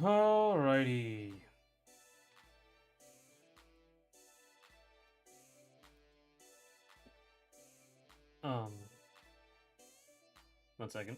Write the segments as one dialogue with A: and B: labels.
A: Alrighty. Um, 1 second.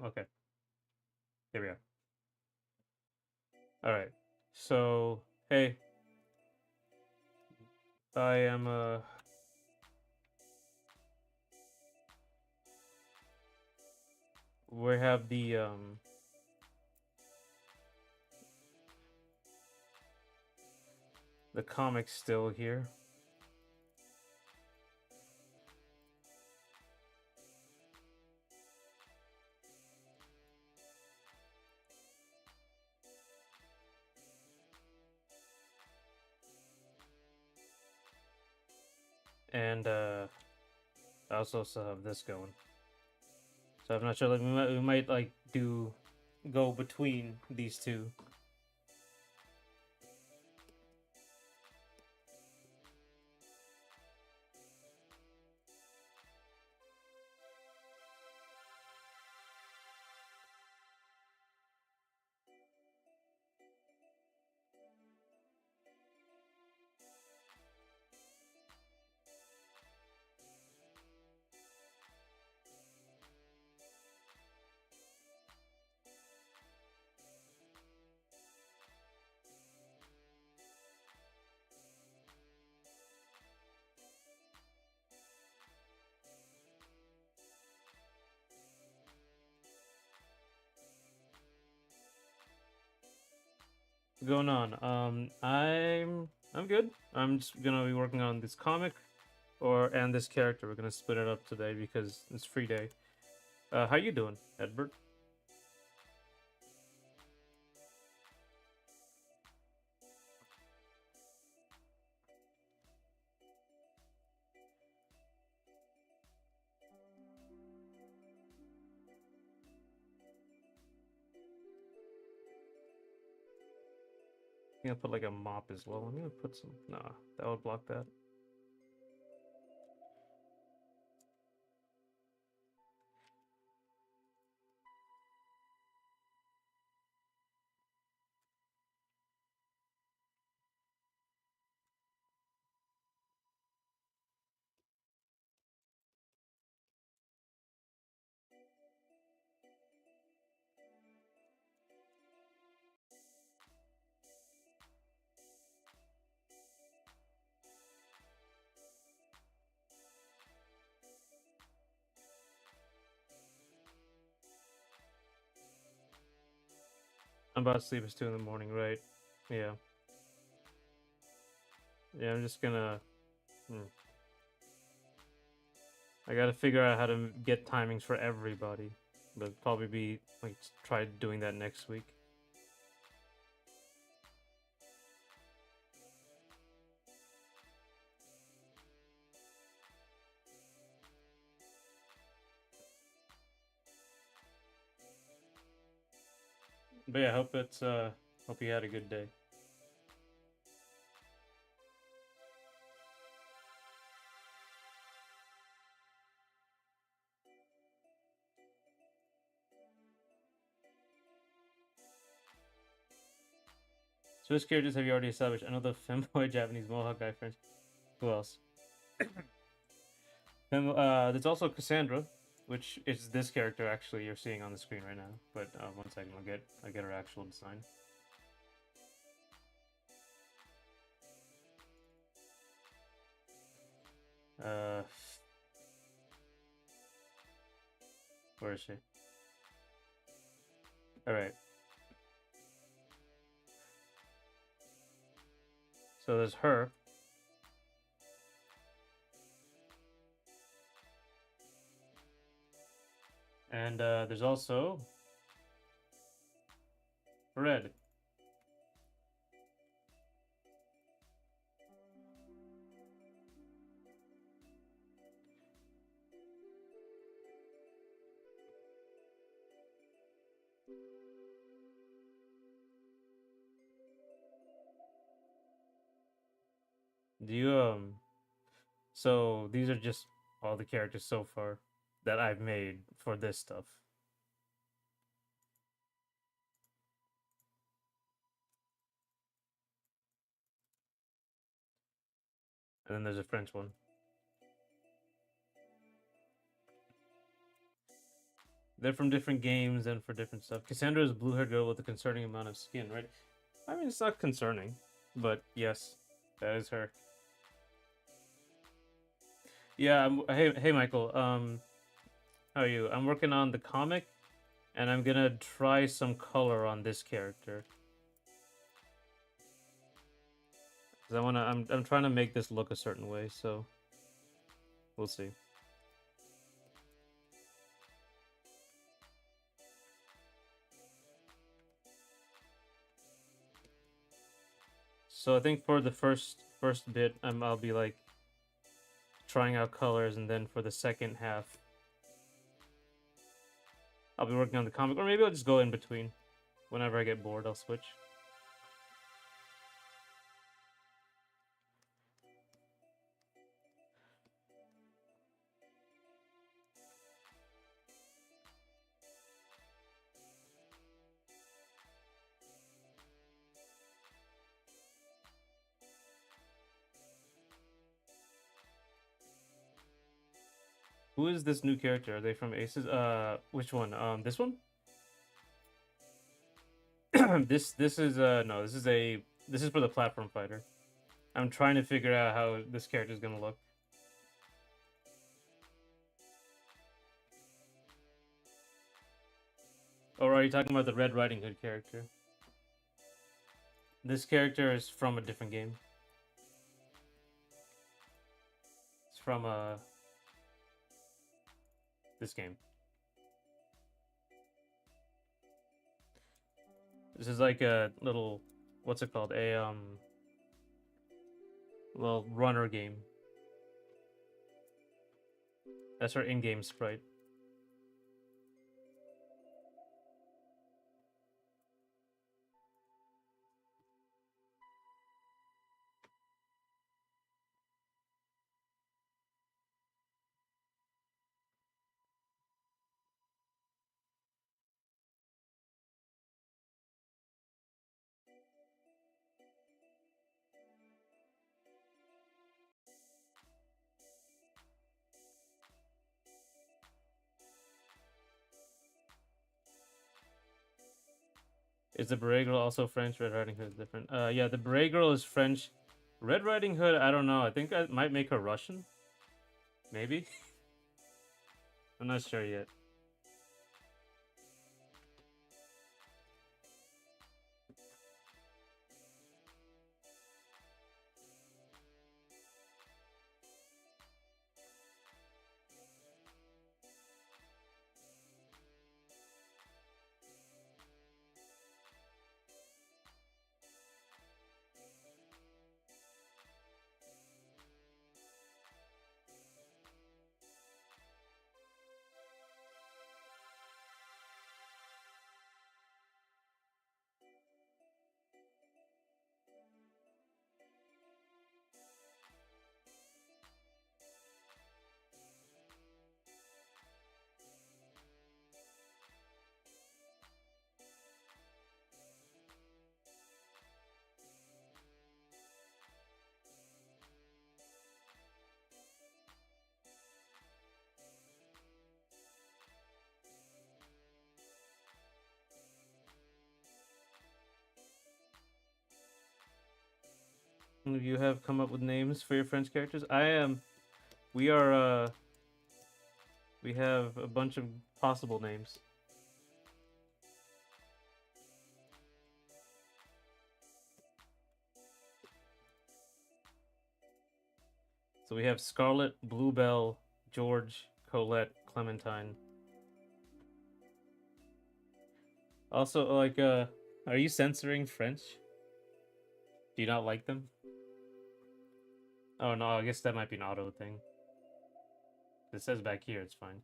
A: Okay. Here we go. All right. So, hey, I am we have the comic still here. And I also still have this going. So I'm not sure, like we might like go between these two. What's going on? I'm good. I'm just gonna be working on this comic and this character. We're gonna split it up today because it's free day. How you doing, Edward? I'm gonna put like a mop as well. I'm gonna put some. Nah, that would block that. I'm about to sleep. It's 2 in the morning, right? Yeah. Yeah. I'm just gonna. Hmm. I gotta figure out how to get timings for everybody. But probably be like try doing that next week. But yeah, hope you had a good day. So which characters have you already established? Another femboy Japanese Mohawk guy French. Who else? There's also Cassandra, which is this character actually you're seeing on the screen right now. But 1 second, I'll get her actual design. Uh, Where is she? All right. So there's her. And there's also Red. Do you So these are just all the characters so far that I've made for this stuff. And then there's a French one. They're from different games and for different stuff. Cassandra is a blue-haired girl with a concerning amount of skin, right? I mean, it's not concerning, but yes, that is her. Yeah. Hey, Michael. How are you? I'm working on the comic, and I'm gonna try some color on this character. Cause I'm trying to make this look a certain way, so we'll see. So I think for the first bit, I'll be like trying out colors, and then for the second half, I'll be working on the comic, or maybe I'll just go in between. Whenever I get bored, I'll switch. Who is this new character? Are they from Aces? Which one? This one? this is no, this is for the platform fighter. I'm trying to figure out how this character is gonna look. Or are you talking about the Red Riding Hood character? This character is from a different game. It's from this game. This is like a little, what's it called? A little runner game. That's her in-game sprite. Is the Beret Girl also French? Red Riding Hood is different. Yeah, the Beret Girl is French. Red Riding Hood, I don't know. I think I might make her Russian. Maybe. I'm not sure yet. You have come up with names for your French characters. I am. We are. We have a bunch of possible names. So we have Scarlet, Bluebell, George, Colette, Clementine. Also, like, are you censoring French? Do you not like them? Oh no, I guess that might be an auto thing. It says back here, it's fine.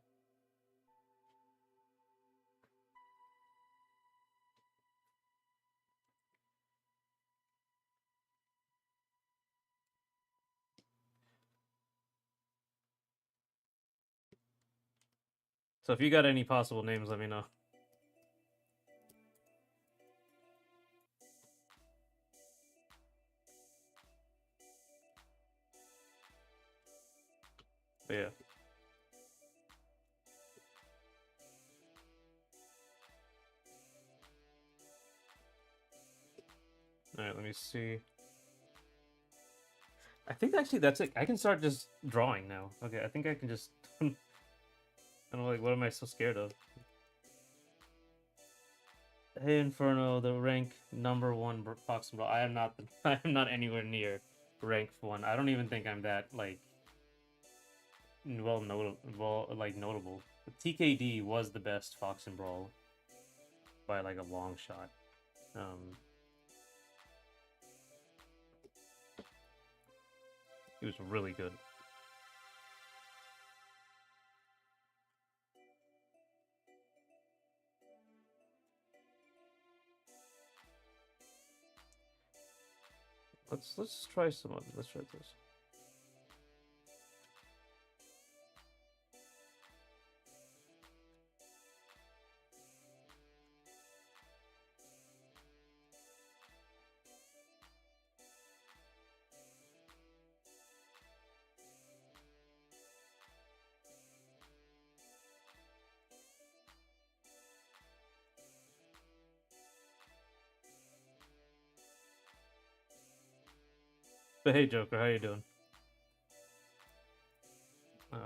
A: So if you got any possible names, let me know. But yeah. Alright, let me see. I think actually that's it. I can start just drawing now. Okay, I think I can just... I don't know, like, what am I so scared of? Hey Inferno, the rank #1 Fox and Brawl. I am not. I am not anywhere near rank 1. I don't even think I'm that like notable. TKD was the best Fox and Brawl by like a long shot. He was really good. Let's try some of Let's try this. But hey, Joker, how you doing? Hmm.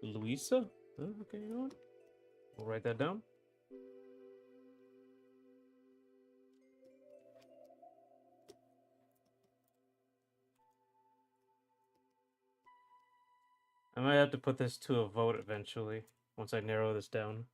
A: Luisa? Oh, okay, you know what? We'll write that down. I might have to put this to a vote eventually, once I narrow this down.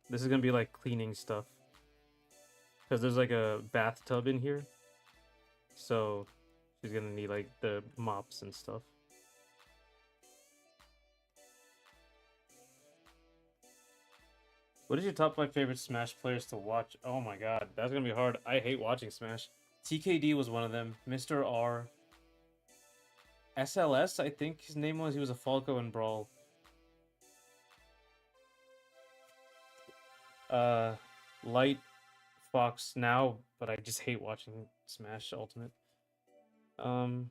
A: This is gonna be like cleaning stuff. Because there's like a bathtub in here. So she's gonna need like the mops and stuff. What is your top 5 favorite Smash players to watch? Oh my god, that's gonna be hard. I hate watching Smash. TKD was one of them. Mr. R. SLS, I think his name was. He was a Falco in Brawl. Light Fox now, but I just hate watching Smash Ultimate. The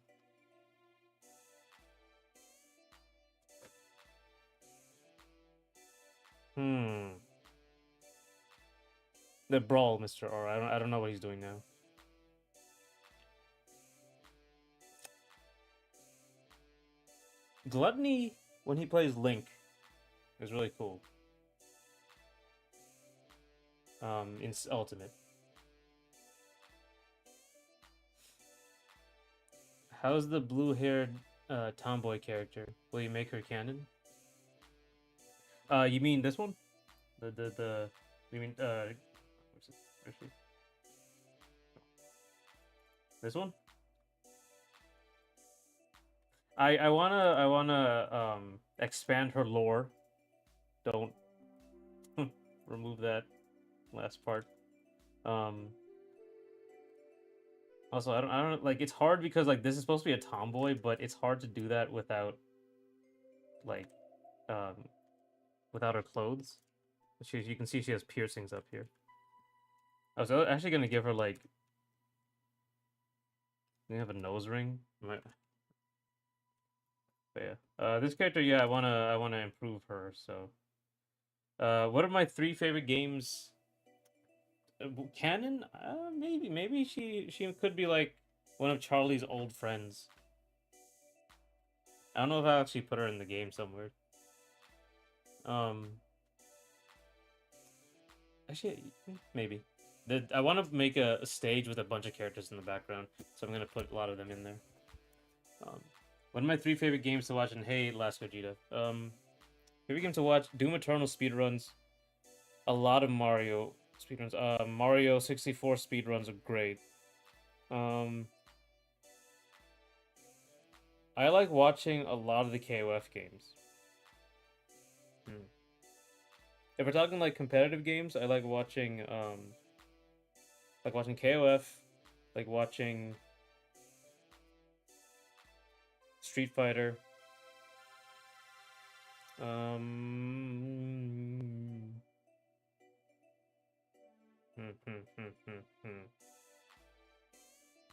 A: Brawl, Mr. R. I don't know what he's doing now. Gluttony, when he plays Link, is really cool. In Ultimate. How's the blue-haired tomboy character? Will you make her canon? You mean this one? You mean where's she? This one? I wanna expand her lore. Don't remove that last part. Um, Also, I don't like. It's hard because like this is supposed to be a tomboy, but it's hard to do that without like um without her clothes. You can see she has piercings up here. I was actually gonna give her like you have a nose ring. But yeah. This character, yeah, I wanna improve her. So, what are my three favorite games? Canon? Maybe she could be like one of Charlie's old friends. I don't know if I actually put her in the game somewhere. Um, Actually, maybe. I want to make a stage with a bunch of characters in the background, so I'm gonna put a lot of them in there. Um, One of my three favorite games to watch, and hey, Last Gogeta. Favorite game to watch: Doom Eternal speedruns. A lot of Mario speedruns. Mario 64 speedruns are great. Um, I like watching a lot of the KOF games. Hmm. If we're talking like competitive games, I like watching KOF, like watching Street Fighter. Um,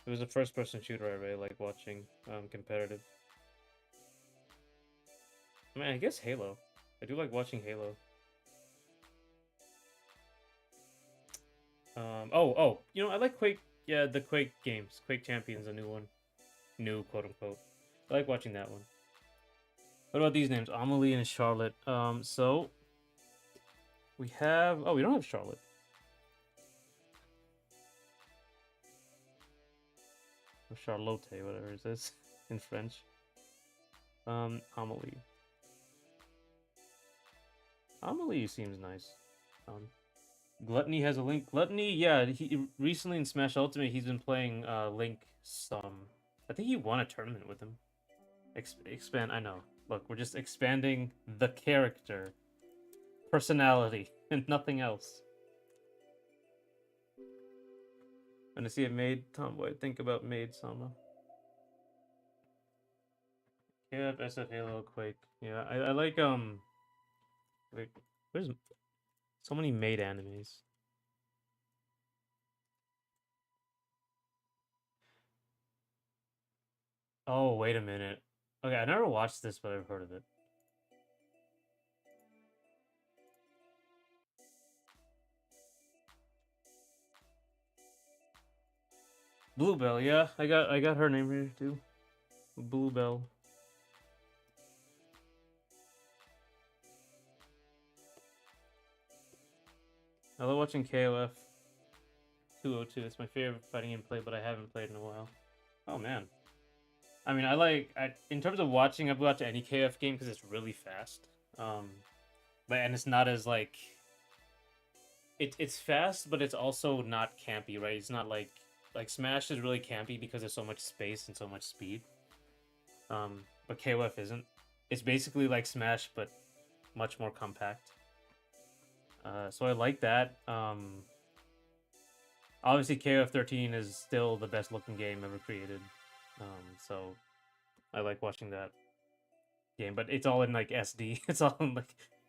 A: It was a first-person shooter I really like watching. Competitive. I mean, I guess Halo. I do like watching Halo. Oh. I like Quake. Yeah, the Quake games. Quake Champions, a new one. New, quote unquote. I like watching that one. What about these names? Amelie and Charlotte. So we have. Oh, we don't have Charlotte. Or Charlotte, whatever it is in French. Amelie. Amelie seems nice. Gluttony has a Link. Gluttony, yeah, he recently in Smash Ultimate he's been playing Link some. I think he won a tournament with him. Expand. I know. Look, we're just expanding the character, personality, and nothing else. And to see a maid tomboy, think about maid Sama. Yeah, SF Halo Quake. Yeah, I like wait, there's so many maid animes. Oh, wait a minute. Okay, I never watched this, but I've heard of it. Bluebell, yeah, I got her name here too. Bluebell. I love watching KOF 202. It's my favorite fighting game play, but I haven't played in a while. Oh man. I mean, in terms of watching, I've watched any KF game because it's really fast. Um, and it's not as like it's fast, but it's also not campy, right? It's not like Smash is really campy because there's so much space and so much speed. But KOF isn't. It's basically like Smash, but much more compact. So I like that. Obviously, KOF 13 is still the best looking game ever created. So I like watching that game, but it's all in like SD. It's all in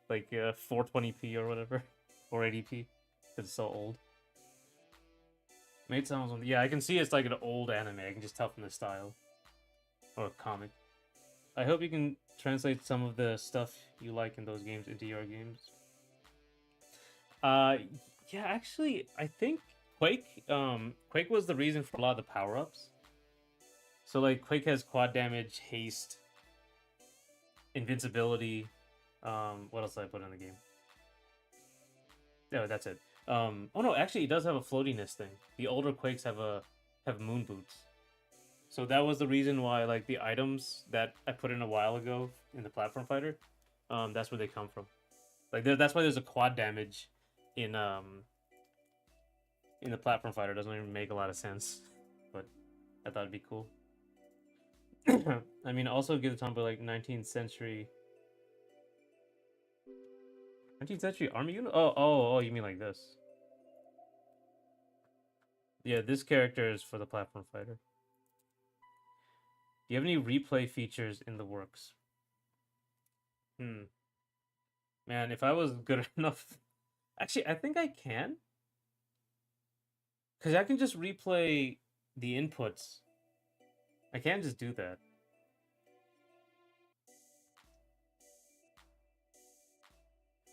A: like 420p or whatever, 480p, because it's so old. Made sounds on. Yeah, I can see it's like an old anime. I can just tell from the style or comic. I hope you can translate some of the stuff you like in those games into your games. Uh, yeah, actually, I think Quake was the reason for a lot of the power ups. So like Quake has quad damage, haste, invincibility. What else did I put in the game? No, that's it. Oh no, actually, it does have a floatiness thing. The older Quakes have moon boots. So that was the reason why, like the items that I put in a while ago in the platform fighter, that's where they come from. Like that's why there's a quad damage in in the platform fighter. It doesn't even make a lot of sense, but I thought it'd be cool. I mean, also give the tomboy like 19th century army unit. Oh, you mean like this? Yeah, this character is for the platform fighter. Do you have any replay features in the works? Hmm. Man, if I was good enough, actually, I think I can, because I can just replay the inputs. I can just do that.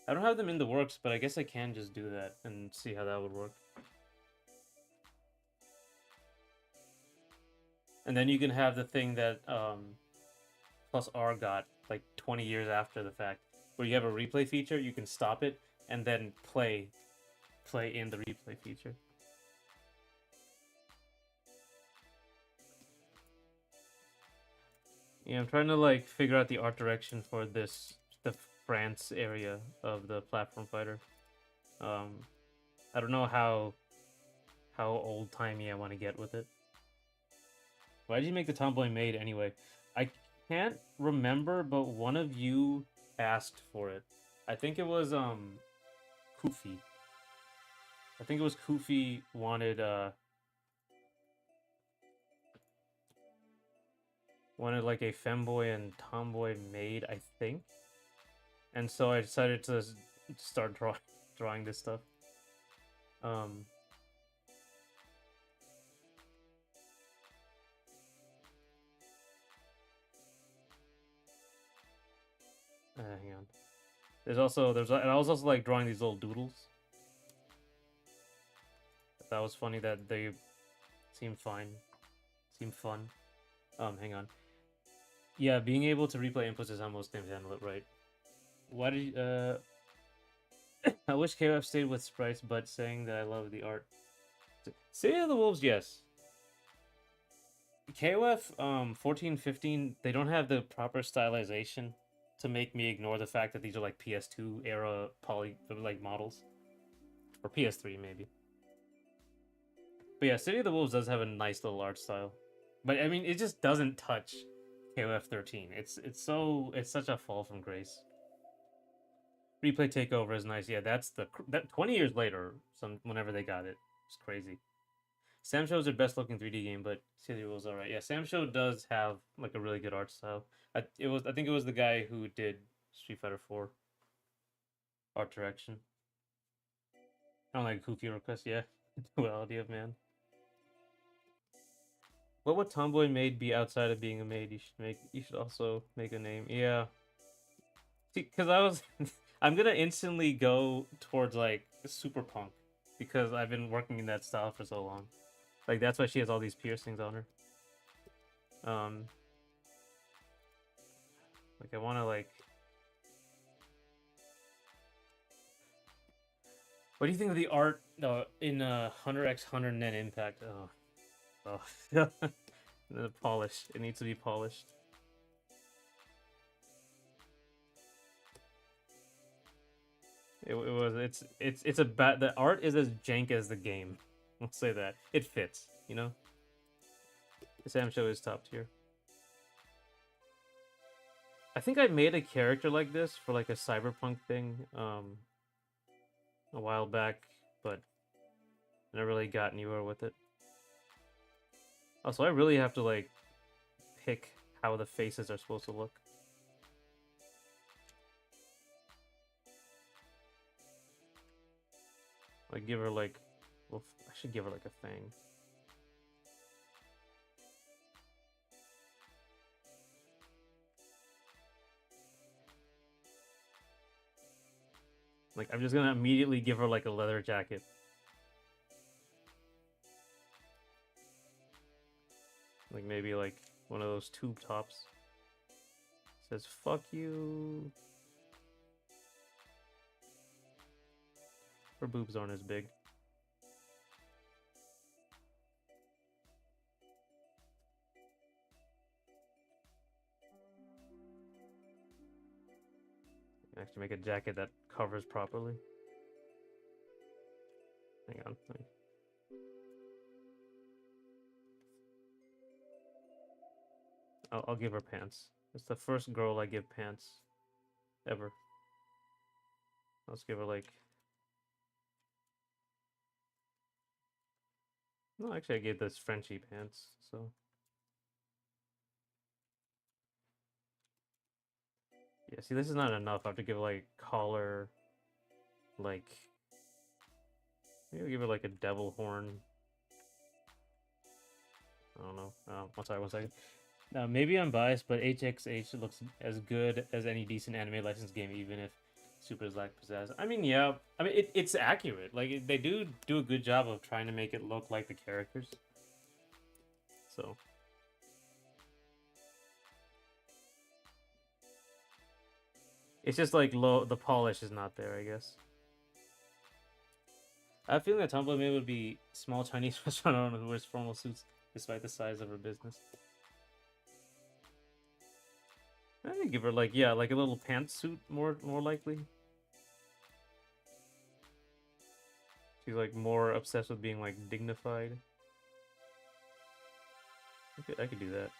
A: I don't have them in the works, but I guess I can just do that and see how that would work. And then you can have the thing that Plus R got like 20 years after the fact, where you have a replay feature, you can stop it and then play in the replay feature. Yeah, I'm trying to like figure out the art direction for the France area of the platform fighter. Um, I don't know how old timey I want to get with it. Why did you make the Tomboy maid anyway? I can't remember, but one of you asked for it. I think it was Kufi. I think it was Kufi wanted like a femboy and tomboy maid, I think. And so I decided to start drawing this stuff. Um, hang on. And I was also like drawing these little doodles. That was funny that they seemed fine, seemed fun. Hang on. Yeah, being able to replay inputs is how most games handle it, right? Why did you, I wish KOF stayed with sprites, but saying that I love the art. City of the Wolves, yes. KOF 14, 15, they don't have the proper stylization to make me ignore the fact that these are like PS2 era poly like models. Or PS3 maybe. But yeah, City of the Wolves does have a nice little art style. But I mean it just doesn't touch KOF 13. It's such a fall from grace. Replay Takeover is nice. Yeah, that 20 years later, whenever they got it. It's crazy. Sam Show's their best looking 3D game, but City was alright. Yeah, Sam Show does have like a really good art style. I think it was the guy who did Street Fighter 4 art direction. I don't like Kuki request, yeah. Duality of man. What would Tomboy maid be outside of being a maid? You should also make a name. Yeah. See, because I'm gonna instantly go towards like super punk because I've been working in that style for so long. Like that's why she has all these piercings on her. Um, like I want to like. What do you think of the art in Hunter x Hunter Net Impact? Oh, the polish. It needs to be polished. It was. It's a bad. The art is as jank as the game. I'll say that. It fits. You know. The Sam Show is top tier. I think I made a character like this for like a cyberpunk thing a while back, but I never really got anywhere with it. Also, I really have to like pick how the faces are supposed to look. Like give her like, well, I should give her like a thing. Like I'm just gonna immediately give her like a leather jacket. Like maybe like one of those tube tops. Says fuck you. Her boobs aren't as big. Actually make a jacket that covers properly. Hang on. I'll give her pants. It's the first girl I give pants ever. Let's give her like. No, actually, I gave this Frenchie pants. So yeah, see, this is not enough. I have to give her like collar, like maybe I'll give her like a devil horn. I don't know. Sorry, 1 second. Now, maybe I'm biased, but HXH looks as good as any decent anime licensed game, even if Super lack pizzazz. I mean, yeah. I mean, it's accurate. Like, they do a good job of trying to make it look like the characters. So. It's just like the polish is not there, I guess. I have a feeling that Tumblr maybe would be small Chinese restaurant owner who wears formal suits despite the size of her business. I think give her like like a little pantsuit more likely. She's like more obsessed with being like dignified. I could do that.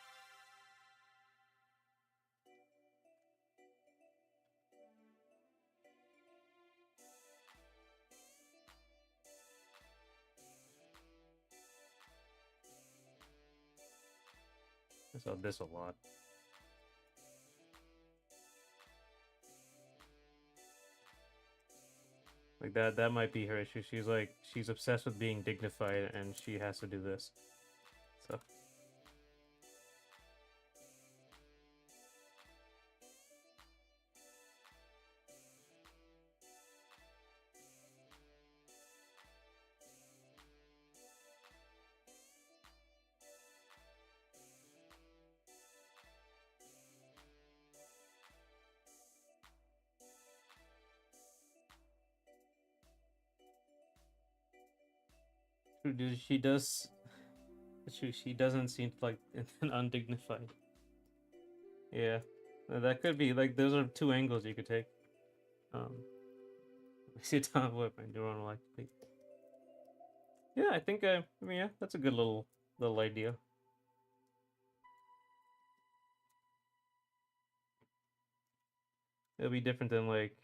A: I saw this a lot. Like that might be her issue. She's obsessed with being dignified and she has to do this. So she does she doesn't seem like undignified. Yeah. That could be like those are two angles you could take. I see a ton of what my neuron like. Yeah, I think I mean yeah, that's a good little idea. It'll be different than like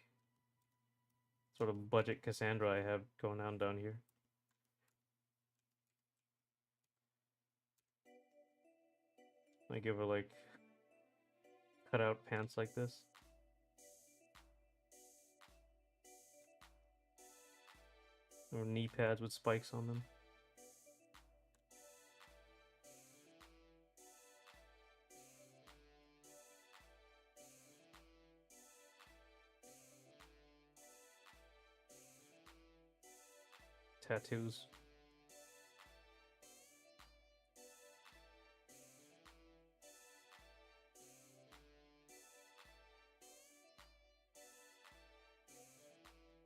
A: sort of budget Cassandra I have going on down here. I give her like cut out pants like this. Or knee pads with spikes on them. Tattoos.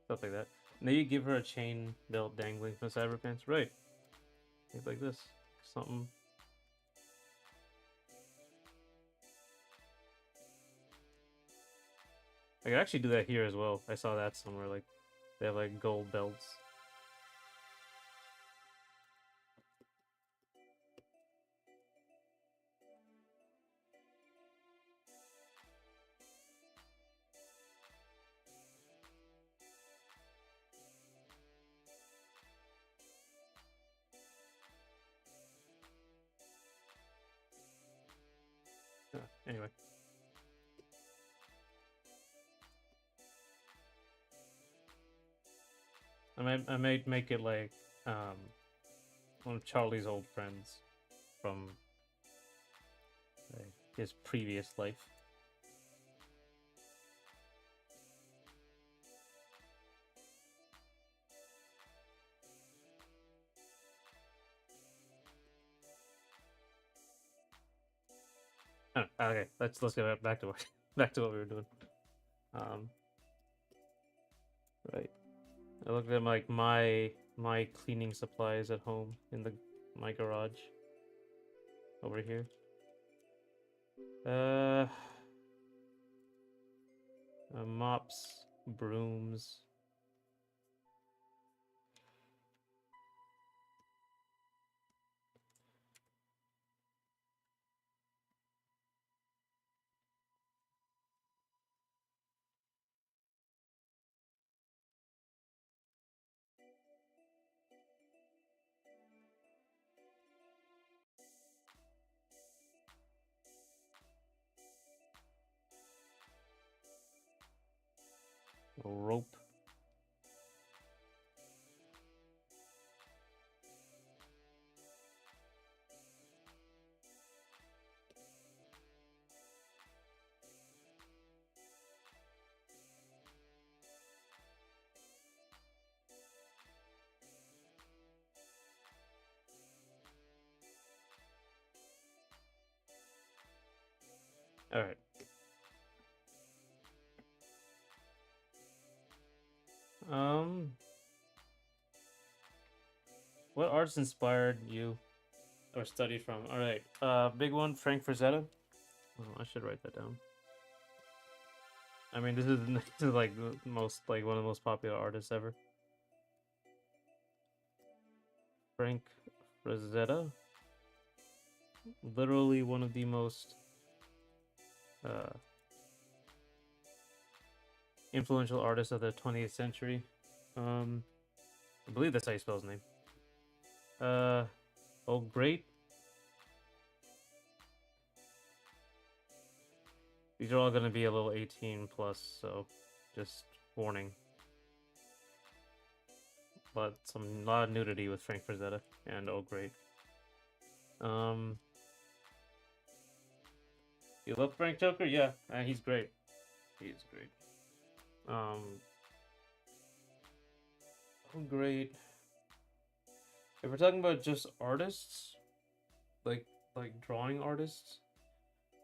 A: Stuff like that. Now you give her a chain belt dangling from the side of her pants. Right. Maybe like this. Something. I could actually do that here as well. I saw that somewhere. Like, they have like gold belts. Anyway. I might make it like one of Charlie's old friends from his previous life. Oh, okay, let's get back to what back to what we were doing. Right. I looked at like my cleaning supplies at home in my garage over here. Mops, brooms. Rope. All right. What arts inspired you or studied from? All right. Big one, Frank Frazetta. Oh, I should write that down. I mean, this is this is like the most like one of the most popular artists ever. Frank Frazetta, literally one of the most uh, influential artists of the 20th century. I believe that's how you spell his name. Oh, great. These are all going to be a little 18 plus, so just warning. But a lot of nudity with Frank Frazetta and oh, great. You love Frank Joker? Yeah, he's great. He's great. Oh, great. If we're talking about just artists, like drawing artists,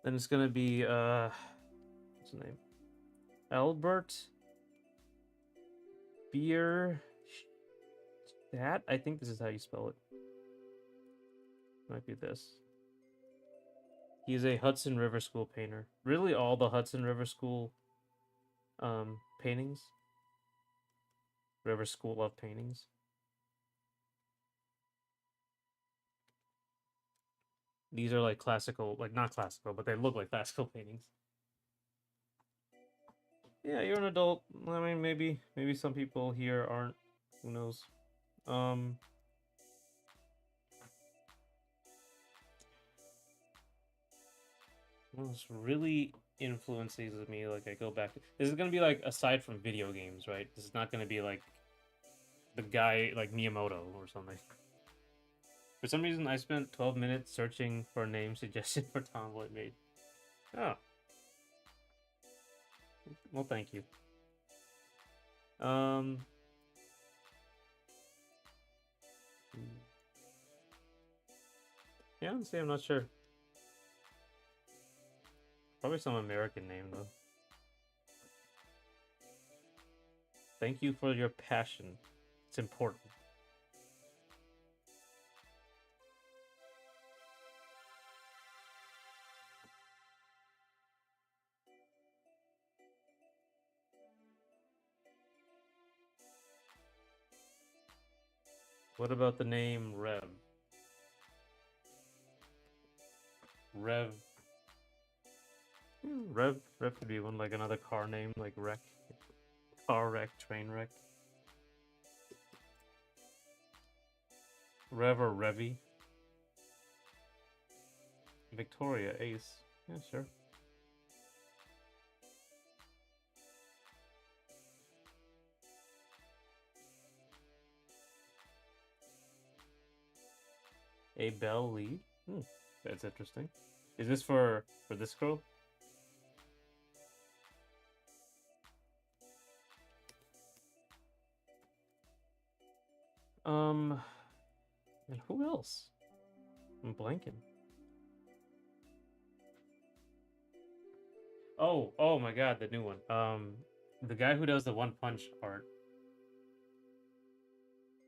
A: then it's gonna be what's his name? Albert Beer. That I think this is how you spell it. Might be this. He's a Hudson River School painter. Really, all the Hudson River School paintings. River School of paintings. These are like classical, like not classical, but they look like classical paintings. Yeah, you're an adult. I mean, maybe some people here aren't. Who knows? What's really influences me, like I go back. This is gonna be like aside from video games, right? This is not gonna be like the guy like Miyamoto or something. For some reason, I spent 12 minutes searching for a name suggestion for Tomboy Maid. Oh. Well, thank you. Yeah, honestly, I'm not sure. Probably some American name, though. Thank you for your passion. It's important. What about the name Rev? Rev. Rev could be one, like another car name, like Wreck. Car wreck, train wreck. Rev or Revy. Victoria, Ace. Yeah, sure. A Bell Lee. That's interesting. Is this for this girl? And who else? I'm blanking. Oh my god, the new one. The guy who does the One Punch art.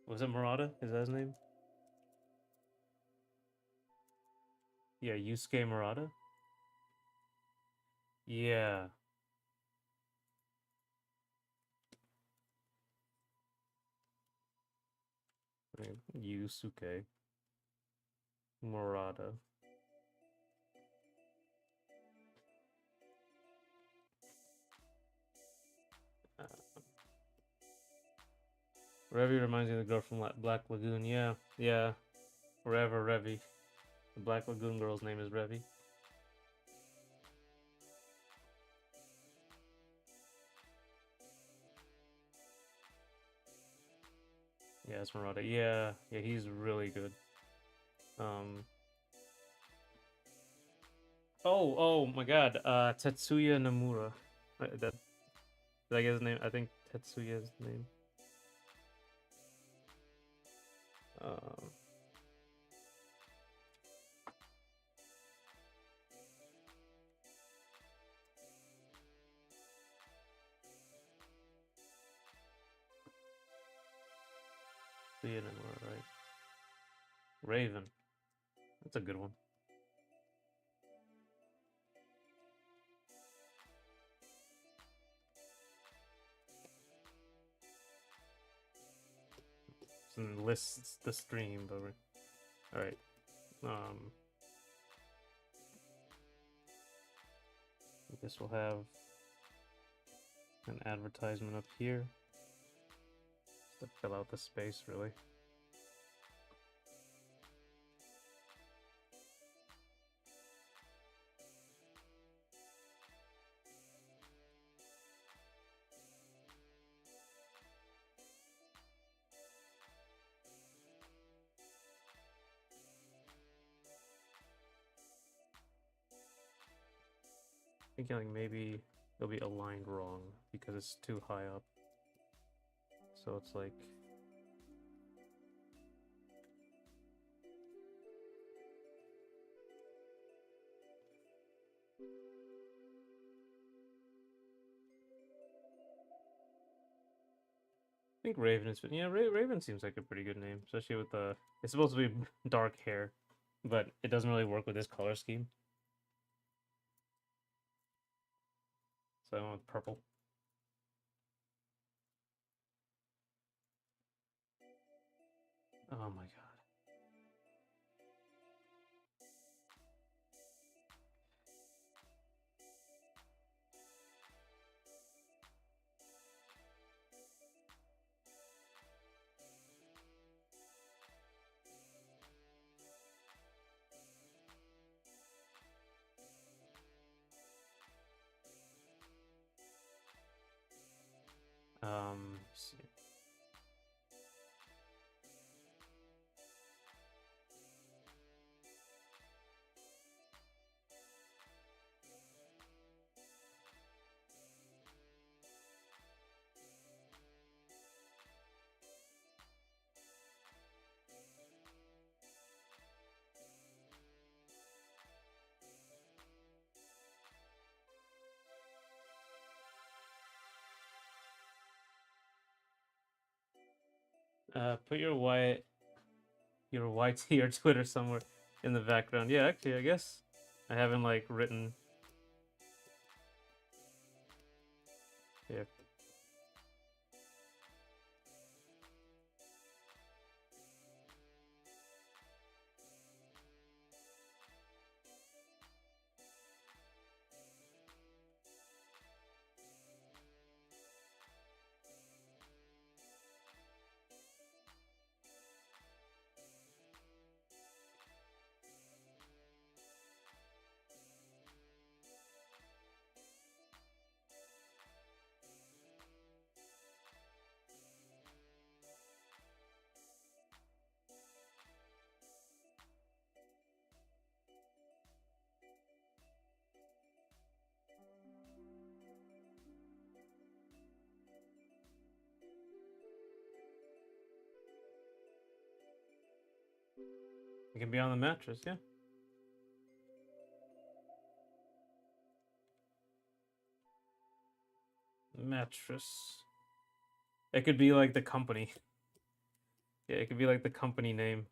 A: Was it Murata? Is that his name? Yeah, Yusuke Murata. Yeah. Yusuke Murata. Revy reminds me of the girl from Black Lagoon. Yeah, yeah. Forever Revy. The Black Lagoon girl's name is Revy. Yeah, Esmeralda. Yeah, yeah, he's really good. Um. Oh my God. Tetsuya Nomura. That did I get his name? I think Tetsuya's name. Um. Tetsuya Nomura, right? Raven. That's a good one. And lists the stream, but all right. I guess we'll have an advertisement up here to fill out the space, really. Thinking like maybe it'll be aligned wrong because it's too high up. So it's like I think Raven is, yeah, Raven seems like a pretty good name, especially with the, it's supposed to be dark hair, but it doesn't really work with this color scheme. So I went with purple. Oh my God. Let's see. Put your YT or Twitter somewhere in the background. Yeah, actually, I guess I haven't like written. Yeah. You can be on the mattress, yeah. Mattress. It could be like the company. Yeah, it could be like the company name.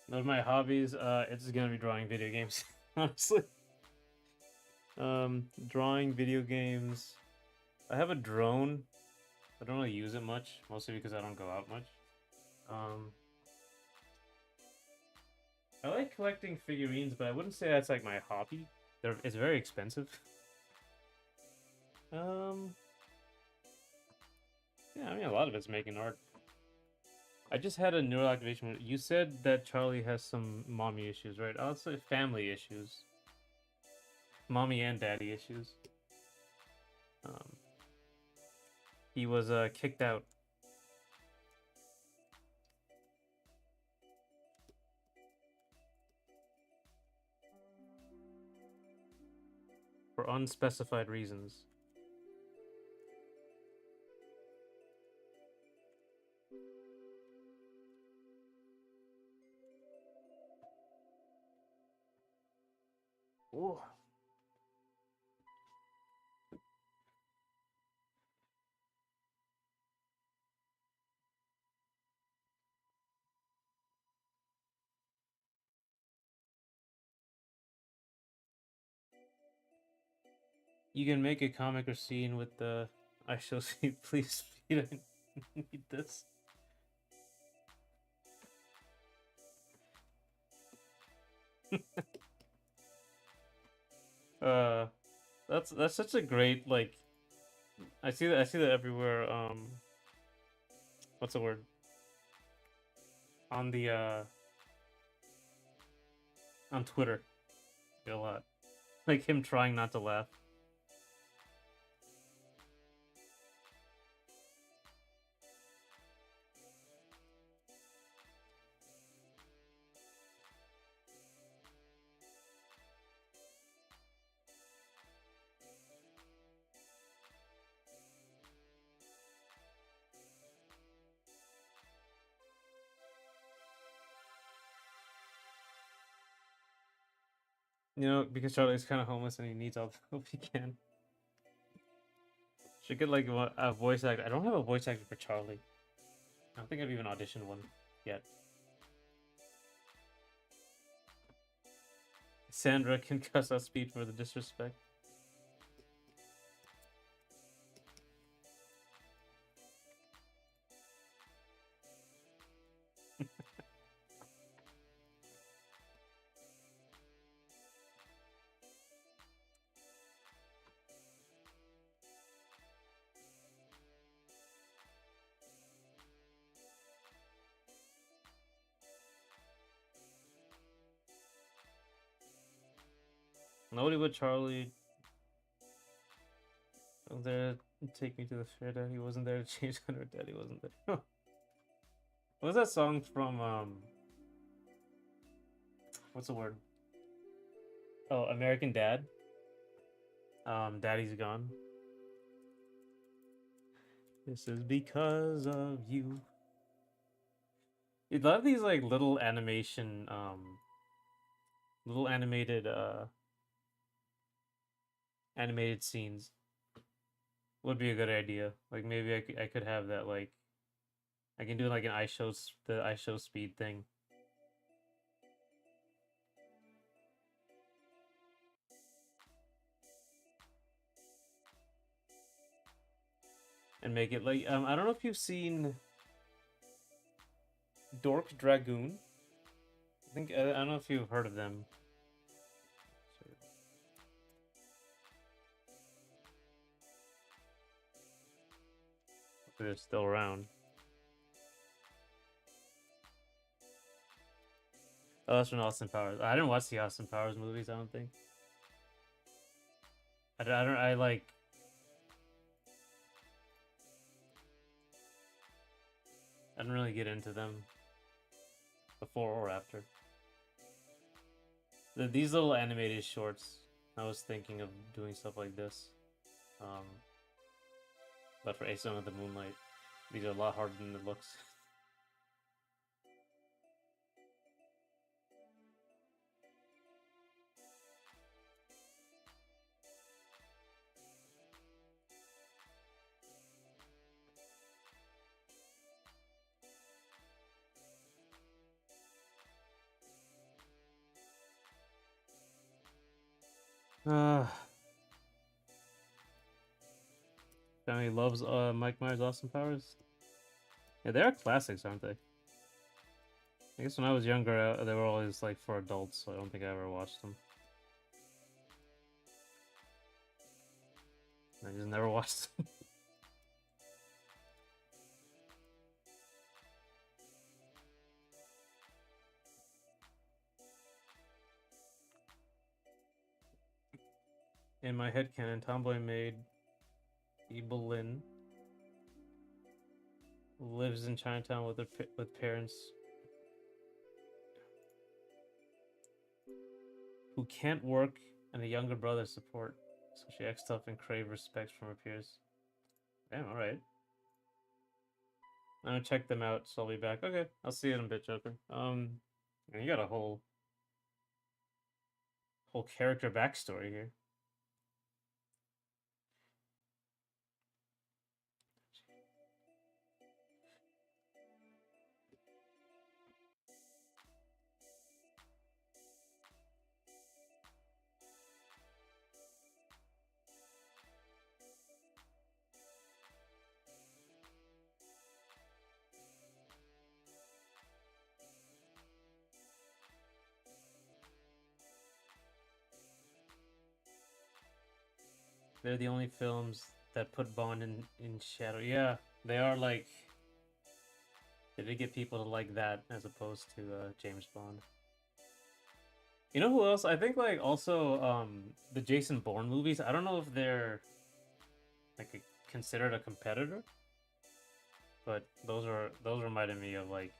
A: One of my hobbies, it's gonna be drawing video games, honestly. Drawing video games. I have a drone. I don't really use it much, mostly because I don't go out much. Um, I like collecting figurines, but I wouldn't say that's like my hobby. It's very expensive. Um, yeah, I mean, a lot of it's making art. I just had a neural activation. You said that Charlie has some mommy issues, right? I'll say family issues. Mommy and daddy issues. Um, he was kicked out. For unspecified reasons. Ooh. You can make a comic or scene with the I shall see. Please speed. I need this. uh, that's such a great like. I see that everywhere. What's the word? On the on Twitter, a lot. Like him trying not to laugh. You know, because Charlie's kind of homeless and he needs all the help he can. Should get like a voice actor. I don't have a voice actor for Charlie. I don't think I've even auditioned one yet. Sandra can cuss out Speed for the disrespect. Nobody but Charlie was there to take me to the fair. Daddy wasn't there to change Hunter. Daddy wasn't there. What was that song from? What's the word? Oh, American Dad. Daddy's gone. This is because of you. A lot of these like little animation, little animated scenes would be a good idea. Like maybe I could have that like I can do like an I show speed thing. And make it like I don't know if you've seen Dork Dragoon. I don't know if you've heard of them. They're still around. Oh, that's from Austin Powers. I didn't watch the Austin Powers movies. I don't think. I don't. I like. I didn't really get into them before or after. These little animated shorts. I was thinking of doing stuff like this. Um, but for Ace of the Moonlight, these are a lot harder than it looks. Uh, Family loves Mike Myers' Austin Powers. Yeah, they are classics, aren't they? I guess when I was younger, they were always like for adults, so I don't think I ever watched them. I just never watched them. In my headcanon, Tomboy made Evelyn lives in Chinatown with with parents who can't work and a younger brother support. So she acts tough and crave respect from her peers. Damn, alright. I'm gonna check them out, so I'll be back. Okay, I'll see you in a bit, Joker. And you got a whole character backstory here. They're the only films that put Bond in shadow. Yeah, they are like they did get people to like that as opposed to James Bond. You know who else? I think like also the Jason Bourne movies. I don't know if they're like considered a competitor, but those reminded me of like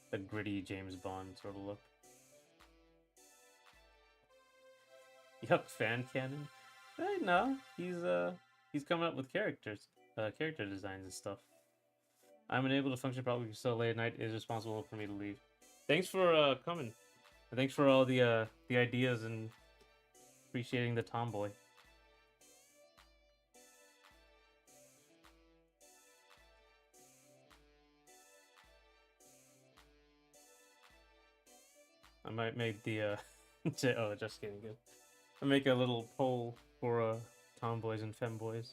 A: the gritty James Bond sort of look. Yuck, fan canon. No, he's coming up with character designs and stuff. I'm unable to function properly so late at night is responsible for me to leave. Thanks for coming. And thanks for all the ideas and appreciating the tomboy. I might make the oh, just kidding. Good. I make a little poll for tomboys and femboys.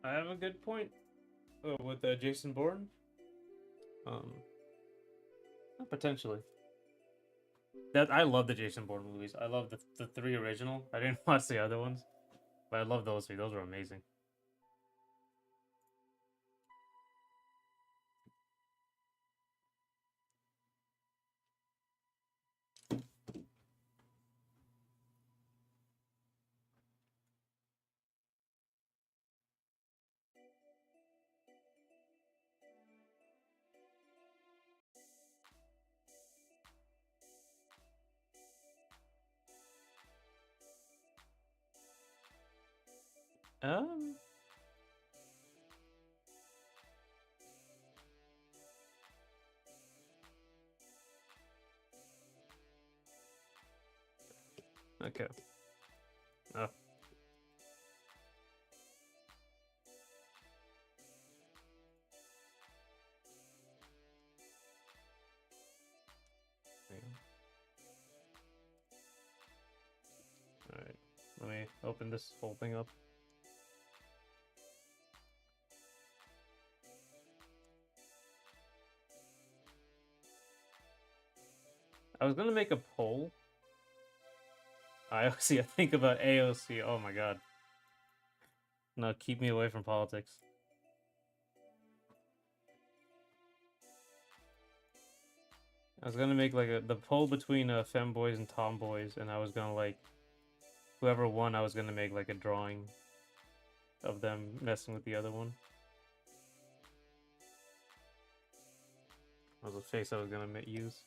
A: I have a good point with Jason Bourne. Um, Potentially. That I love the Jason Bourne movies. I love the three original. I didn't watch the other ones, but I love those three. Those were amazing. Um, okay. Oh, all right. Let me open this whole thing up. I was gonna make a poll. IOC, I think about AOC. Oh my god. No, keep me away from politics. I was gonna make like the poll between femboys and tomboys, and I was gonna like whoever won, I was gonna make like a drawing of them messing with the other one. That was a face I was gonna use.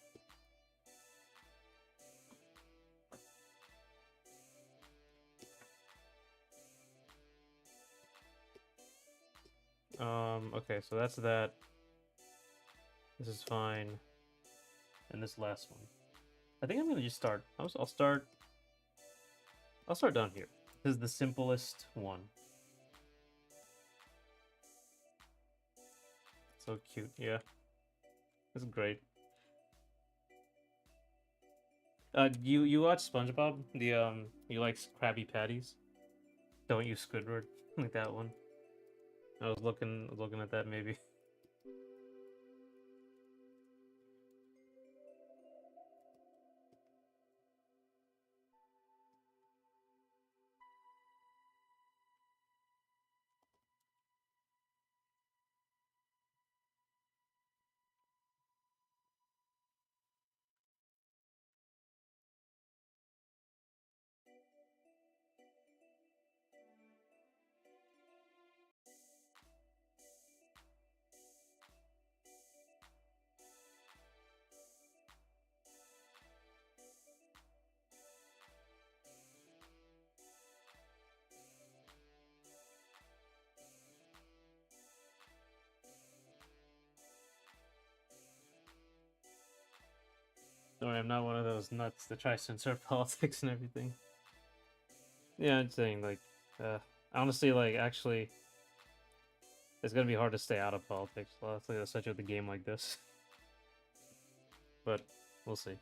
A: Okay, so that's that. This is fine. And this last one. I think I'm gonna just start. I'll start. I'll start down here. This is the simplest one. So cute. Yeah, it's great. You watch SpongeBob? You like Krabby Patties? Don't use Squidward like that one. I was looking at that maybe. Don't worry, I'm not one of those nuts that tries to insert politics and everything. Yeah, I'm saying like, uh, honestly, like actually, it's gonna be hard to stay out of politics, honestly, especially with a game like this. But we'll see.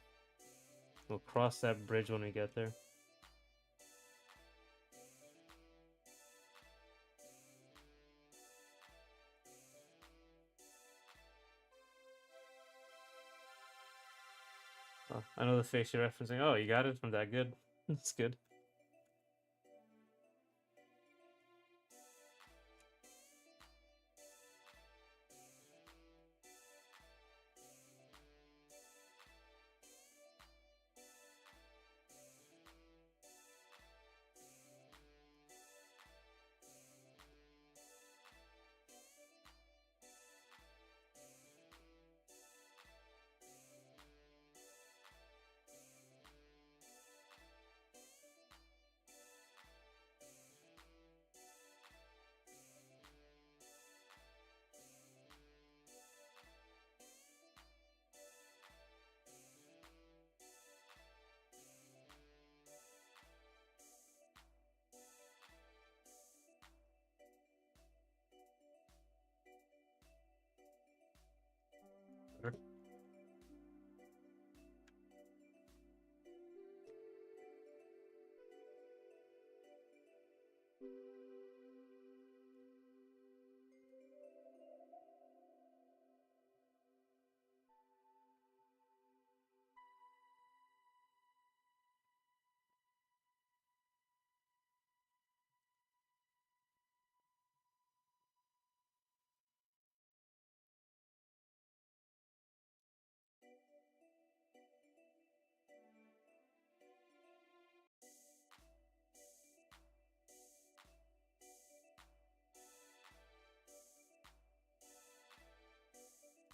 A: We'll cross that bridge when we get there. Oh, I know the face you're referencing. Oh, you got it from that good. That's good.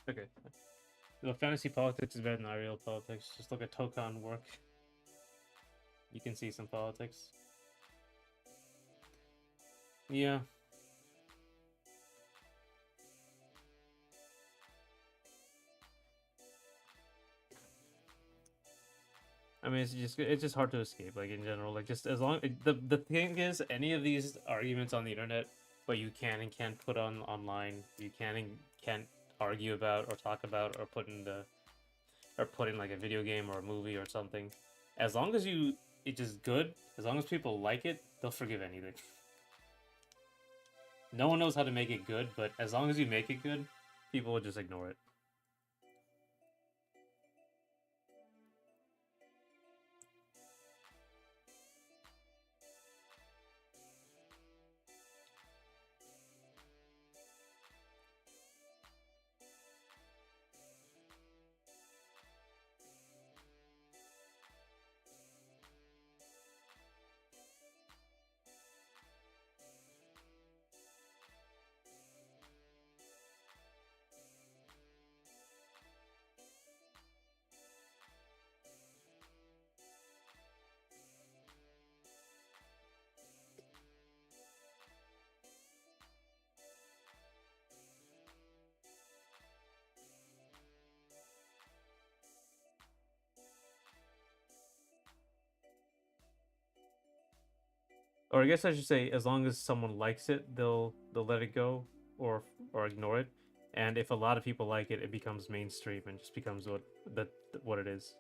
A: Okay. The fantasy politics is better than our real politics. Just look at Tokan work. You can see some politics. Yeah. I mean, it's just hard to escape. Like in general, like just as long the thing is, any of these arguments on the internet, but you can and can't put on online. You can and can't argue about or talk about or put in like a video game or a movie or something. As long as it's just good. As long as people like it, they'll forgive anything. No one knows how to make it good, but as long as you make it good, people will just ignore it. or I guess I should say, as long as someone likes it, they'll let it go or ignore it. And if a lot of people like it, it becomes mainstream and just becomes what it is.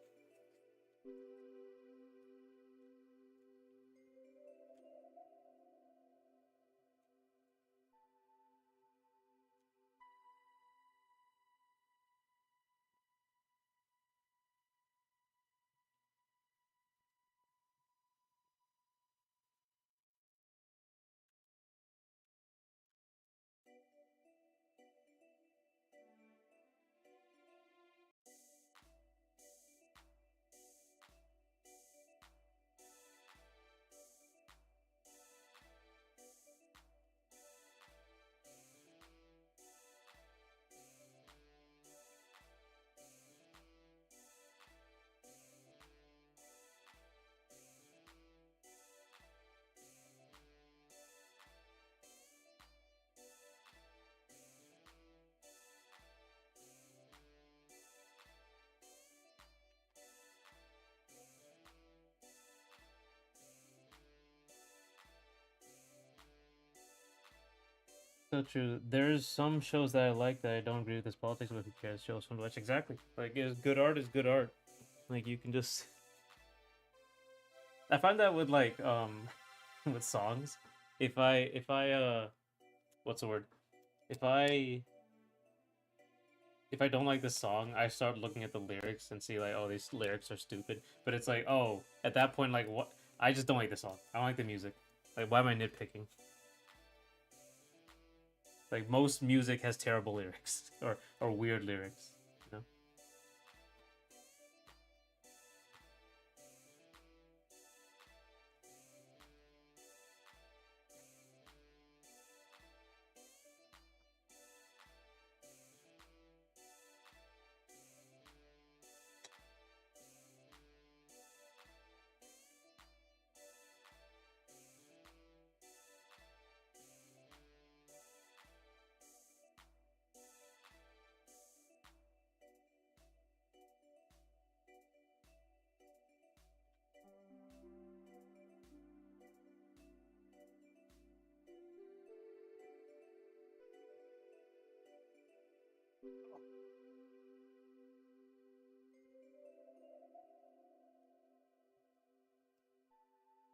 A: So true. There's some shows that I like that I don't agree with this politics, but who cares? Shows from which exactly. Like, is good art is good art. Like you can just. I find that with like with songs, if I what's the word? If I if I don't like the song, I start looking at the lyrics and see like, oh, these lyrics are stupid. But it's like, oh, at that point, like, what? I just don't like the song. I don't like the music. Like, why am I nitpicking? Like, most music has terrible lyrics or weird lyrics. You know?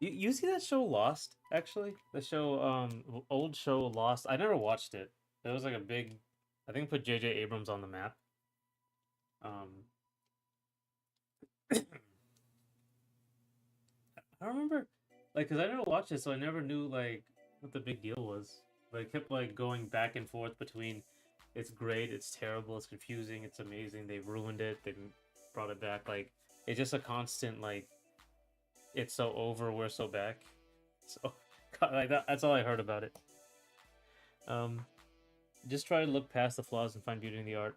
A: You see that show Lost? Actually, the show old show Lost. I never watched it. It was like a big, I think put J.J. Abrams on the map. Um, I don't remember, like, cause I never watched it, so I never knew like what the big deal was. But it kept like going back and forth between, it's great, it's terrible, it's confusing, it's amazing. They've ruined it. They brought it back. Like it's just a constant like, it's so over, we're so back. So like that's all I heard about it. Um, just try to look past the flaws and find beauty in the art.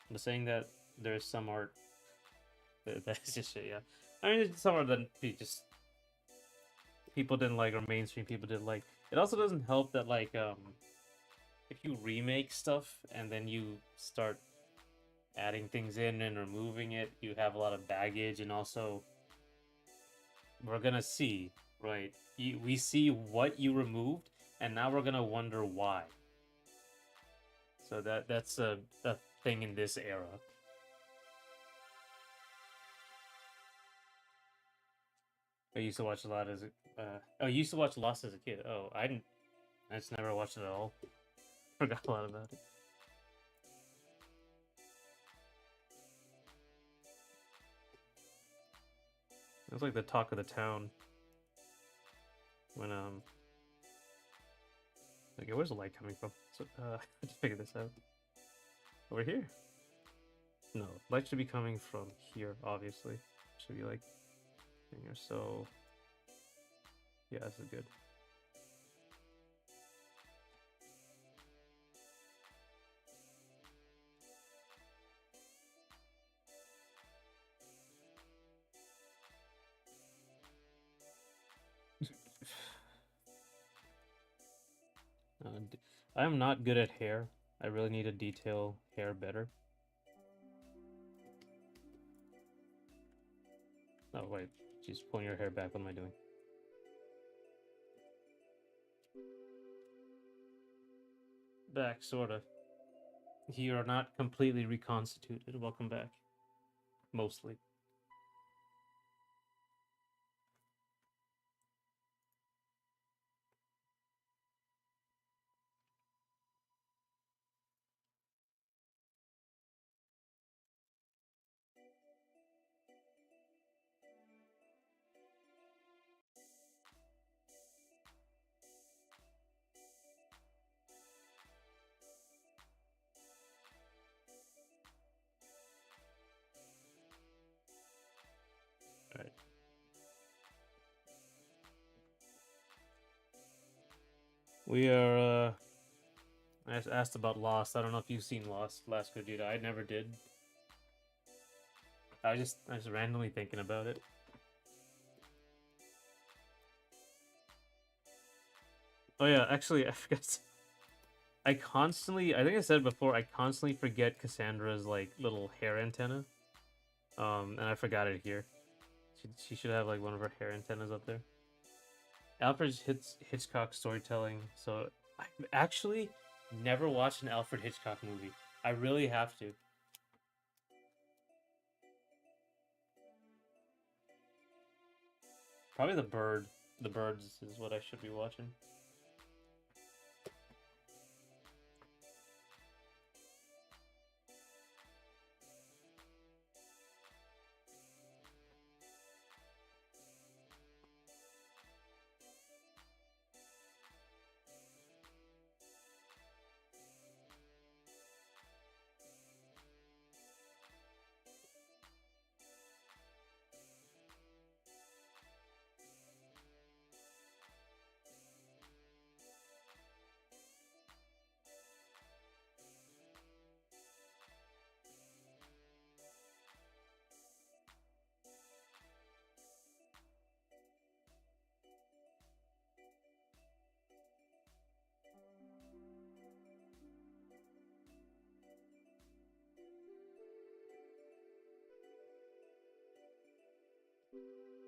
A: I'm just saying that there's some art that's just shit. Yeah, I mean, there's some art that just people didn't like or mainstream people didn't like. It also doesn't help that like if you remake stuff and then you start adding things in and removing it, you have a lot of baggage, and also we're gonna see, right? We see what you removed, and now we're gonna wonder why. So that's a thing in this era. I used to watch a lot as a oh, you used to watch Lost as a kid. Oh, I didn't. I just never watched it at all. Forgot a lot about it. It was like the talk of the town when okay, where's the light coming from? So I just figured this out. Over here? No, light should be coming from here. Obviously, should be like in here. So yeah, this is good. I am not good at hair. I really need to detail hair better. Oh wait, she's pulling your hair back. What am I doing? Back, sorta. You are not completely reconstituted. Welcome back. Mostly. Alright. We are, I asked about Lost. I don't know if you've seen Lost, Last Gogeta. I never did. I was randomly thinking about it. Oh yeah, actually, I forgot. I think I said before, I constantly forget Cassandra's like little hair antenna. And I forgot it here. She should have like one of her hair antennas up there. Alfred Hitchcock storytelling. So I've actually never watched an Alfred Hitchcock movie. I really have to. Probably The Bird. The Birds is what I should be watching.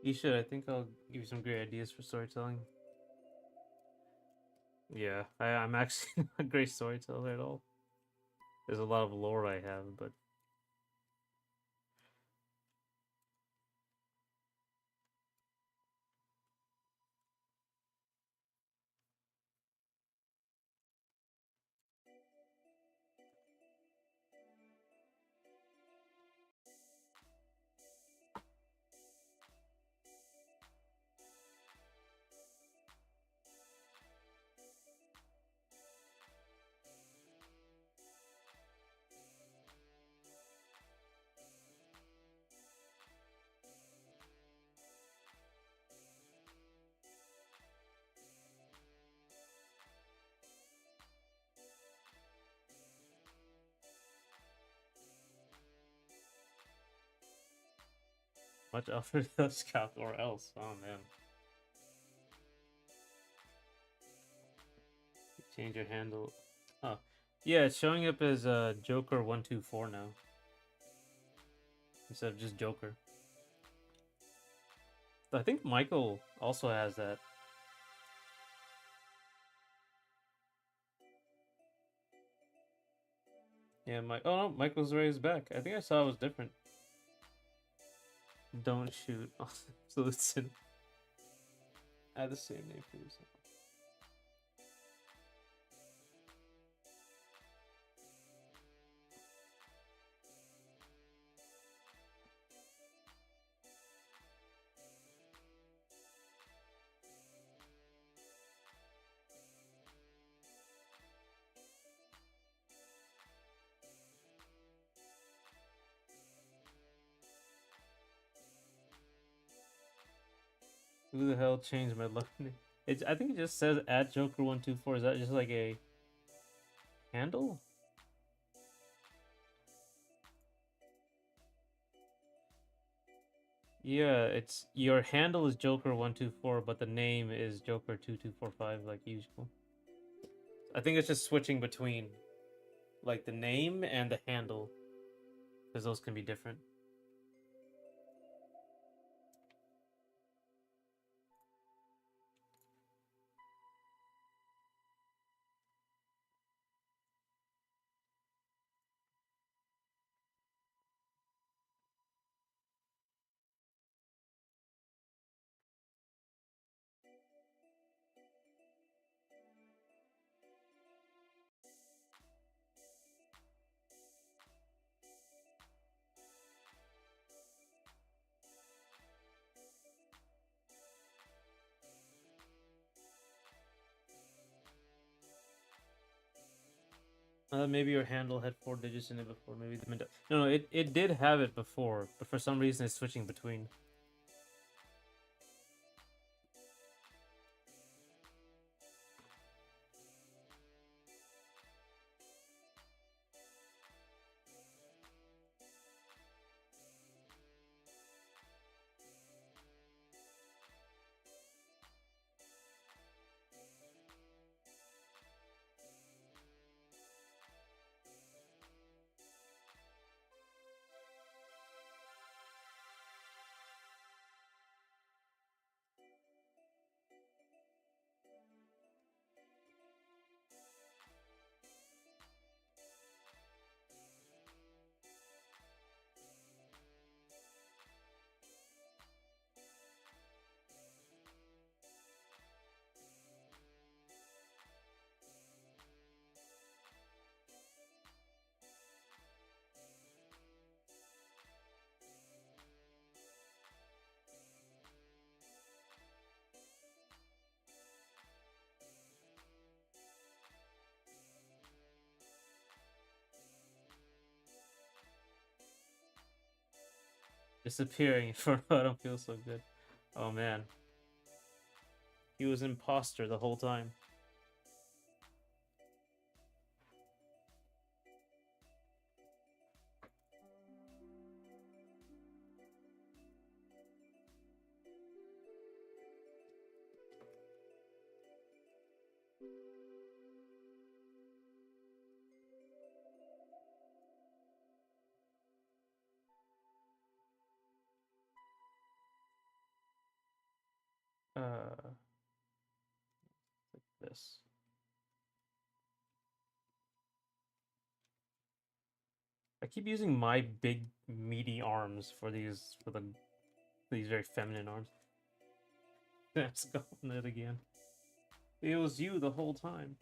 A: You should. I think I'll give you some great ideas for storytelling. Yeah, I'm actually not a great storyteller at all. There's a lot of lore I have, but much Alfred Hitchcock or else. Oh man. Change your handle. Oh. Yeah, it's showing up as Joker 124 now. Instead of just Joker. I think Michael also has that. Yeah, oh no, Michael's raised back. I think I saw it was different. Don't shoot. So listen. I have the same name for yourself. Who the hell changed my luck name? I think it just says at Joker124. Is that just like a handle? Yeah, it's your handle is Joker124, but the name is Joker2245 like usual. I think it's just switching between like the name and the handle because those can be different. Maybe your handle had 4 digits in it before. Maybe the no, it did have it before, but for some reason it's switching between. Disappearing for I don't feel so good. Oh man. He was imposter the whole time. Like this. I keep using my big meaty arms for these these very feminine arms. That's going it again. It was you the whole time.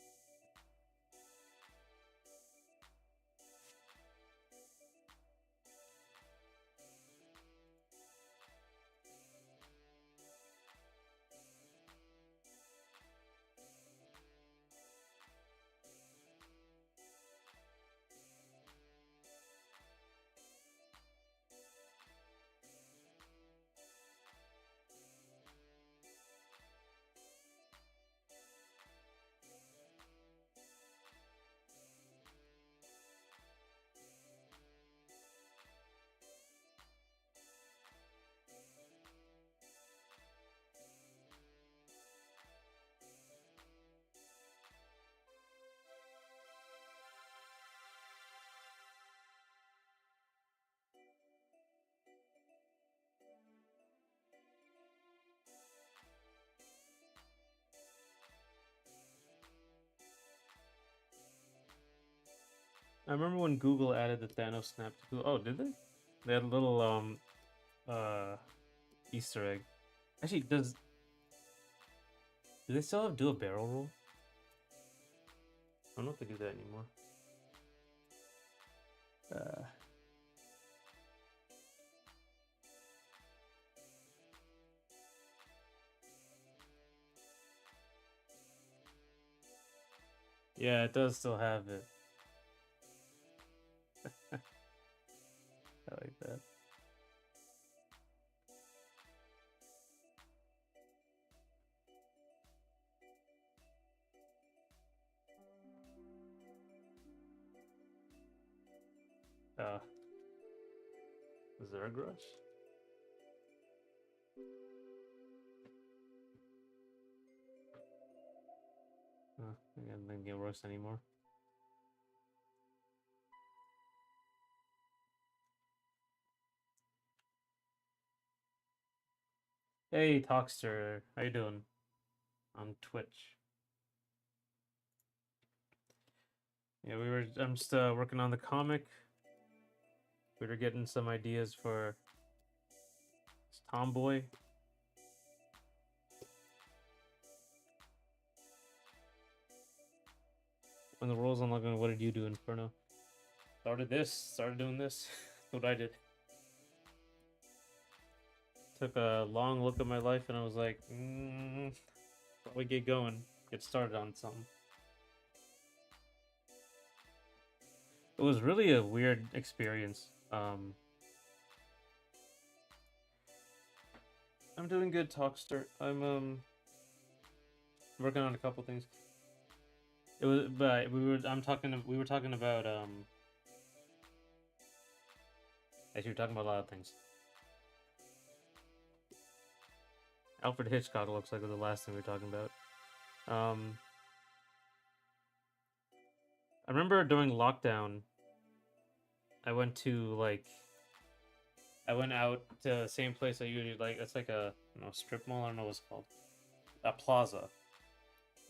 A: I remember when Google added the Thanos snap to Google. Oh, did they? They had a little uh Easter egg. Actually, do they still do a barrel roll? I don't know if they do that anymore. Yeah, it does still have it. I like that. Uh, Zerg Rush? I don't get worse anymore. Hey, Talkster, how you doing? On Twitch. Yeah, I'm just working on the comic. We were getting some ideas for Tomboy. When the world's unlocking, what did you do, Inferno? Started doing this. That's what I did. Took a long look at my life and I was like, probably get going, get started on something. It was really a weird experience. I'm doing good, Talkster. I'm working on a couple things. It was, but we were talking about actually, we're talking about a lot of things. Alfred Hitchcock looks like the last thing we were talking about. I remember during lockdown, I went to I went out to the same place I usually like. It's like a strip mall. I don't know what it's called. A plaza.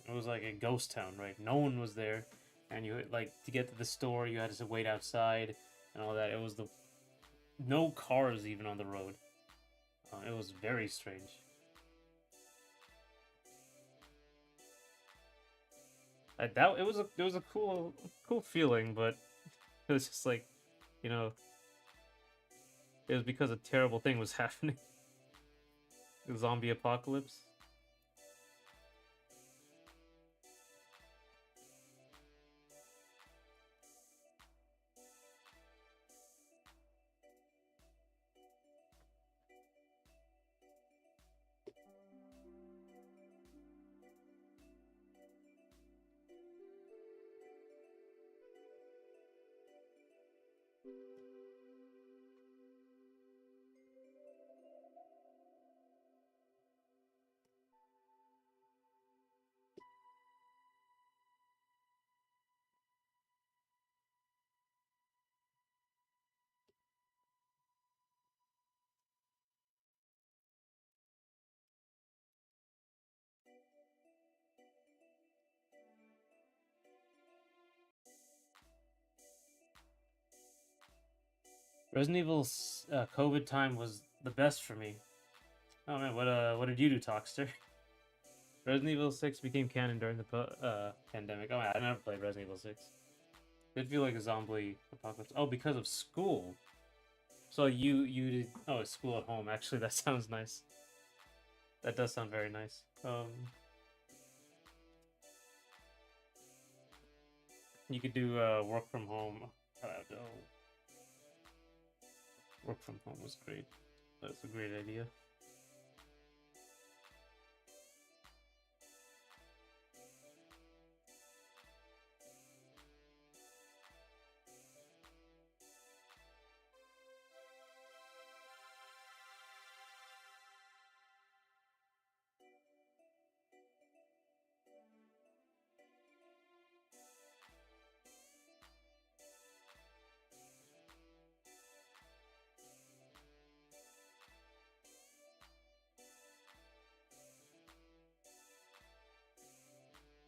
A: It was like a ghost town, right? No one was there, and you to get to the store, you had to wait outside and all that. It was no cars even on the road. It was very strange. I doubt it was a cool feeling, but it was just like, you know, it was because a terrible thing was happening. The zombie apocalypse. Resident Evil's COVID time was the best for me. Oh man, what did you do, Talkster? Resident Evil 6 became canon during the pandemic. Oh man, I never played Resident Evil 6. Did feel like a zombie apocalypse. Oh, because of school. So you did it's school at home. Actually, that sounds nice. That does sound very nice. You could do work from home. No. Work from home was great. That's a great idea.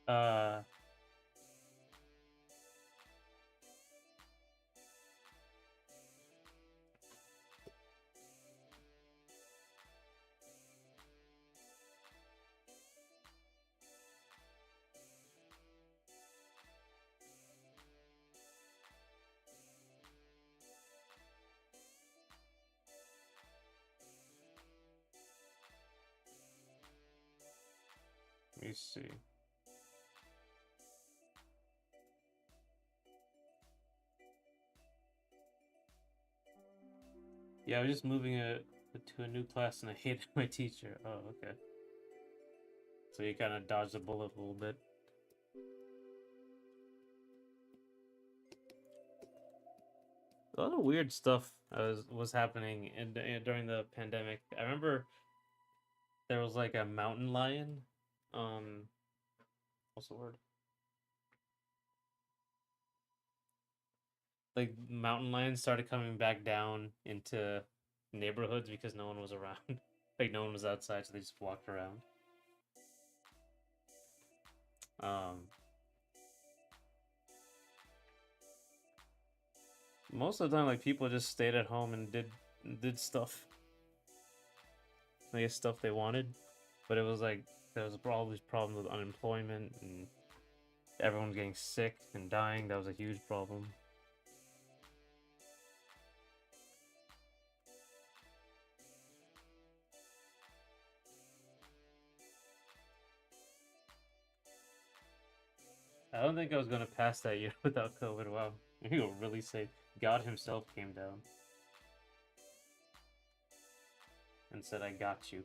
A: Uh, Let me see. Yeah, I was just moving to a new class and I hated my teacher. Oh, okay. So you kind of dodged the bullet a little bit. A lot of weird stuff was happening during the pandemic. I remember there was like a mountain lion. What's the word? Like mountain lions started coming back down into neighborhoods because no one was around. Like no one was outside, so they just walked around. Um, Most of the time, like people just stayed at home and did stuff. I guess stuff they wanted, but it was like there was all these problems with unemployment and everyone was getting sick and dying. That was a huge problem. I don't think I was gonna pass that year without COVID. Wow. He'll really say God himself came down and said, I got you.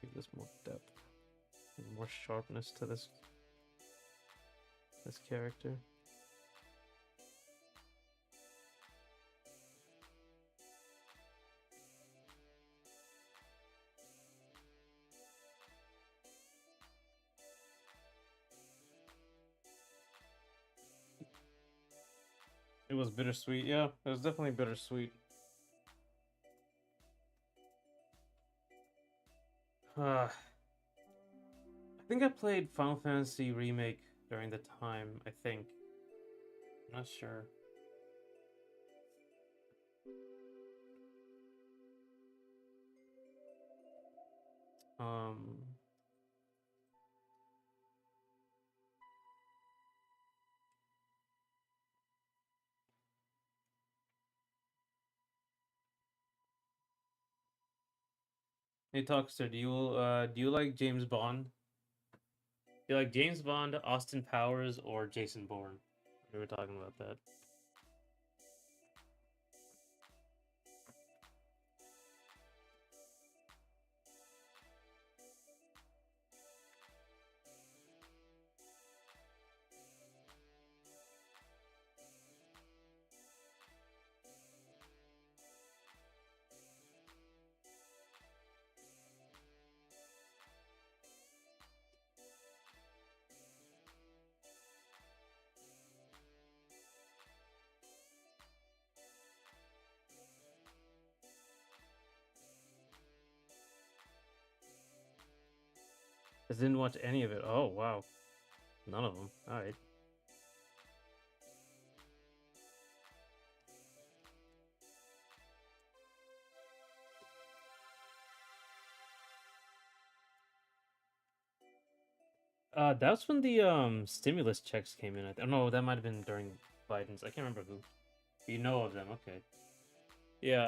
A: Give this more depth and more sharpness to this character. It was bittersweet, yeah. It was definitely bittersweet. I think I played Final Fantasy Remake during the time, I think. I'm not sure. Um, Hey Talkster, do you like James Bond? Do you like James Bond, Austin Powers, or Jason Bourne? We were talking about that. I didn't watch any of it. Oh wow, none of them. All right. That's when the stimulus checks came in. I don't know. That might have been during Biden's. I can't remember who. You know of them, okay? Yeah,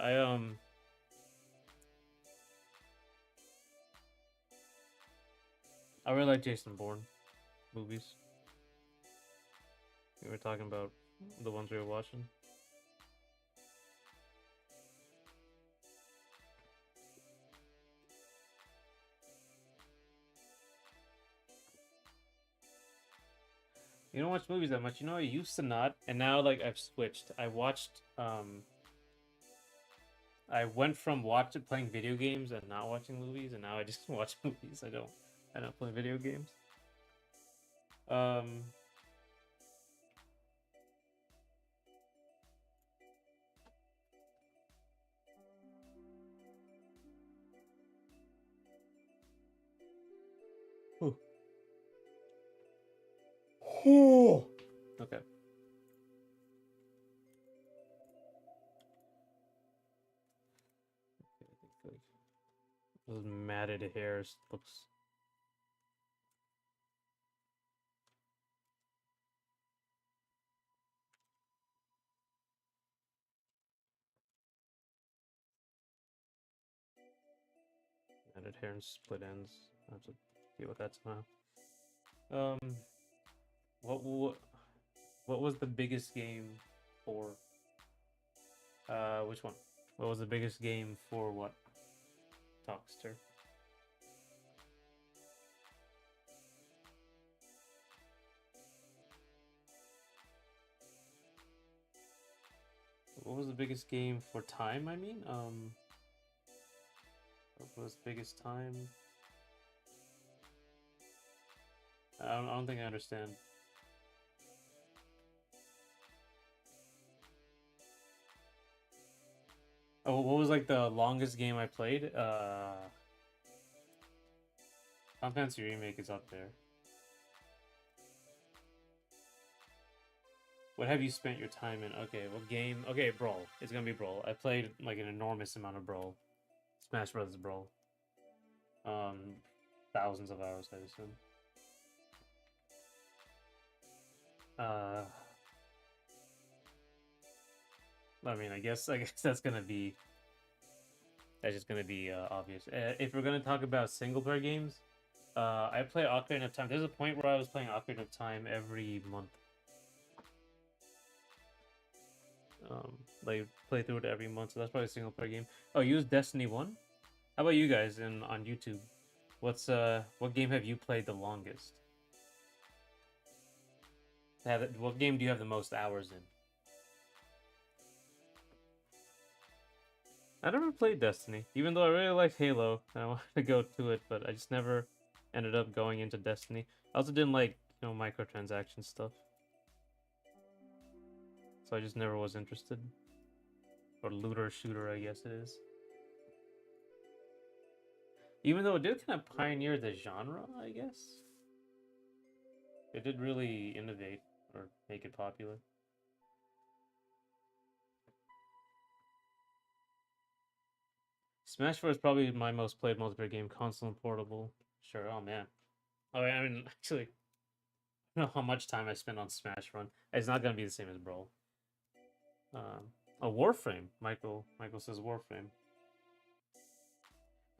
A: I really like Jason Bourne movies. We were talking about the ones we were watching. You don't watch movies that much. You know, I used to not, and now like I've switched. I went from watching playing video games and not watching movies, and now I just watch movies. I don't play video games. Um, okay. Those matted hairs looks. Matted hair and split ends. I have to deal with that somehow. Um, what what was the biggest game for? Which one? What was the biggest game for what? Talkster. What was the biggest game for time? I mean, what was biggest time? I don't think I understand. Oh, what was like the longest game I played? Final Fantasy Remake is up there. What have you spent your time in? Okay, what game? Okay, Brawl. It's gonna be Brawl. I played like an enormous amount of Brawl. Smash Brothers Brawl. Thousands of hours, I assume. Uh, I mean, I guess that's just gonna be obvious. If we're gonna talk about single player games, I play Ocarina of Time. There's a point where I was playing Ocarina of Time every month. Like play through it every month, so that's probably a single player game. Oh, you use Destiny 1? How about you guys in on YouTube? What game have you played the longest? What game do you have the most hours in? I never played Destiny, even though I really like Halo and I wanted to go to it, but I just never ended up going into Destiny. I also didn't like, microtransaction stuff. So I just never was interested. Or looter shooter, I guess it is. Even though it did kind of pioneer the genre, I guess. It did really innovate or make it popular. Smash 4 is probably my most played multiplayer game, console and portable. Sure, oh man. Oh, I mean, actually, I don't know how much time I spent on Smash Run. It's not gonna be the same as Brawl. A Warframe. Michael says Warframe.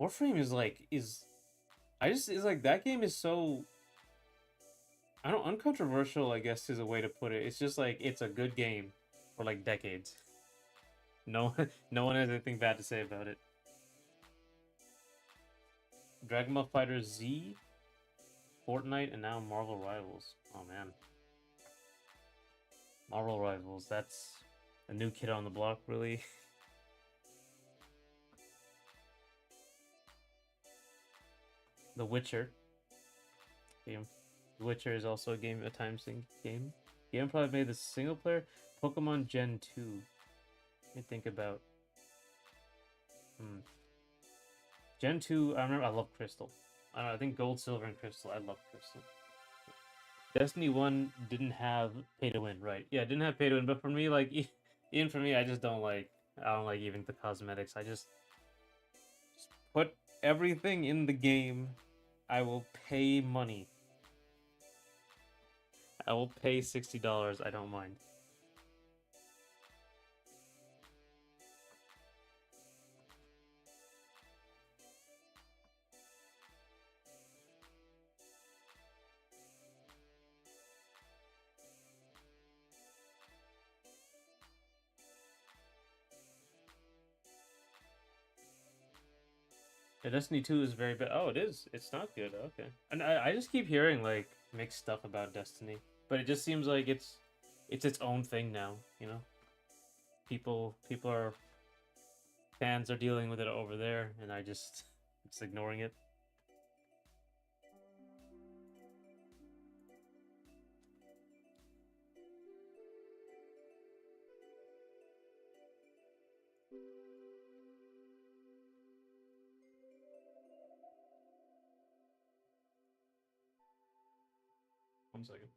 A: Warframe is like is like that game is so I don't uncontroversial, I guess is a way to put it. It's just like it's a good game for like decades. No no one has anything bad to say about it. Dragon Ball Fighter Z, Fortnite, and now Marvel Rivals. Oh man. Marvel Rivals, that's a new kid on the block, really. The Witcher game. The Witcher is also a time sync game. Game probably made the single player. Pokemon Gen 2. Let me think about. Gen 2, I remember I love Crystal. I don't know, I think Gold, Silver, and Crystal. I love Crystal. Destiny 1 didn't have pay to win, right? Yeah, it didn't have pay to win, but for me, like, even for me, I don't like even the cosmetics. I just put everything in the game. I will pay money. I will pay $60. I don't mind. Yeah, Destiny 2 is very bad. Oh, it is. It's not good. Okay. And I just keep hearing like mixed stuff about Destiny, but it just seems like it's its own thing now. People are fans are dealing with it over there, and I just ignoring it. One second.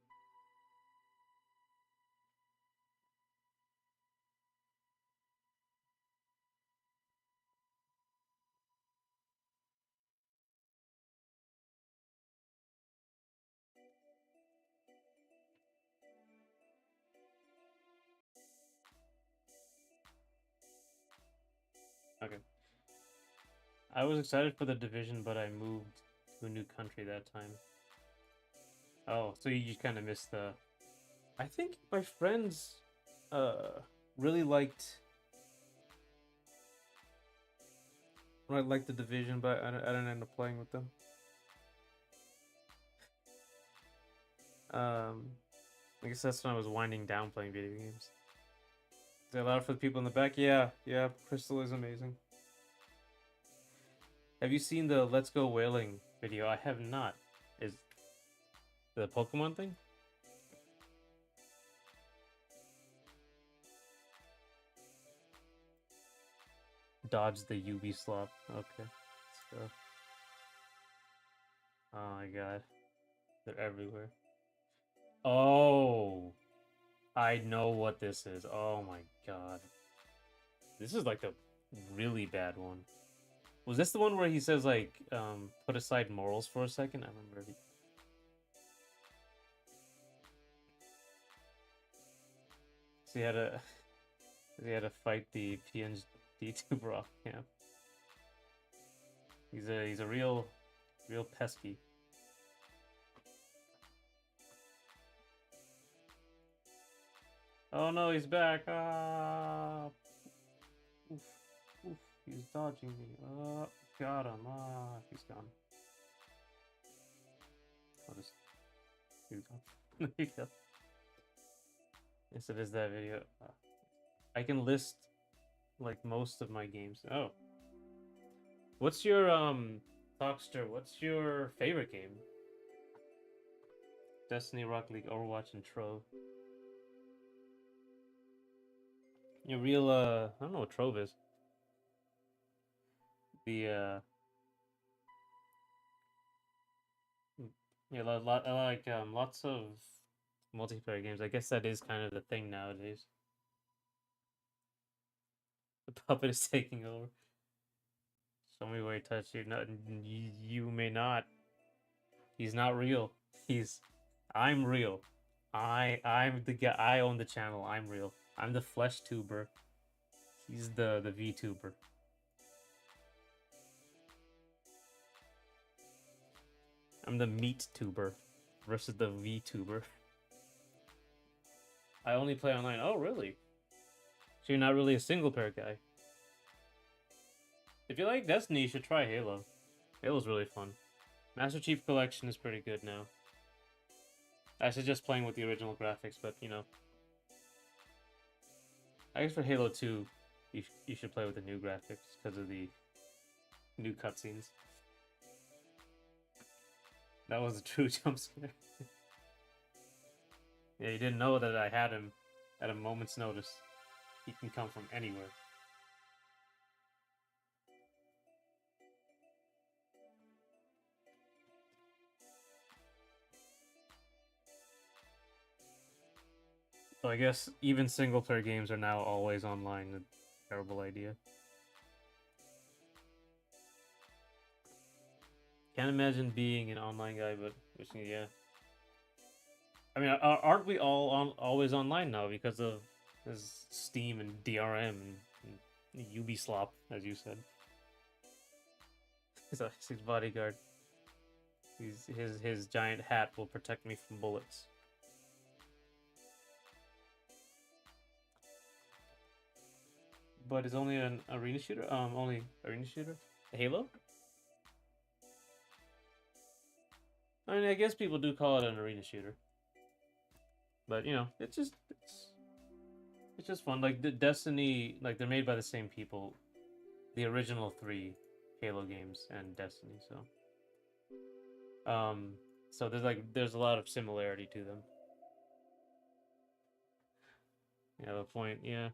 A: Okay. I was excited for the division, but I moved to a new country that time. Oh, so you just kind of missed the. I think my friends, really liked. I liked the division, but I didn't end up playing with them. I guess that's when I was winding down playing video games. Is that loud for the people in the back? Yeah, yeah. Crystal is amazing. Have you seen the Let's Go Whaling video? I have not. Is the Pokemon thing? Dodge the UV slop. Okay. So. Oh my god. They're everywhere. Oh. I know what this is. Oh my god. This is like the really bad one. Was this the one where he says like put aside morals for a second? I remember so he had to fight the PNG tuber off camp. He's a real pesky. Oh no, he's back. Ah, oof, oof. He's dodging me. Got him. Ah, he's gone. I'll just he's gone. There you go. Yes, it is that video. I can list like most of my games. Oh, what's your Talkster? What's your favorite game? Destiny, Rocket League, Overwatch, and Trove. Your real I don't know what Trove is. The yeah, I like lots of multiplayer games. I guess that is kind of the thing nowadays. The puppet is taking over. Show me where he touched you. No, you may not. He's not real. He's. I'm real. I'm the guy. I own the channel. I'm real. I'm the flesh tuber. He's the VTuber. I'm the meat tuber versus the VTuber. I only play online. Oh, really? So you're not really a single player guy. If you like Destiny, you should try Halo. Halo's really fun. Master Chief Collection is pretty good now. I suggest playing with the original graphics, but you know. I guess for Halo 2, you should play with the new graphics because of the new cutscenes. That was a true jump scare. Yeah, you didn't know that I had him at a moment's notice. He can come from anywhere. So I guess even single player games are now always online. A terrible idea. Can't imagine being an online guy, but wishing, yeah. I mean, aren't we all always online now because of this Steam and DRM and Ubislop, as you said? He's his bodyguard. His giant hat will protect me from bullets. But it's only an arena shooter. Only arena shooter. Halo. I mean, I guess people do call it an arena shooter. But you know, it's just fun. Like the Destiny, like they're made by the same people, the original 3 Halo games and Destiny. So there's a lot of similarity to them. You have a point, yeah.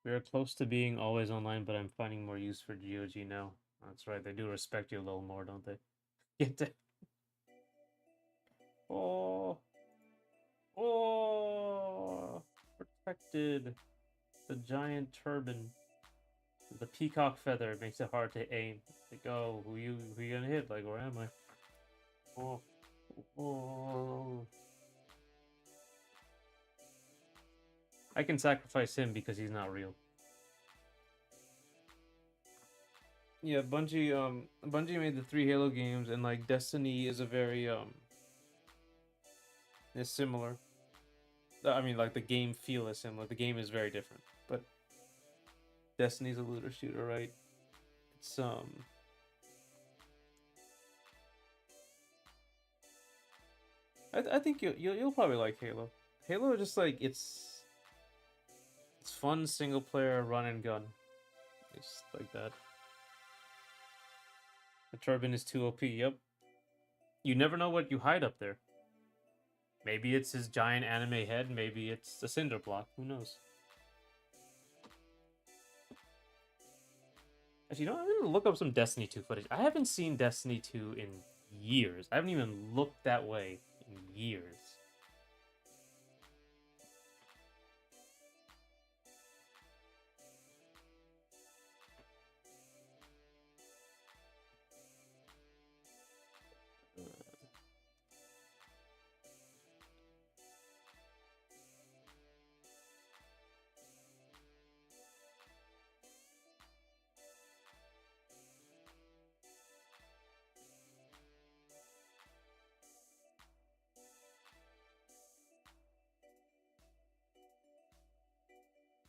A: We are close to being always online, but I'm finding more use for GOG now. That's right, they do respect you a little more, don't they? Get to. Oh, oh, protected. The giant turban. The peacock feather makes it hard to aim. Like, oh, who you gonna hit? Like, where am I? Oh, oh. I can sacrifice him because he's not real. Yeah, Bungie made the 3 Halo games, and like Destiny is a very is similar. I mean, like the game feel is similar. The game is very different, but Destiny's a looter shooter, right? It's I think you'll probably like Halo. Halo just like it's fun single player run and gun. It's like that. The turban is too OP. Yep. You never know what you hide up there. Maybe it's his giant anime head. Maybe it's a cinder block. Who knows? Actually, you know, I'm gonna look up some Destiny 2 footage. I haven't seen Destiny 2 in years. I haven't even looked that way in years.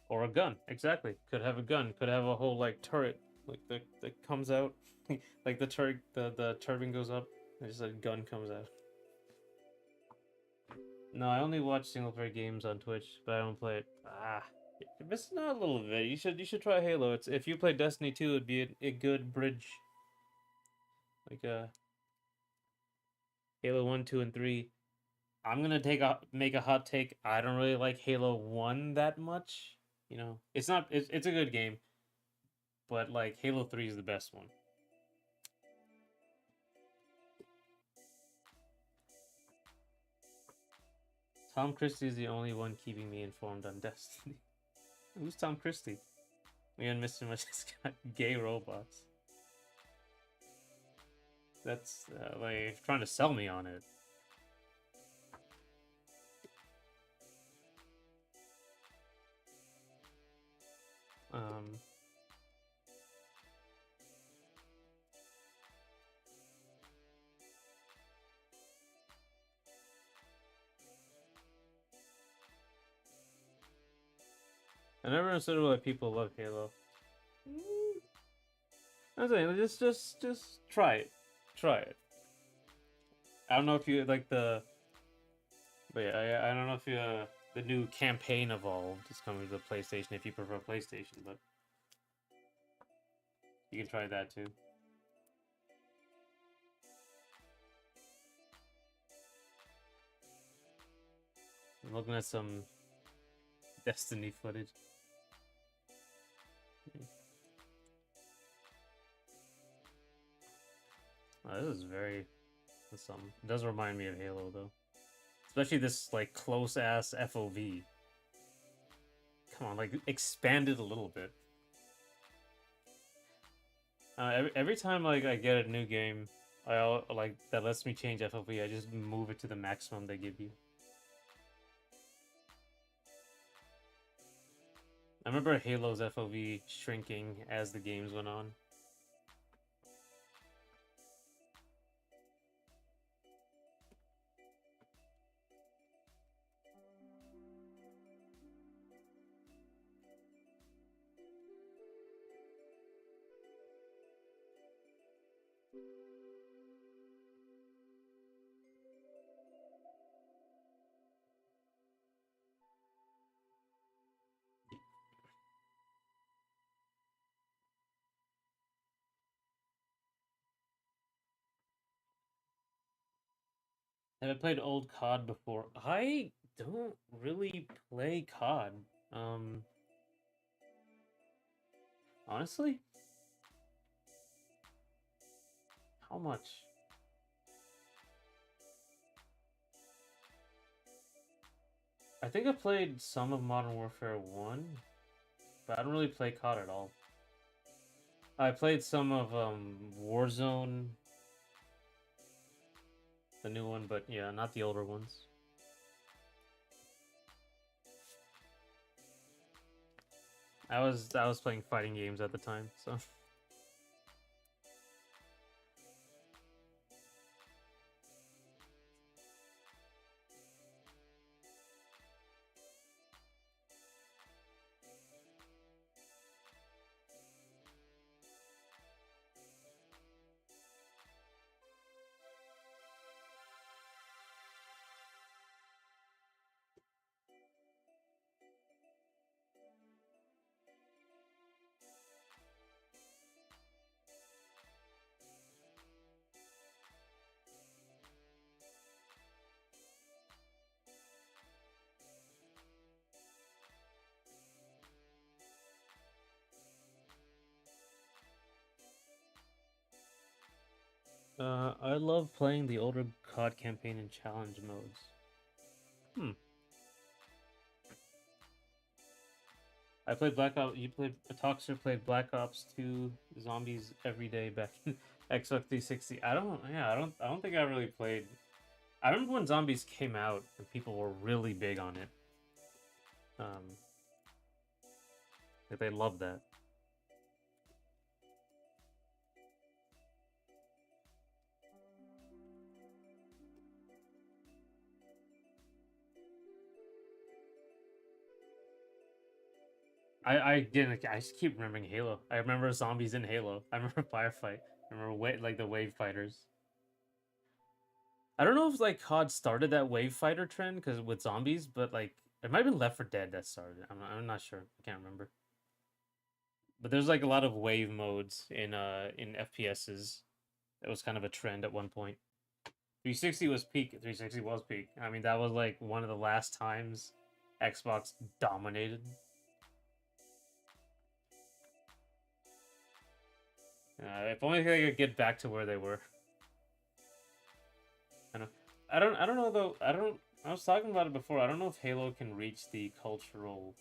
A: Or a gun, exactly. Could have a gun. Could have a whole like turret, like that comes out, like the turret, the turbine goes up, and just a gun comes out. No, I only watch single player games on Twitch, but I don't play it. You're missing out a little bit. You should try Halo. It's if you play Destiny 2, it'd be a good bridge. Like Halo 1, 2, and 3. I'm gonna make a hot take. I don't really like Halo 1 that much. You know, it's not it's a good game, but like Halo 3 is the best one. Tom Christie is the only one keeping me informed on Destiny. Who's Tom Christie? Me and Mr. Much just got gay robots. That's like trying to sell me on it. Um, I never understood why people love Halo. I'm saying just try it, try it. I don't know if you like the, but yeah, I don't know if you the new campaign evolved is coming to the PlayStation if you prefer PlayStation, but you can try that too. I'm looking at some Destiny footage. Oh, this is very some. It does remind me of Halo though, especially this like close ass FOV. Come on, like expand it a little bit. Every time like I get a new game, like that lets me change FOV. I just move it to the maximum they give you. I remember Halo's FOV shrinking as the games went on. Have I played old COD before? I don't really play COD. Um, honestly, how much? I think I played some of Modern Warfare 1, but I don't really play COD at all. I played some of Warzone, the new one, but yeah, not the older ones. I was playing fighting games at the time, so I love playing the older COD campaign and challenge modes. Hmm. I played Black Ops. You played Toxer played Black Ops 2 Zombies every day back in Xbox 360. I don't. Yeah, I don't think I really played. I remember when Zombies came out and people were really big on it. Um, like they loved that. I didn't. I just keep remembering Halo. I remember Zombies in Halo. I remember Firefight. I remember like the Wave Fighters. I don't know if like COD started that Wave Fighter trend because with zombies, but like it might have been Left 4 Dead that started. I'm not sure. I can't remember. But there's like a lot of wave modes in FPSs. That was kind of a trend at one point. 360 was peak. 360 was peak. I mean, that was like one of the last times Xbox dominated. If only they could get back to where they were. I know. I don't know though. I don't. I was talking about it before. I don't know if Halo can reach the cultural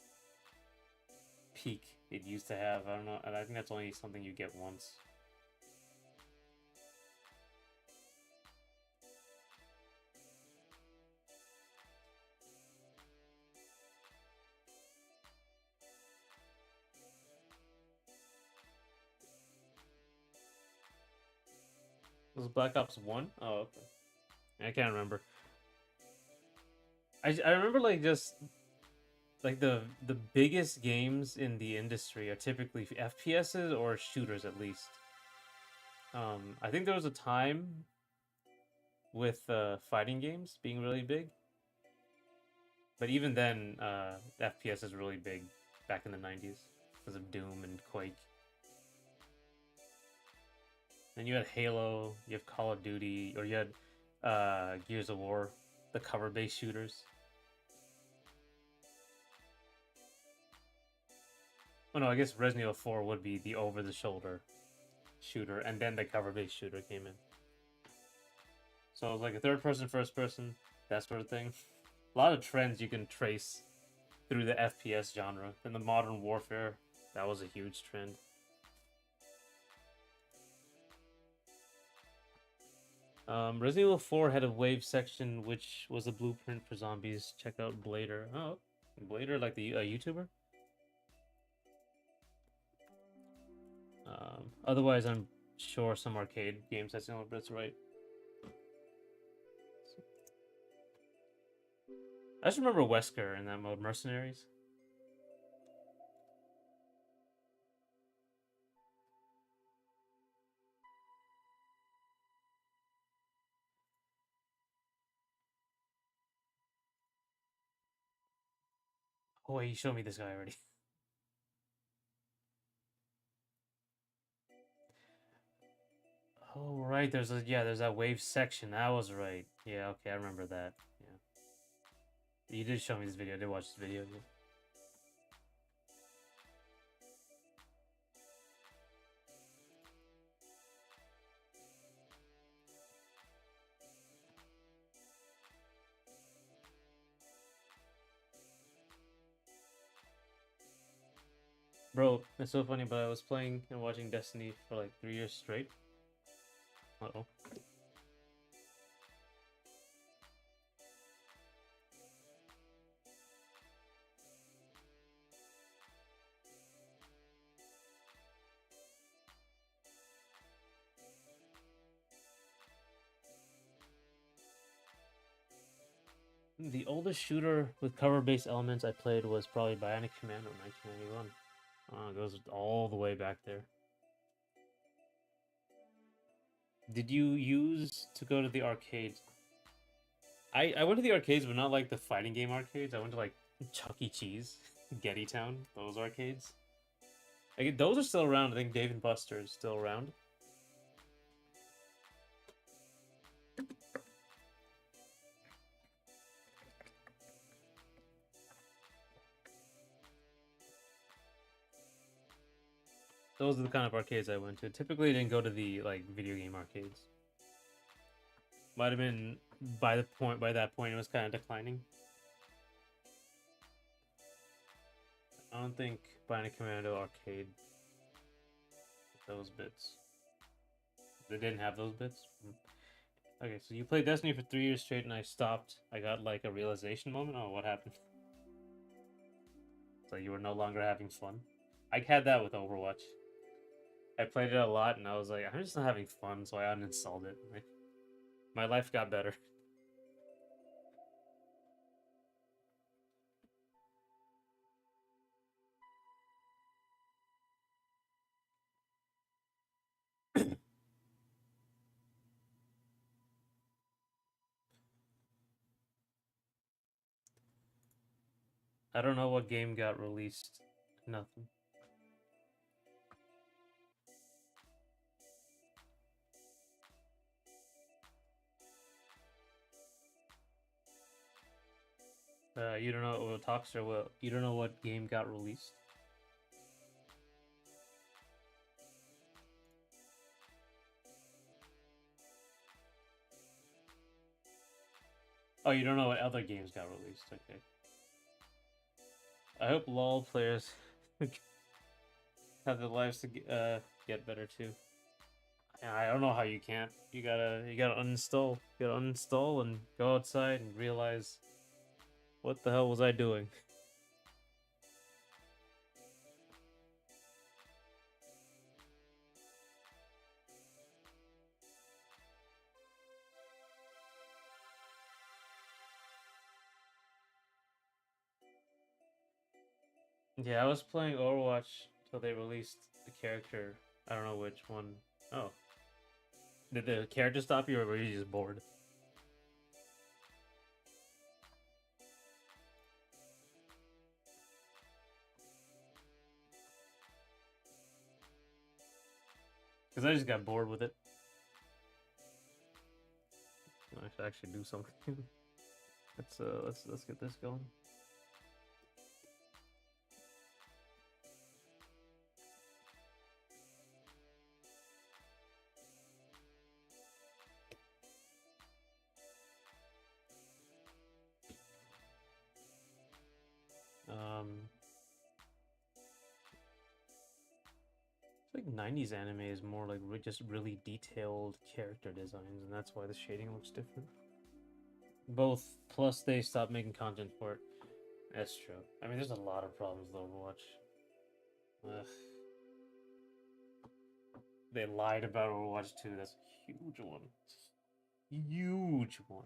A: peak it used to have. I don't know. And I think that's only something you get once. Was Black Ops 1? Oh, okay. I can't remember. I remember like just like the biggest games in the industry are typically FPSs or shooters at least. I think there was a time with fighting games being really big, but even then, FPS is really big back in the 90s because of Doom and Quake. Then you had Halo, you have Call of Duty, or you had Gears of War, the cover-based shooters. Oh no, I guess Resident Evil 4 would be the over-the-shoulder shooter, and then the cover-based shooter came in. So it was like a third person, first person, that sort of thing. A lot of trends you can trace through the FPS genre. In the Modern Warfare, that was a huge trend. Resident Evil 4 had a wave section, which was a blueprint for zombies. Check out Blader. Oh, Blader, like the YouTuber? Otherwise, I'm sure some arcade games that's similar, but it's right. I just remember Wesker in that mode, Mercenaries. Oh wait, you showed me this guy already. Oh right, there's that wave section. That was right. Yeah, okay, I remember that. Yeah, you did show me this video. I did watch this video. Yeah. Bro, it's so funny, but I was playing and watching Destiny for like 3 years straight. Uh-oh. The oldest shooter with cover-based elements I played was probably Bionic Commando 1991. It goes all the way back there. Did you use to go to the arcades? I went to the arcades, but not like the fighting game arcades. I went to like Chuck E. Cheese, Getty Town, those arcades. Like, those are still around. I think Dave and Buster is still around. Those are the kind of arcades I went to. Typically, I didn't go to the like video game arcades. Might have been by that point it was kind of declining. I don't think Bionic Commando Arcade those bits. They didn't have those bits. Okay, so you played Destiny for 3 years straight, and I stopped. I got like a realization moment. Oh, what happened? So you were no longer having fun. I had that with Overwatch. I played it a lot, and I was like, I'm just not having fun, so I uninstalled it. My life got better. I don't know what game got released. Nothing. You don't know what talks or what? You don't know what game got released. Oh, you don't know what other games got released. Okay. I hope LoL players have their lives to get better too. I don't know how you can't. You gotta uninstall. You gotta uninstall and go outside and realize what the hell was I doing. Yeah, I was playing Overwatch till they released the character. I don't know which one. Oh, did the character stop you, or were you just bored? Because I just got bored with it. I should actually do something. let's get this going. It's like 90s anime is more like just really detailed character designs, and that's why the shading looks different. Both, plus they stopped making content for it. That's true. I mean, there's a lot of problems with Overwatch. Ugh. They lied about Overwatch 2. That's a huge one. Huge one.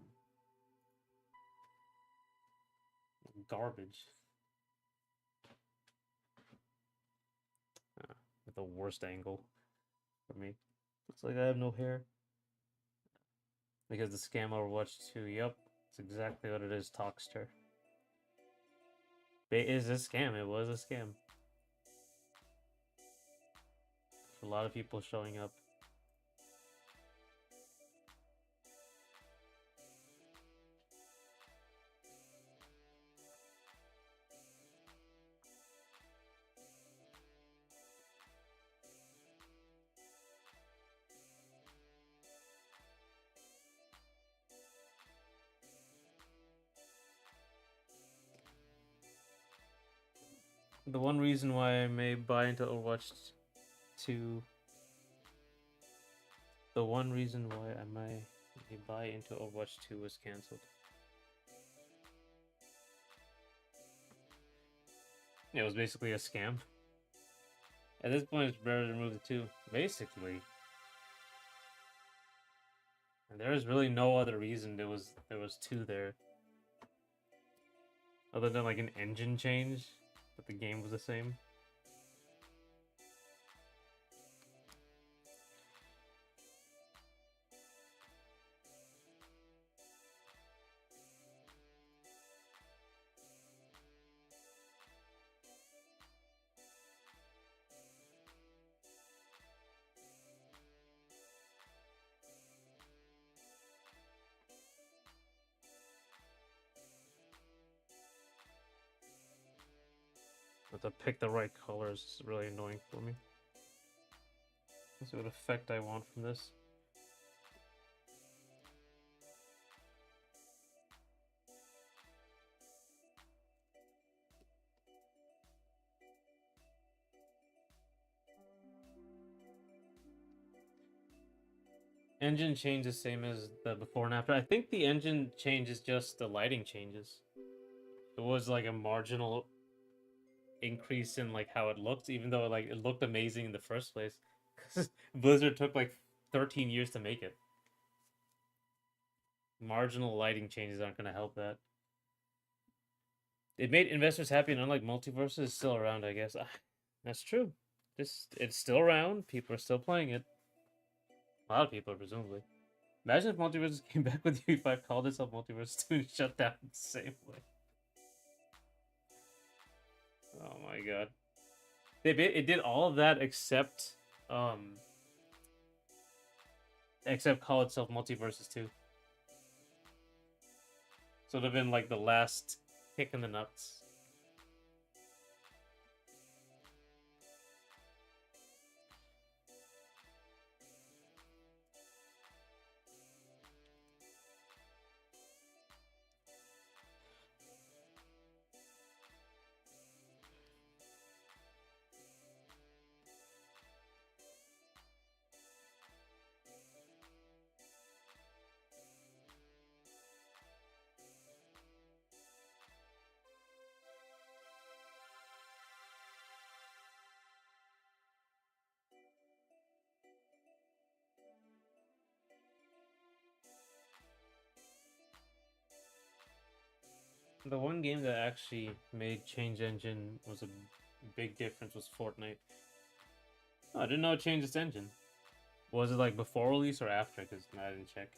A: Garbage. With the worst angle for me. Looks like I have no hair. Because the scam Overwatch 2, yep. It's exactly what it is, Talkster. It is a scam. It was a scam. A lot of people showing up. The one reason why I may buy into Overwatch 2. The one reason why I may buy into Overwatch 2 was cancelled. It was basically a scam. At this point, it's better to remove the 2. Basically. And there was really no other reason there was 2 there. Other than like an engine change, but the game was the same. But to pick the right colors is really annoying for me. Let's see what effect I want from this. Engine change is same as the before and after. I think the engine change is just the lighting changes. It was like a marginal increase in like how it looked, even though like it looked amazing in the first place. Because Blizzard took like 13 years to make it. Marginal lighting changes aren't going to help that. It made investors happy, and unlike Multiverse, is still around. I guess that's true. It's still around. People are still playing it. A lot of people, presumably. Imagine if Multiverse came back with UE5, called itself Multiverse 2, and shut down the same way. Oh my god. It did all of that except call itself Multiverses 2. So it'd have been like the last kick in the nuts. The one game that actually made Change Engine was a big difference was Fortnite. Oh, I didn't know it changed its engine. Was it like before release or after? Because I didn't check.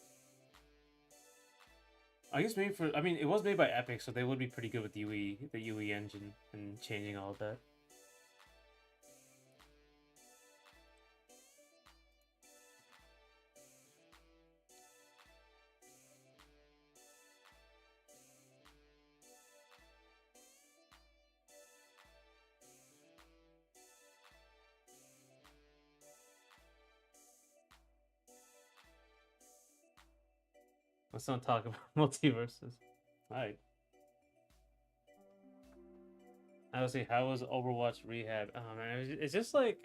A: I guess maybe for. I mean, it was made by Epic, so they would be pretty good with the UE engine, and changing all of that. Let's not talk about multiverses. Alright. I would say, how was Overwatch Rehab? Oh man, it's just like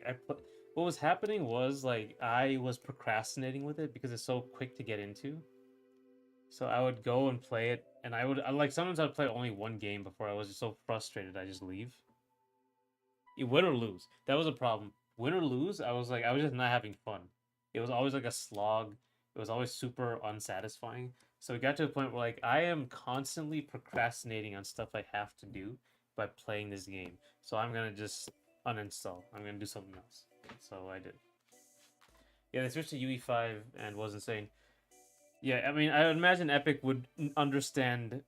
A: what was happening was like I was procrastinating with it because it's so quick to get into. So I would go and play it, and like sometimes I'd play only one game before I was just so frustrated I just leave. You win or lose, that was a problem. Win or lose, I was just not having fun. It was always like a slog. It was always super unsatisfying. So it got to a point where like I am constantly procrastinating on stuff I have to do by playing this game. So I'm gonna just uninstall. I'm gonna do something else. So I did. Yeah, they switched to UE5 and was insane. Yeah, I mean, I would imagine Epic would understand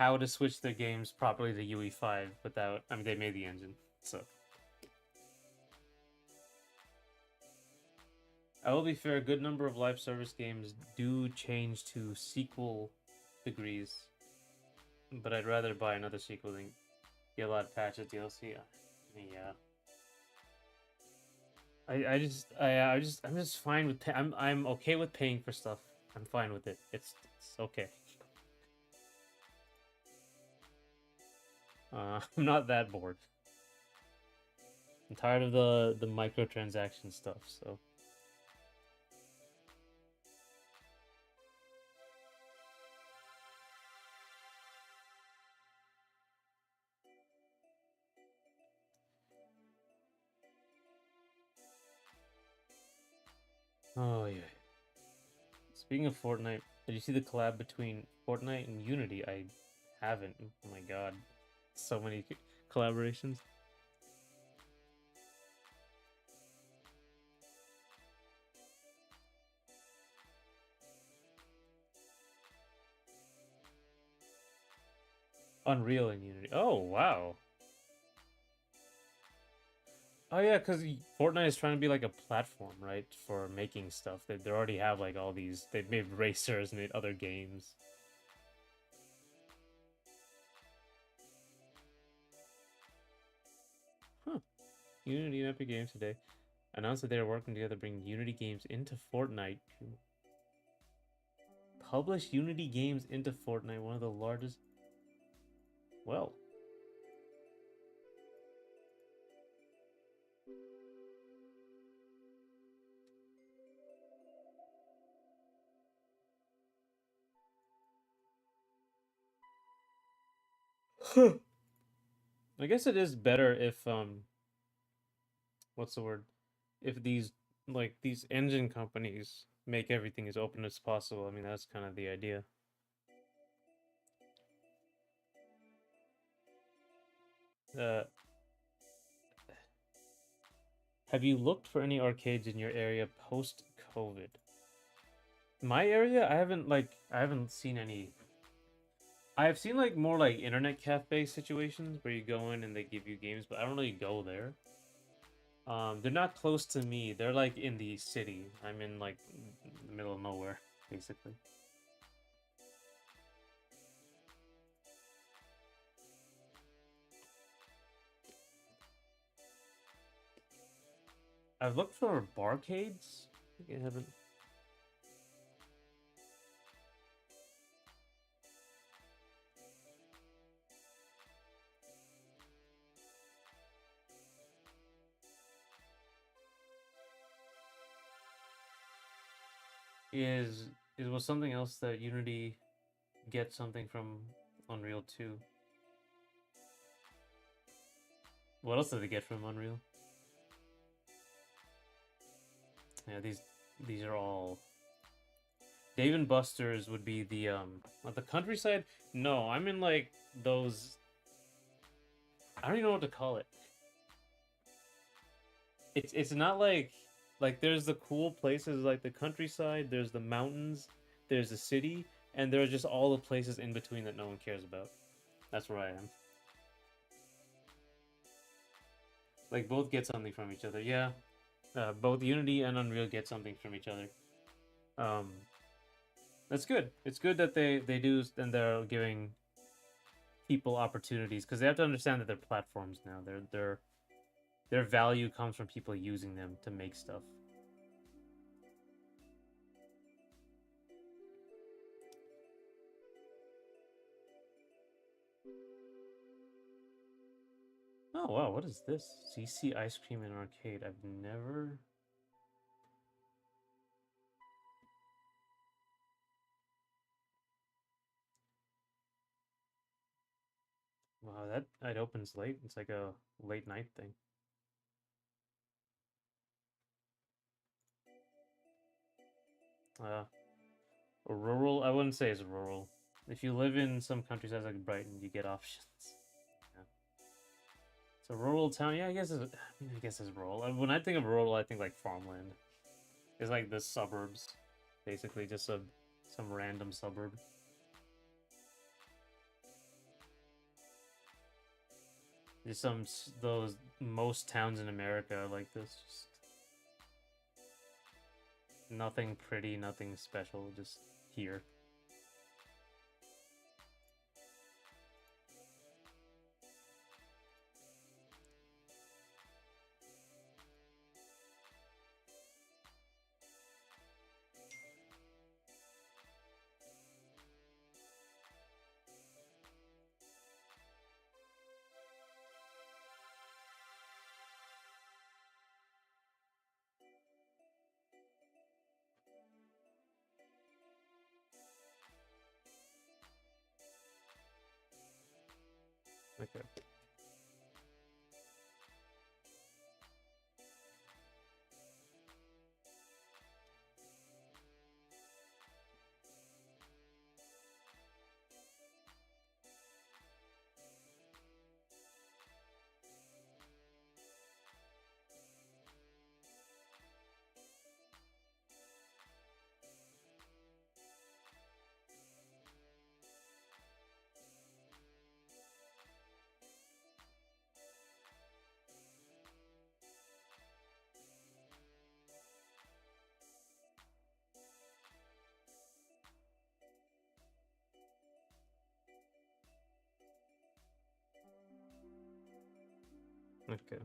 A: how to switch their games properly to UE5 without. I mean, they made the engine, so. I will be fair, a good number of live service games do change to sequel degrees, but I'd rather buy another sequel than get a lot of patches DLC. Yeah. I'm just fine with I'm okay with paying for stuff. I'm fine with it. It's okay. I'm not that bored. I'm tired of the microtransaction stuff. So oh yeah. Speaking of Fortnite, did you see the collab between Fortnite and Unity? I haven't. Oh my god, so many collaborations. Unreal and Unity. Oh wow. Oh yeah, because Fortnite is trying to be like a platform, right, for making stuff. They already have like all these. They've made racers, made other games. Huh. Unity and Epic Games today announced that they are working together to bring Unity games into Fortnite. Publish Unity games into Fortnite, one of the largest. Well, I guess it is better if what's the word? If these engine companies make everything as open as possible. I mean, that's kind of the idea. Uh, have you looked for any arcades in your area post COVID? My area, I haven't seen any. I have seen like more like internet cafe situations where you go in and they give you games, but I don't really go there. They're not close to me. They're like in the city. I'm in like the middle of nowhere, basically. I've looked for barcades. I haven't. Is was something else that Unity gets something from Unreal 2? What else did they get from Unreal? Yeah, these are all Dave and Buster's would be the on the countryside. No, I'm in like those. I don't even know what to call it. It's not like there's the cool places like the countryside. There's the mountains. There's the city, and there are just all the places in between that no one cares about. That's where I am. Like both get something from each other. Yeah, both Unity and Unreal get something from each other. Um, that's good. It's good that they do and they're giving people opportunities because they have to understand that they're platforms now. Their value comes from people using them to make stuff. Oh wow, what is this? CC ice cream in arcade. I've never. Wow, that it opens late. It's like a late night thing. Uh, rural. I wouldn't say it's rural. If you live in some countries like Brighton, you get options. Yeah. It's a rural town. Yeah, I guess it's rural. When I think of rural, I think like farmland. It's like the suburbs, basically just some random suburb. There's those most towns in America are like this. Just nothing pretty, nothing special. Just here. Okay. Okay.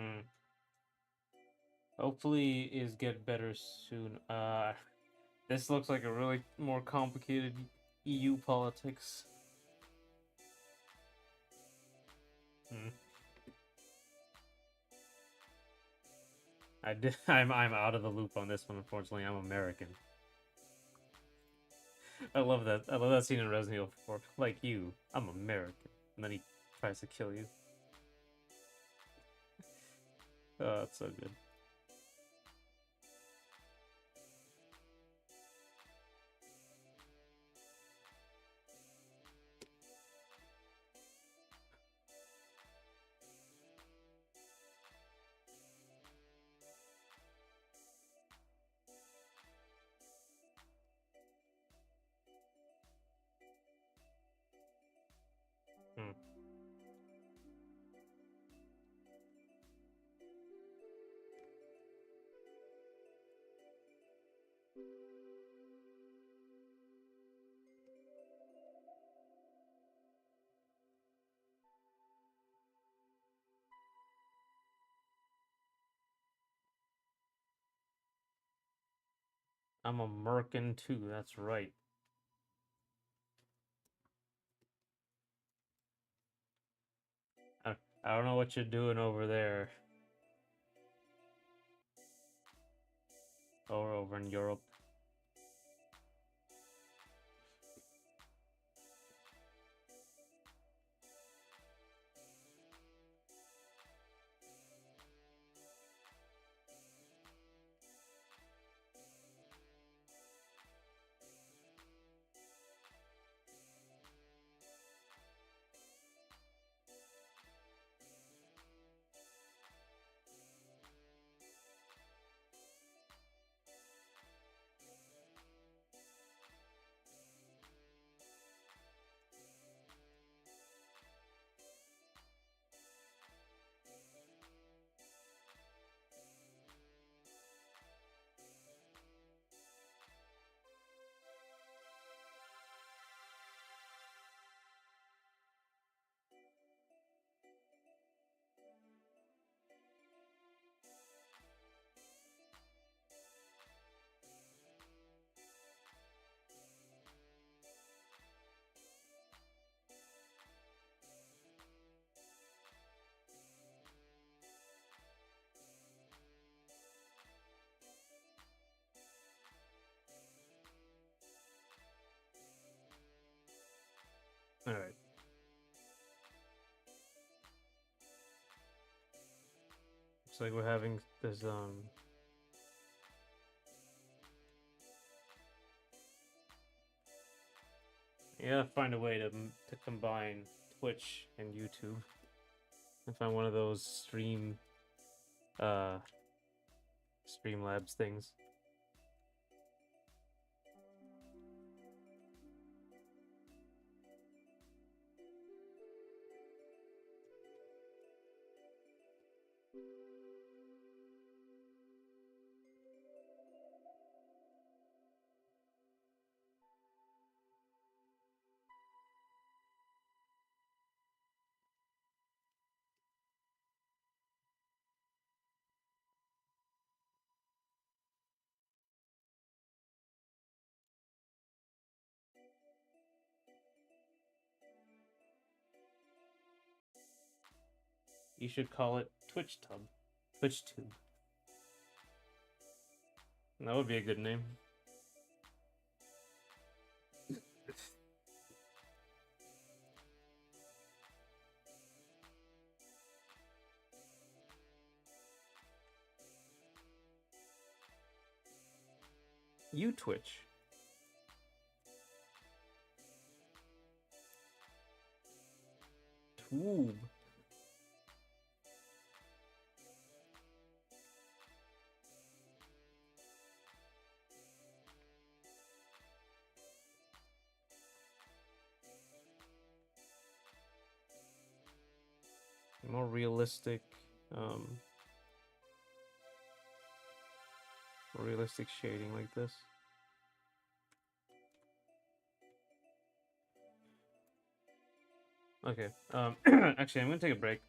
A: Hmm. Hopefully, is get better soon. This looks like a really more complicated EU politics. Hmm. I'm out of the loop on this one. Unfortunately, I'm American. I love that. I love that scene in Resident Evil 4. Like you, I'm American, and then he tries to kill you. Oh, that's so good. Hmm. I'm American too. That's right. I, I don't know what you're doing over there or over in Europe. All right. Looks like we're having this. Yeah, find a way to combine Twitch and YouTube and find one of those uh Streamlabs things. You should call it TwitchTub. TwitchTube. That would be a good name. You Twitch. Tube. More realistic, um, more realistic shading like this. Okay. Actually, I'm gonna take a break.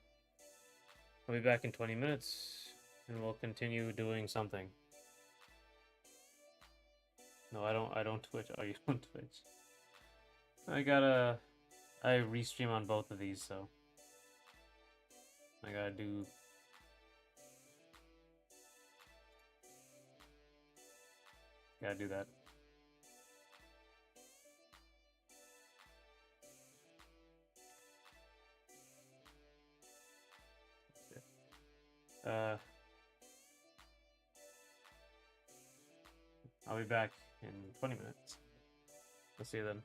A: I'll be back in 20 minutes, and we'll continue doing something. No, I don't. I don't Twitch. Oh, you don't Twitch. I restream on both of these, so I gotta do. Gotta do that. I'll be back in 20 minutes. I'll see you then.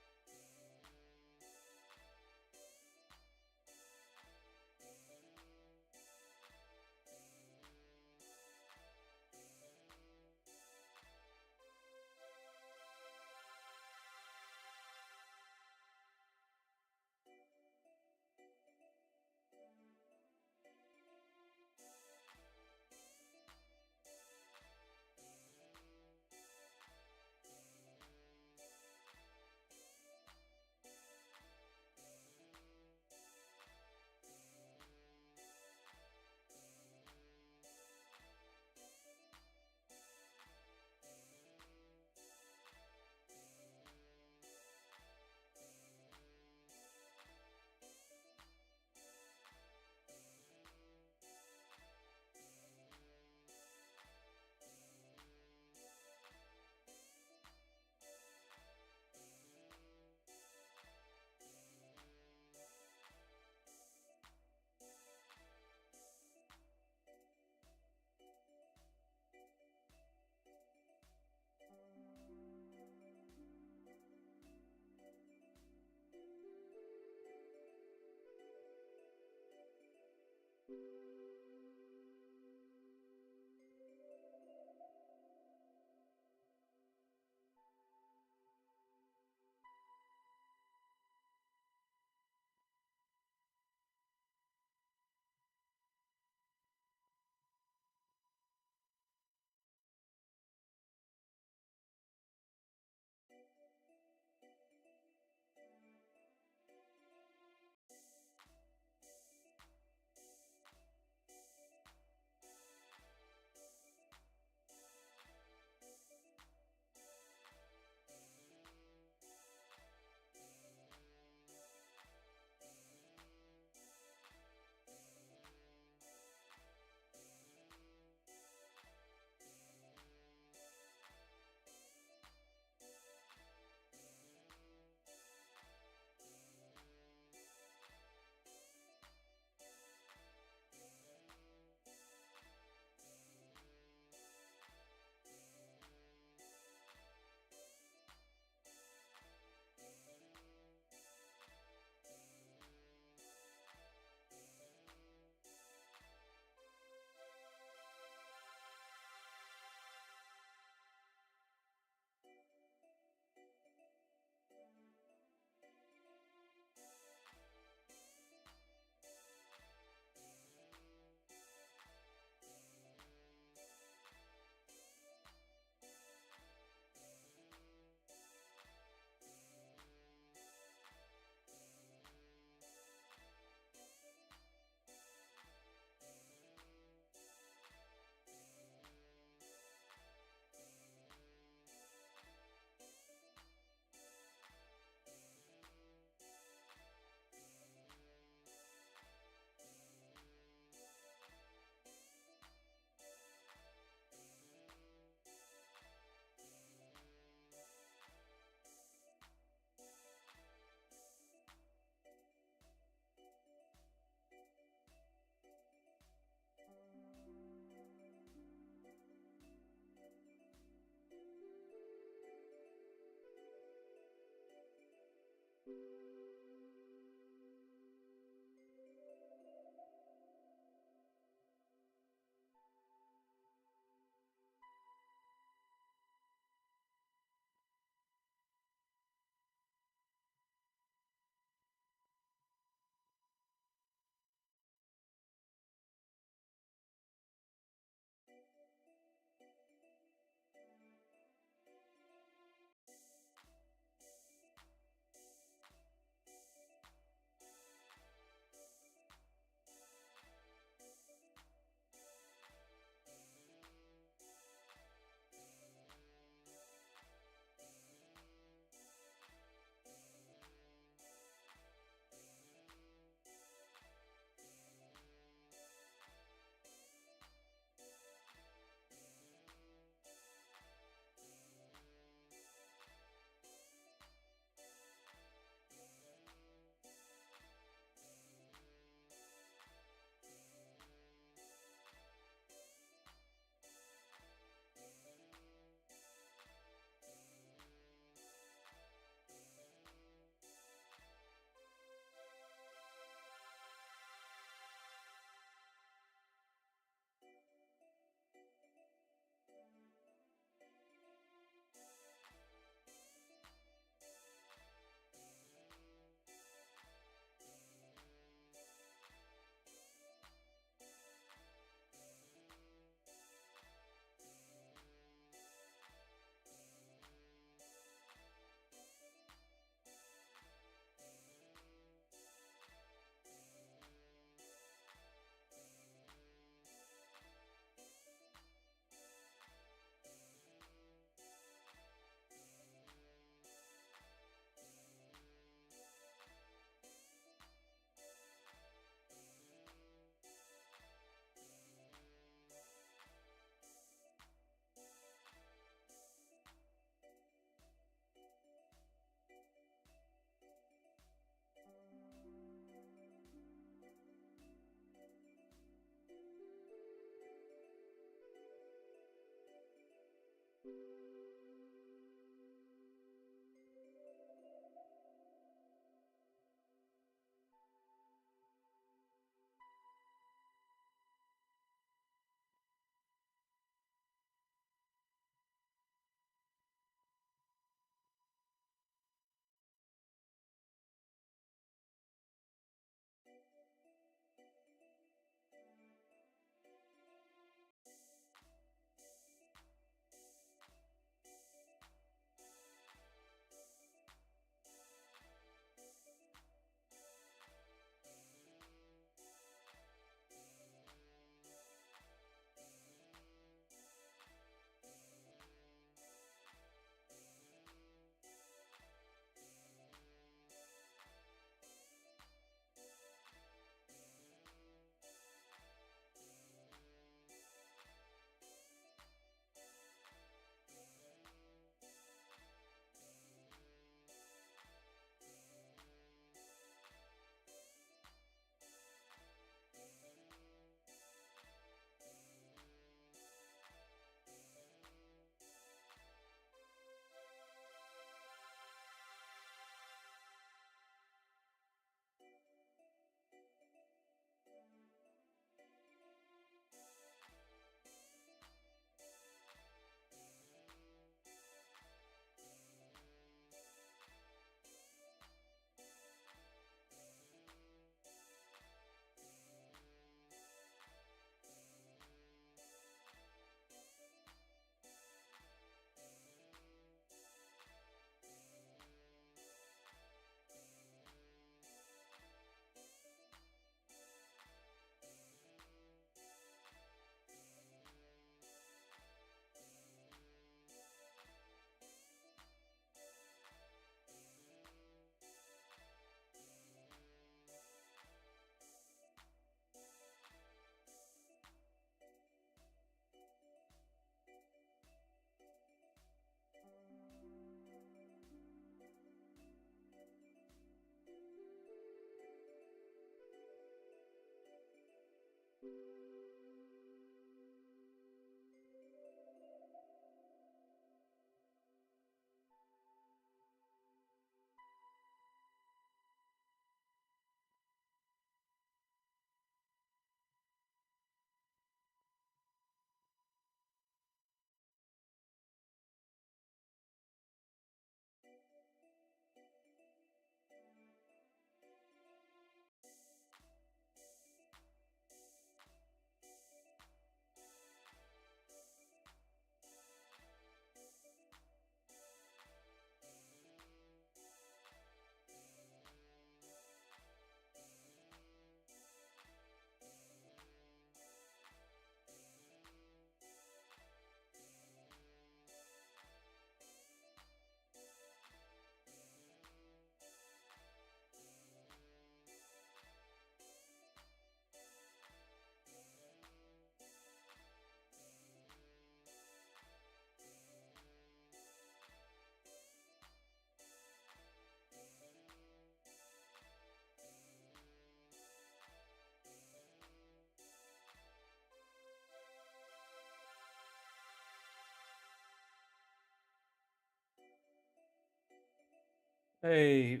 A: Hey,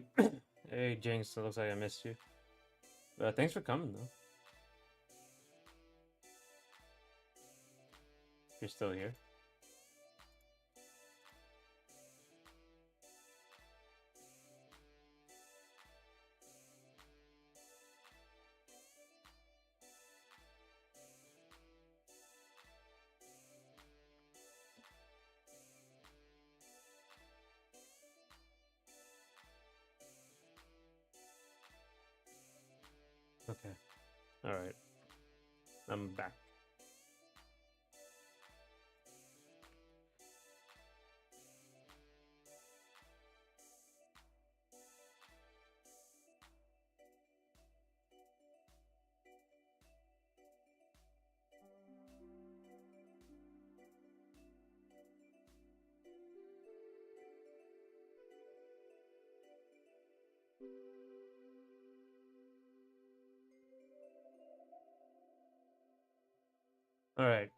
A: hey, Jinx. It looks like I missed you. Thanks for coming though. You're still here. Okay. All right. I'm back. All right.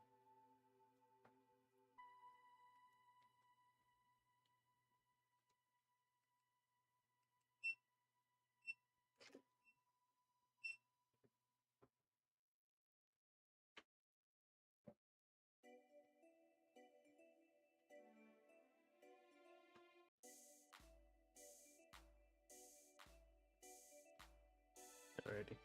A: Alrighty.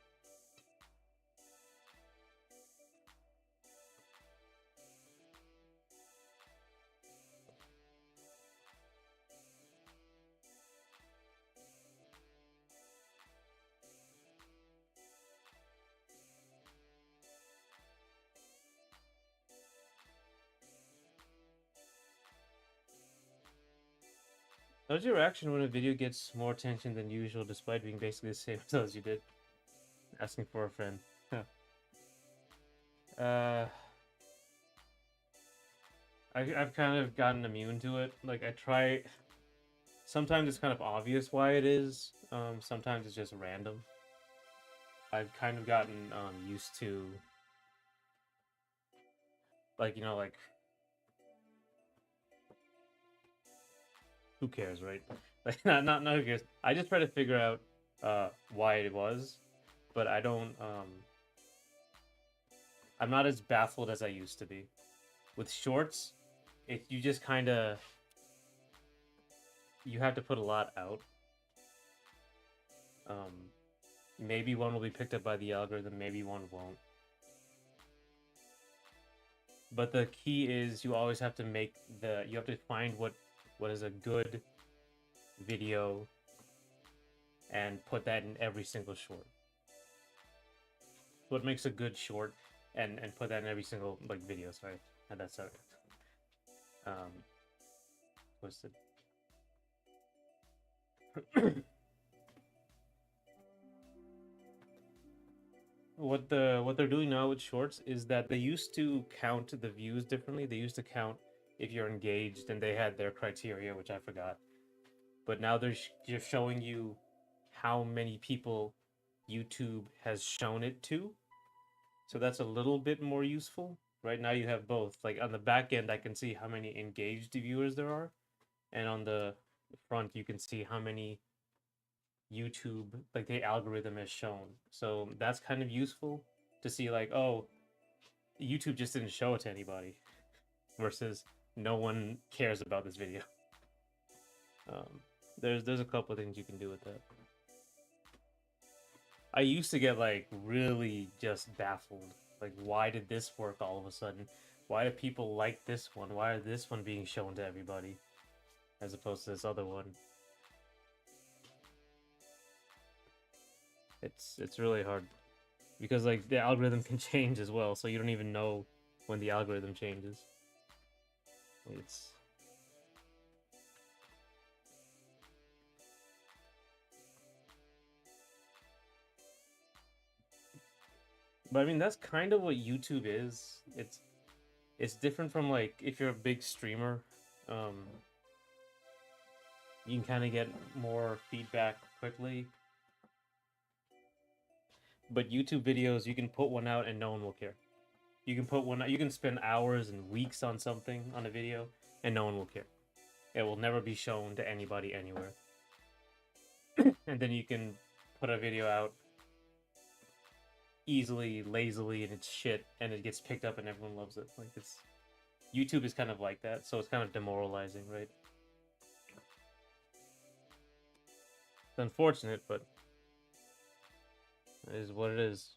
A: How's your reaction when a video gets more attention than usual, despite being basically the same as you did? Asking for a friend. uh, I've kind of gotten immune to it. Like I try. Sometimes it's kind of obvious why it is. Sometimes it's just random. I've kind of gotten used to, like, like, who cares, right? Like not who cares. I just try to figure out why it was, but I don't I'm not as baffled as I used to be. With shorts, if you just kind of you have to put a lot out. Um, Maybe one will be picked up by the algorithm, maybe one won't. But the key is you always have to you have to find what is a good video and put that in every single short. What makes a good short and put that in every single like video. Sorry, had that started. Um, twisted. What they're doing now with shorts is that they used to count the views differently. They used to count if you're engaged, and they had their criteria, which I forgot. But now they're just showing you how many people YouTube has shown it to. So that's a little bit more useful. Right now you have both. Like on the back end, I can see how many engaged viewers there are, and on the front, you can see how many YouTube, like the algorithm has shown. So that's kind of useful to see, like, oh, YouTube just didn't show it to anybody, versus no one cares about this video. Um, there's a couple of things you can do with that. I used to get like really just baffled. Like, why did this work all of a sudden? Why do people like this one? Why is this one being shown to everybody as opposed to this other one? It's really hard because like the algorithm can change as well, so you don't even know when the algorithm changes. It's but I mean that's kind of what YouTube is. It's different from like if you're a big streamer, um, you can kind of get more feedback quickly. But YouTube videos, you can put one out and no one will care. You can put one out, you can spend hours and weeks on something on a video and no one will care. It will never be shown to anybody anywhere. and then you can put a video out easily, lazily, and it's shit, and it gets picked up and everyone loves it. Like it's YouTube is kind of like that, so it's kind of demoralizing, right? It's unfortunate, but it is what it is.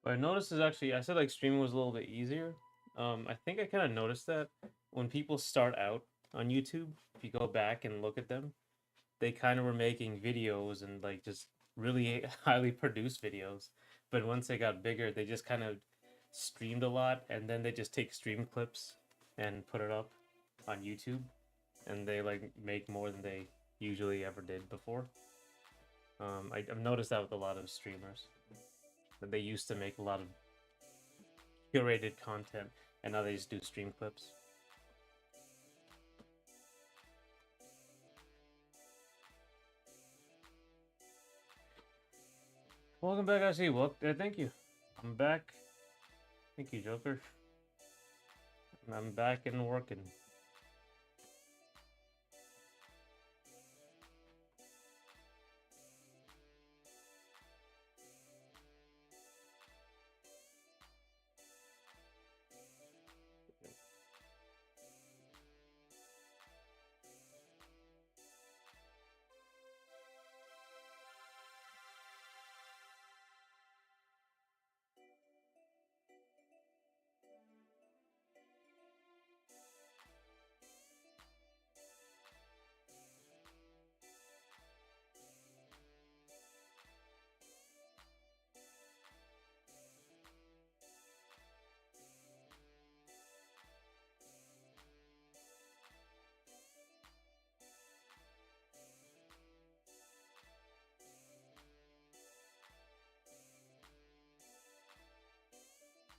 A: What I noticed is actually I said like streaming was a little bit easier. I think I kind of noticed that when people start out on YouTube, if you go back and look at them, they kind of were making videos and like just really highly produced videos. But once they got bigger, they just kind of streamed a lot, and then they just take stream clips and put it up on YouTube, and they like make more than they usually ever did before. I've noticed that with a lot of streamers that they used to make a lot of curated content, and now they just do stream clips. Welcome back, I see. Well, thank you. I'm back. Thank you, Joker. And I'm back and working.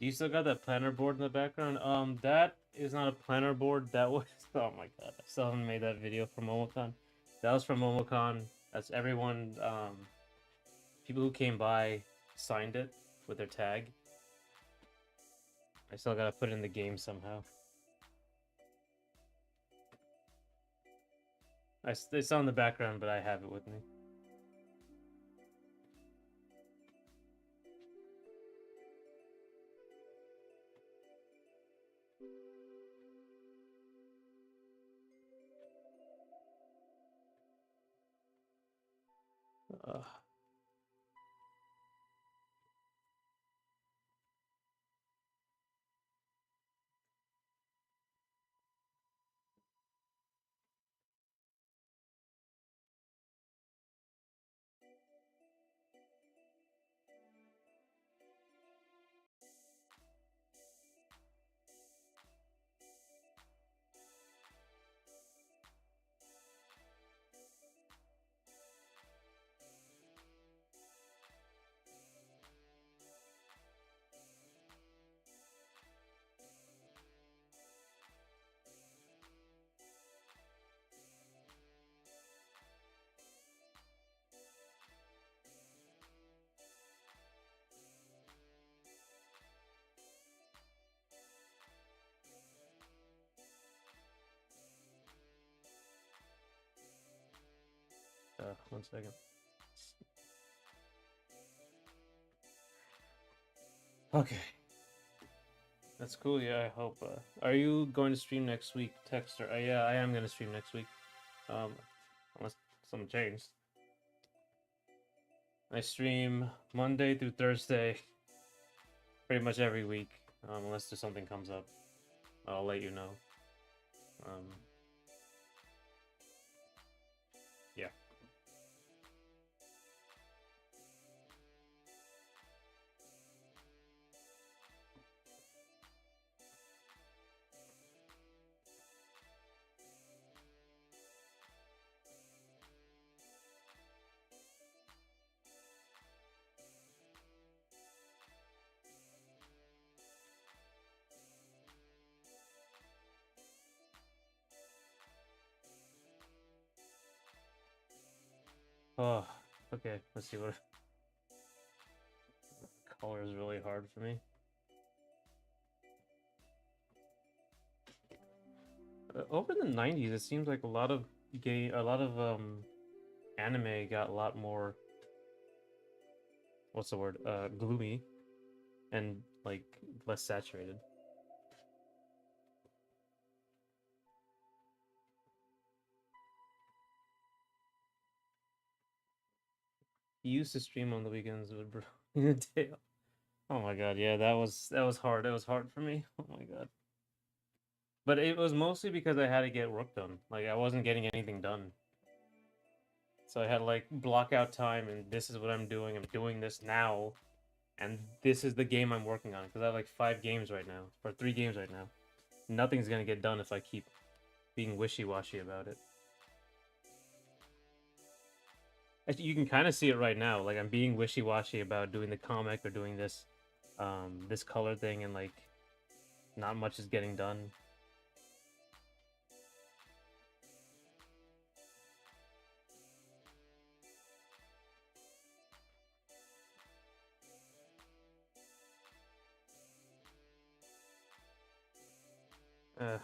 A: Do you still got that planner board in the background? That is not a planner board. That was oh my god, I still haven't made that video for MomoCon. That was from MomoCon. That's everyone. People who came by signed it with their tag. I still gotta put it in the game somehow. It's on the background, but I have it with me. Uh, 1 second. Okay. That's cool. Yeah, I hope. Are you going to stream next week, Texter? Yeah, I am going to stream next week. Unless something changed. I stream Monday through Thursday, pretty much every week, unless there's something comes up. I'll let you know. Yeah. Oh, okay. Let's see what color is really hard for me. Over the 90s, it seems like a lot of anime got a lot more, what's the word? Gloomy and like less saturated. He used to stream on the weekends with Bro. Oh my god, yeah, that was hard. That was hard for me. Oh my god. But it was mostly because I had to get work done. Like I wasn't getting anything done. So I had to like block out time and this is what I'm doing. I'm doing this now. And this is the game I'm working on because I have like 5 games right now or 3 games right now. Nothing's gonna get done if I keep being wishy-washy about it. Actually, you can kind of see it right now. Like I'm being wishy-washy about doing the comic or doing this color thing, and like not much is getting done. Uh,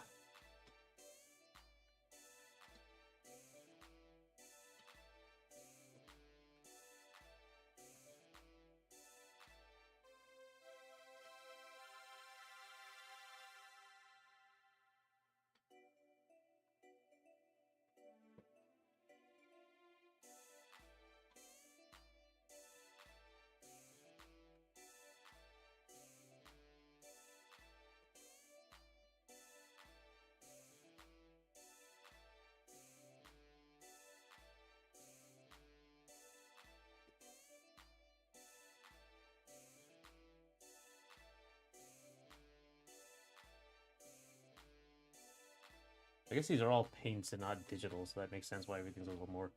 A: I guess these are all paints and not digital, so that makes sense why everything's a little more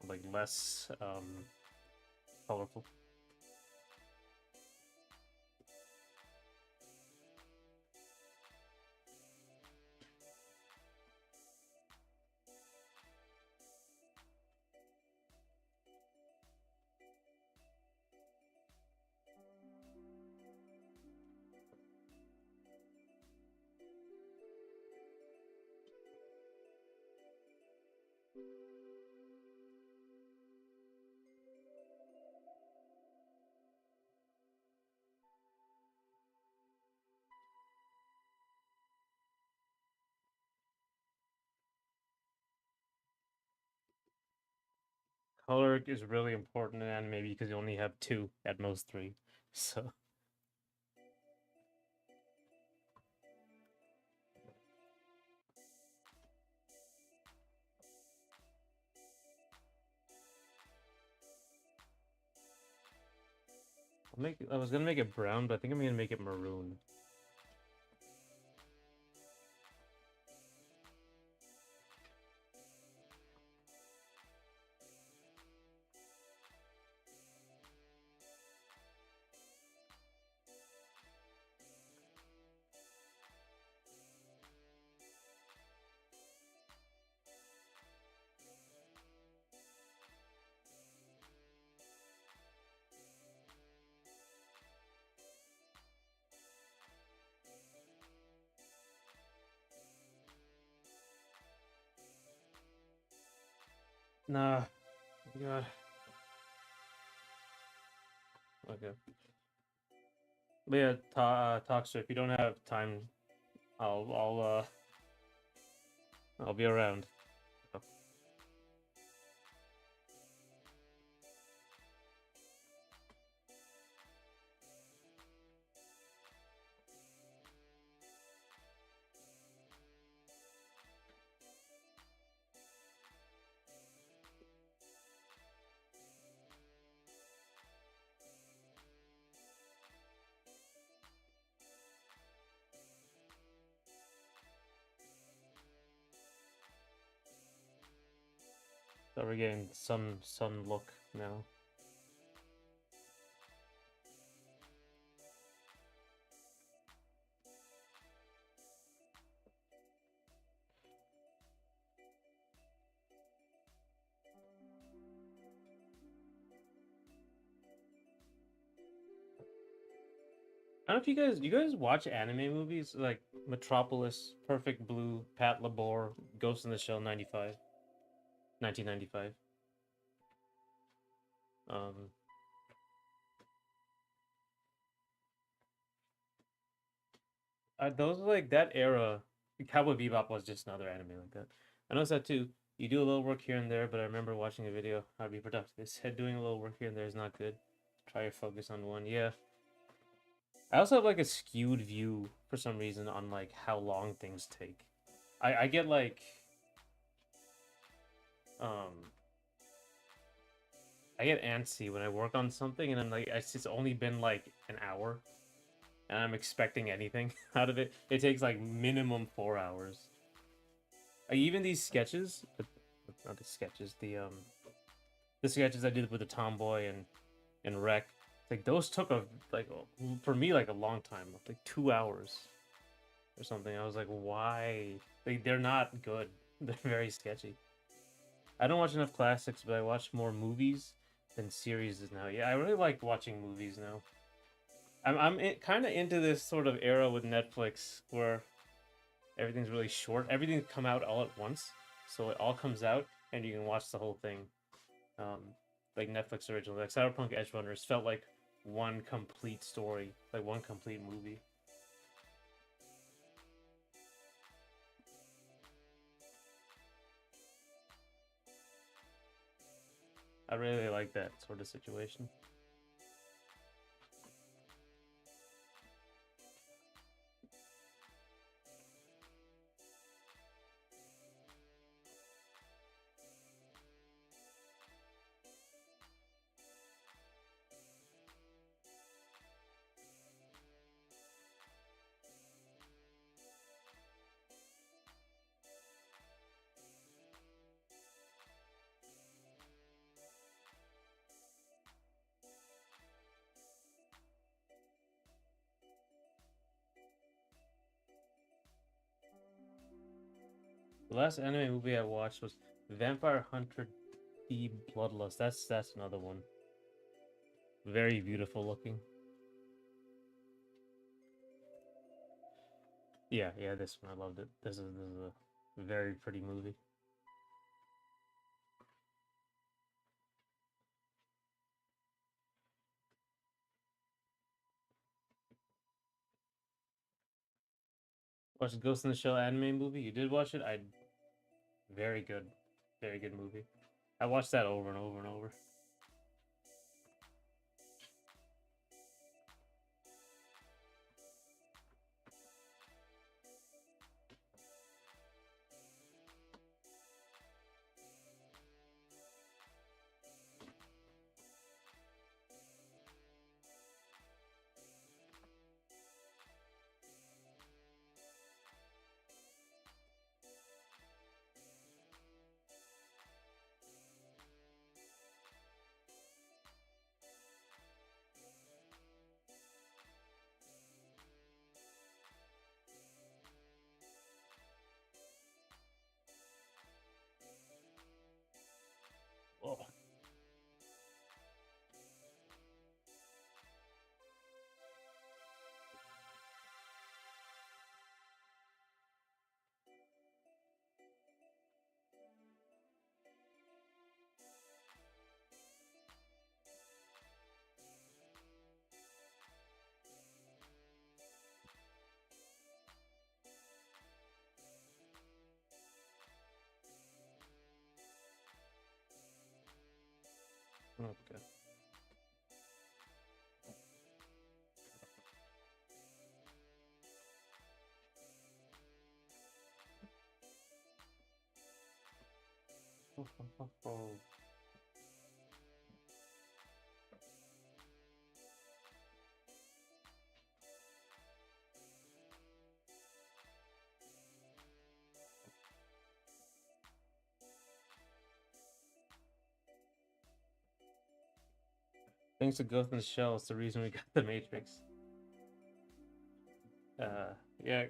A: like less colorful. Color is really important in anime because you only have two, at most three. So I was gonna make it brown, but I think I'm gonna make it maroon. Nah, God. Okay. But yeah, Toxer, if you don't have time, I'll be around. So we're getting sun look now. I don't know if you guys watch anime movies like Metropolis, Perfect Blue, Pat Labor, Ghost in the Shell 95, 1995. Um, those like that era. Cowboy Bebop was just another anime like that. I noticed that too. You do a little work here and there, but I remember watching a video how to be productive. They said doing a little work here and there is not good. Try to focus on one. Yeah. I also have like a skewed view for some reason on like how long things take. I get like um I get antsy when I work on something and I'm like it's only been like an hour and I'm expecting anything out of it. It takes like minimum 4 hours. Like, even these sketches, not the sketches, the sketches I did with the Tomboy and Rec, like those took for me like a long time, like 2 hours or something. I was like, why? Like they're not good. They're very sketchy. I don't watch enough classics, but I watch more movies than series now. Yeah, I really like watching movies now. I'm kind of into this sort of era with Netflix where everything's really short. Everything's come out all at once, so it all comes out and you can watch the whole thing. Um, like Netflix original, like Cyberpunk Edge Runners felt like one complete story, like one complete movie. I really like that sort of situation. The last anime movie I watched was Vampire Hunter D Bloodlust. That's another one. Very beautiful looking. Yeah, yeah, this one I loved it. This is a very pretty movie. Watched Ghost in the Shell anime movie. You did watch it? I very good, very good movie. I watched that over and over and over. Oh, okay. Thanks to Ghost in the Shell, it's the reason we got the Matrix. Yeah,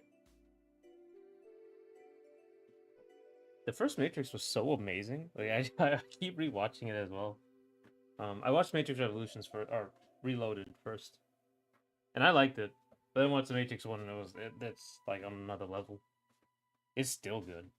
A: the first Matrix was so amazing. Like I keep rewatching it as well. I watched Matrix Revolutions for or Reloaded first, and I liked it. But then once the Matrix One, that's like on another level. It's still good.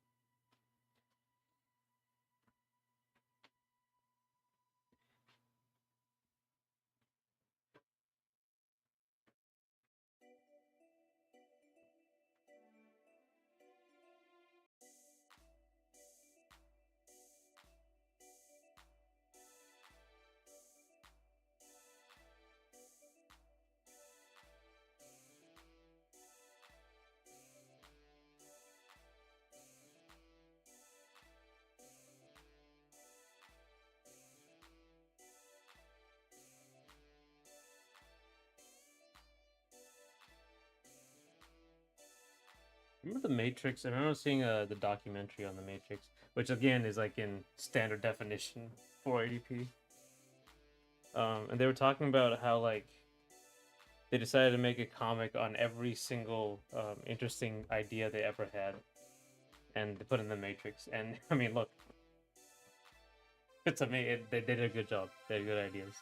A: Remember the Matrix? I remember seeing the documentary on the Matrix, which again is like in standard definition 480p. And they were talking about how like they decided to make a comic on every single interesting idea they ever had, and they put in the Matrix. And I mean, look, it's amazing. They did a good job. They had good ideas.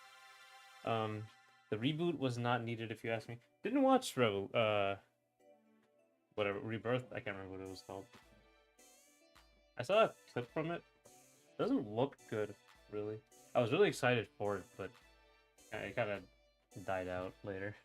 A: Um, the reboot was not needed, if you ask me. Didn't watch whatever Rebirth. I can't remember what it was called. I saw a clip from it. Doesn't look good, really. I was really excited for it, but it kind of died out later.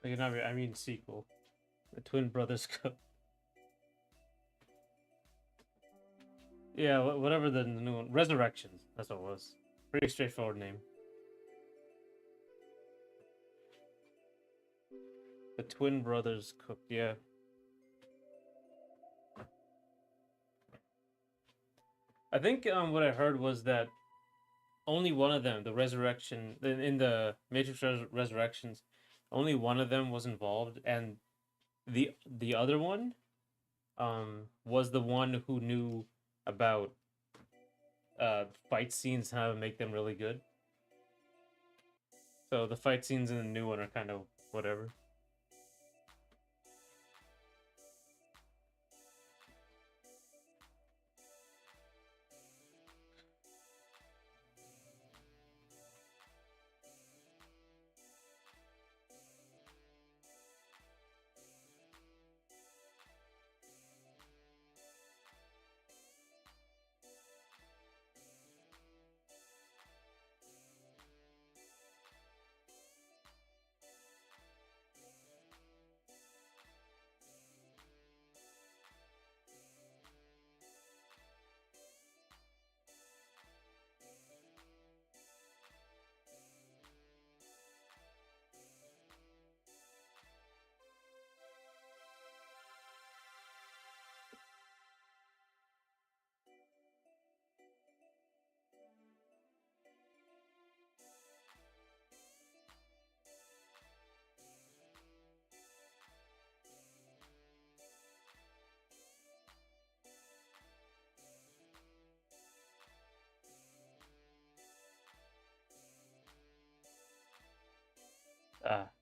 A: Like, not I mean sequel. The Twin Brothers Cup. Yeah, whatever the new one. Resurrections. That's what it was. Pretty straightforward name. The Twin Brothers Cook. Yeah. I think what I heard was that only one of them, the Resurrection, in the Matrix Resurrections, only one of them was involved, and the other one was the one who knew about fight scenes, how to make them really good. So the fight scenes in the new one are kind of whatever.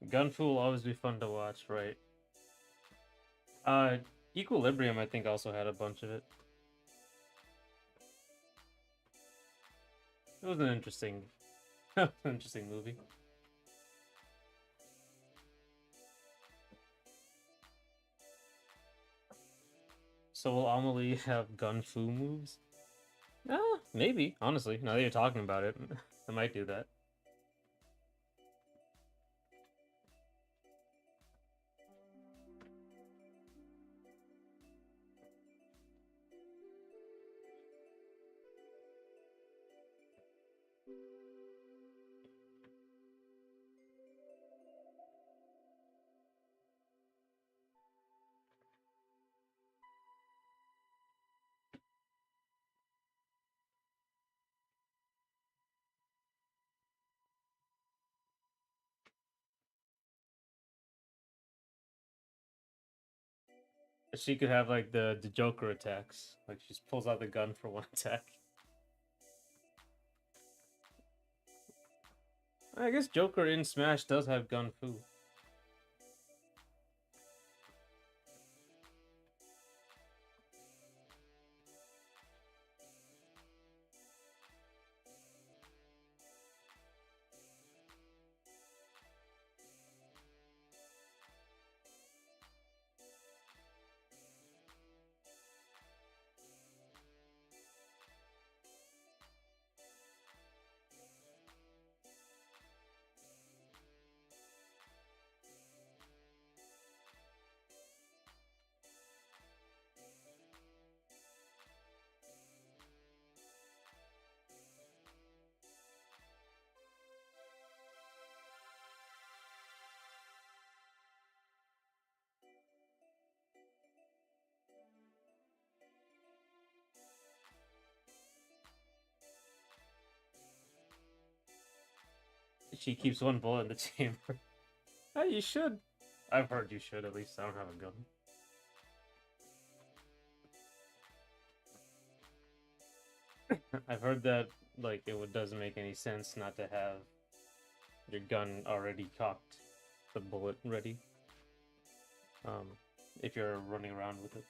A: Gunfu will always be fun to watch, right? Uh, Equilibrium, I think, also had a bunch of it. It was an interesting movie. So will Amelie have Gunfu moves? Maybe. Honestly, now that you're talking about it, I might do that. She could have like the Joker attacks. Like she just pulls out the gun for one attack. I guess Joker in Smash does have gun fu. She keeps one bullet in the chamber. Hey, you should. I've heard you should, at least. I don't have a gun. I've heard that, like, doesn't make any sense not to have your gun already cocked, the bullet ready. Um, if you're running around with it.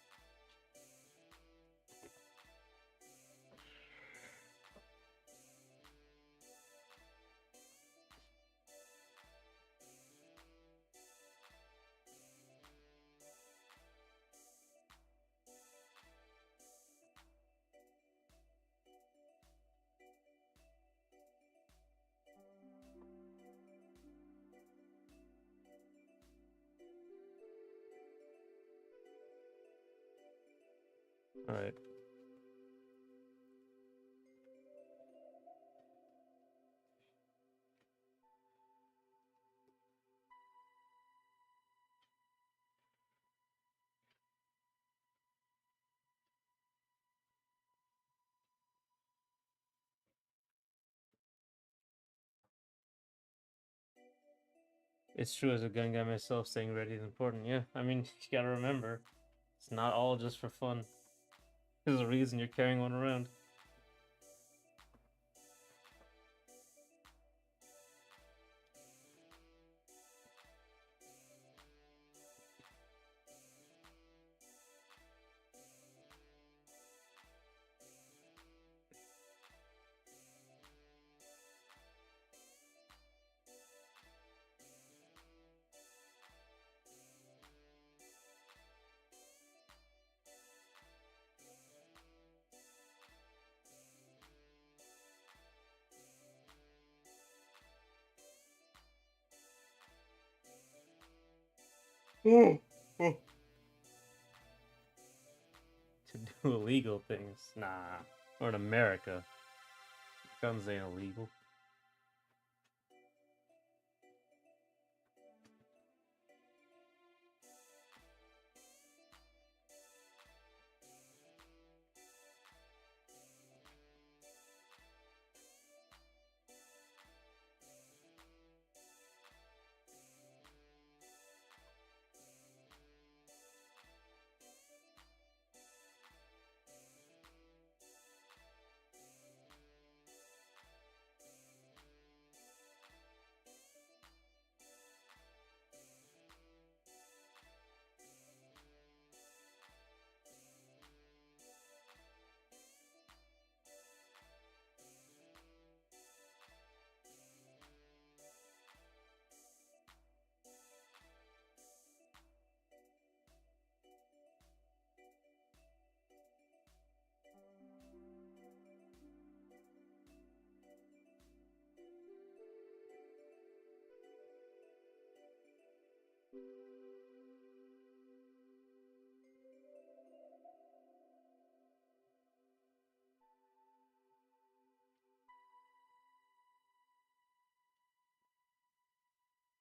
A: All right. It's true, as a gun guy myself, staying ready is important. Yeah, I mean, you gotta remember, it's not all just for fun. There's a reason you're carrying one around. Oh, oh. To do illegal things. Nah. Or in America, guns ain't illegal.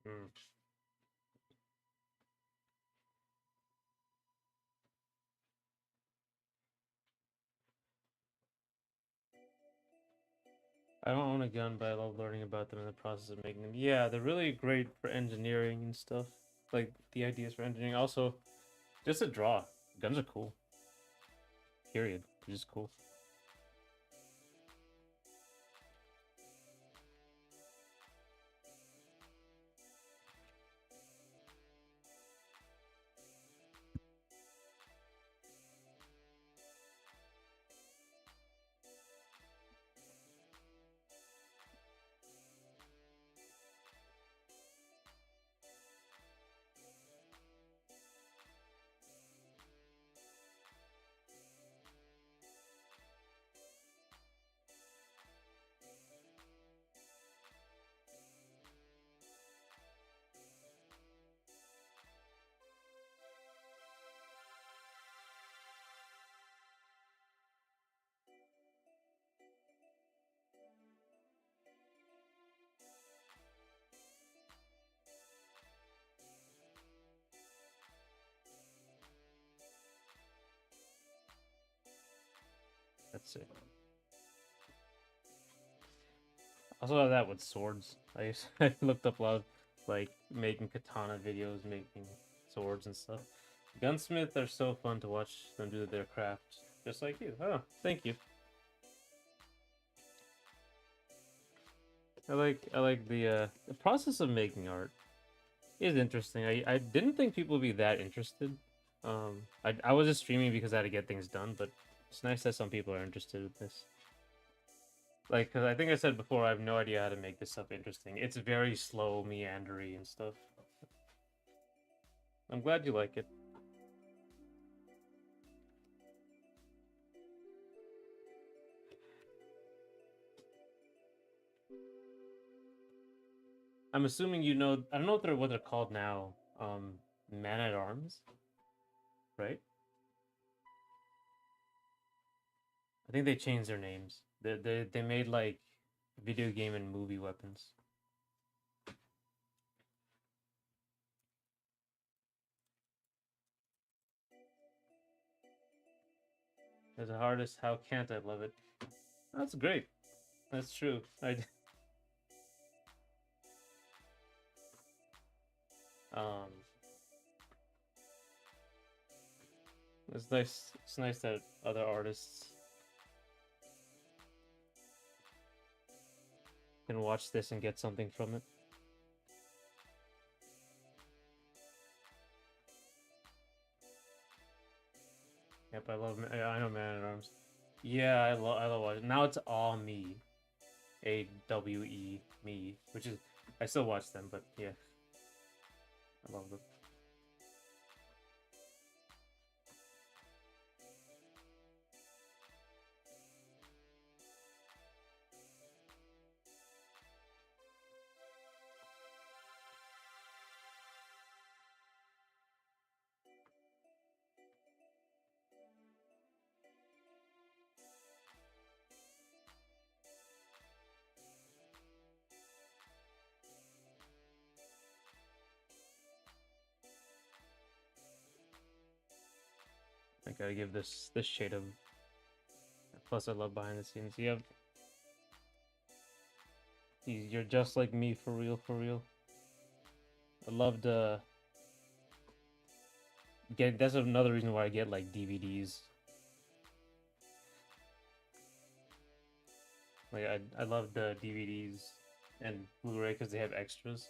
A: Mm. I don't own a gun, but I love learning about them in the process of making them. Yeah, they're really great for engineering and stuff. Like the ideas for engineering. Also, just a draw. Guns are cool. Period. They're just cool. That's it. Also have that with swords. I looked up a lot of like making katana videos, making swords and stuff. Gunsmith are so fun to watch them do their craft, just like you. Oh, thank you. I like the process of making art is interesting. I didn't think people would be that interested. I was just streaming because I had to get things done, but it's nice that some people are interested in this. Like, cause I think I said before, I have no idea how to make this stuff interesting. It's very slow, meandery, and stuff. I'm glad you like it. I'm assuming you know. I don't know what they're called now. Man at Arms, right? I think they changed their names. They made like video game and movie weapons. As a artist, how can't I love it? That's great. That's true. Um, it's nice. It's nice that other artists can watch this and get something from it. Yep, I know Man at Arms. Yeah, I love watching. Now it's all me, AWE me, which is I still watch them, but yeah, I love them. I gotta give this shade of. Plus, I love behind the scenes. You have you're just like me for real, for real. I loved get. That's another reason why I get like DVDs. Like I love the DVDs and Blu-ray because they have extras.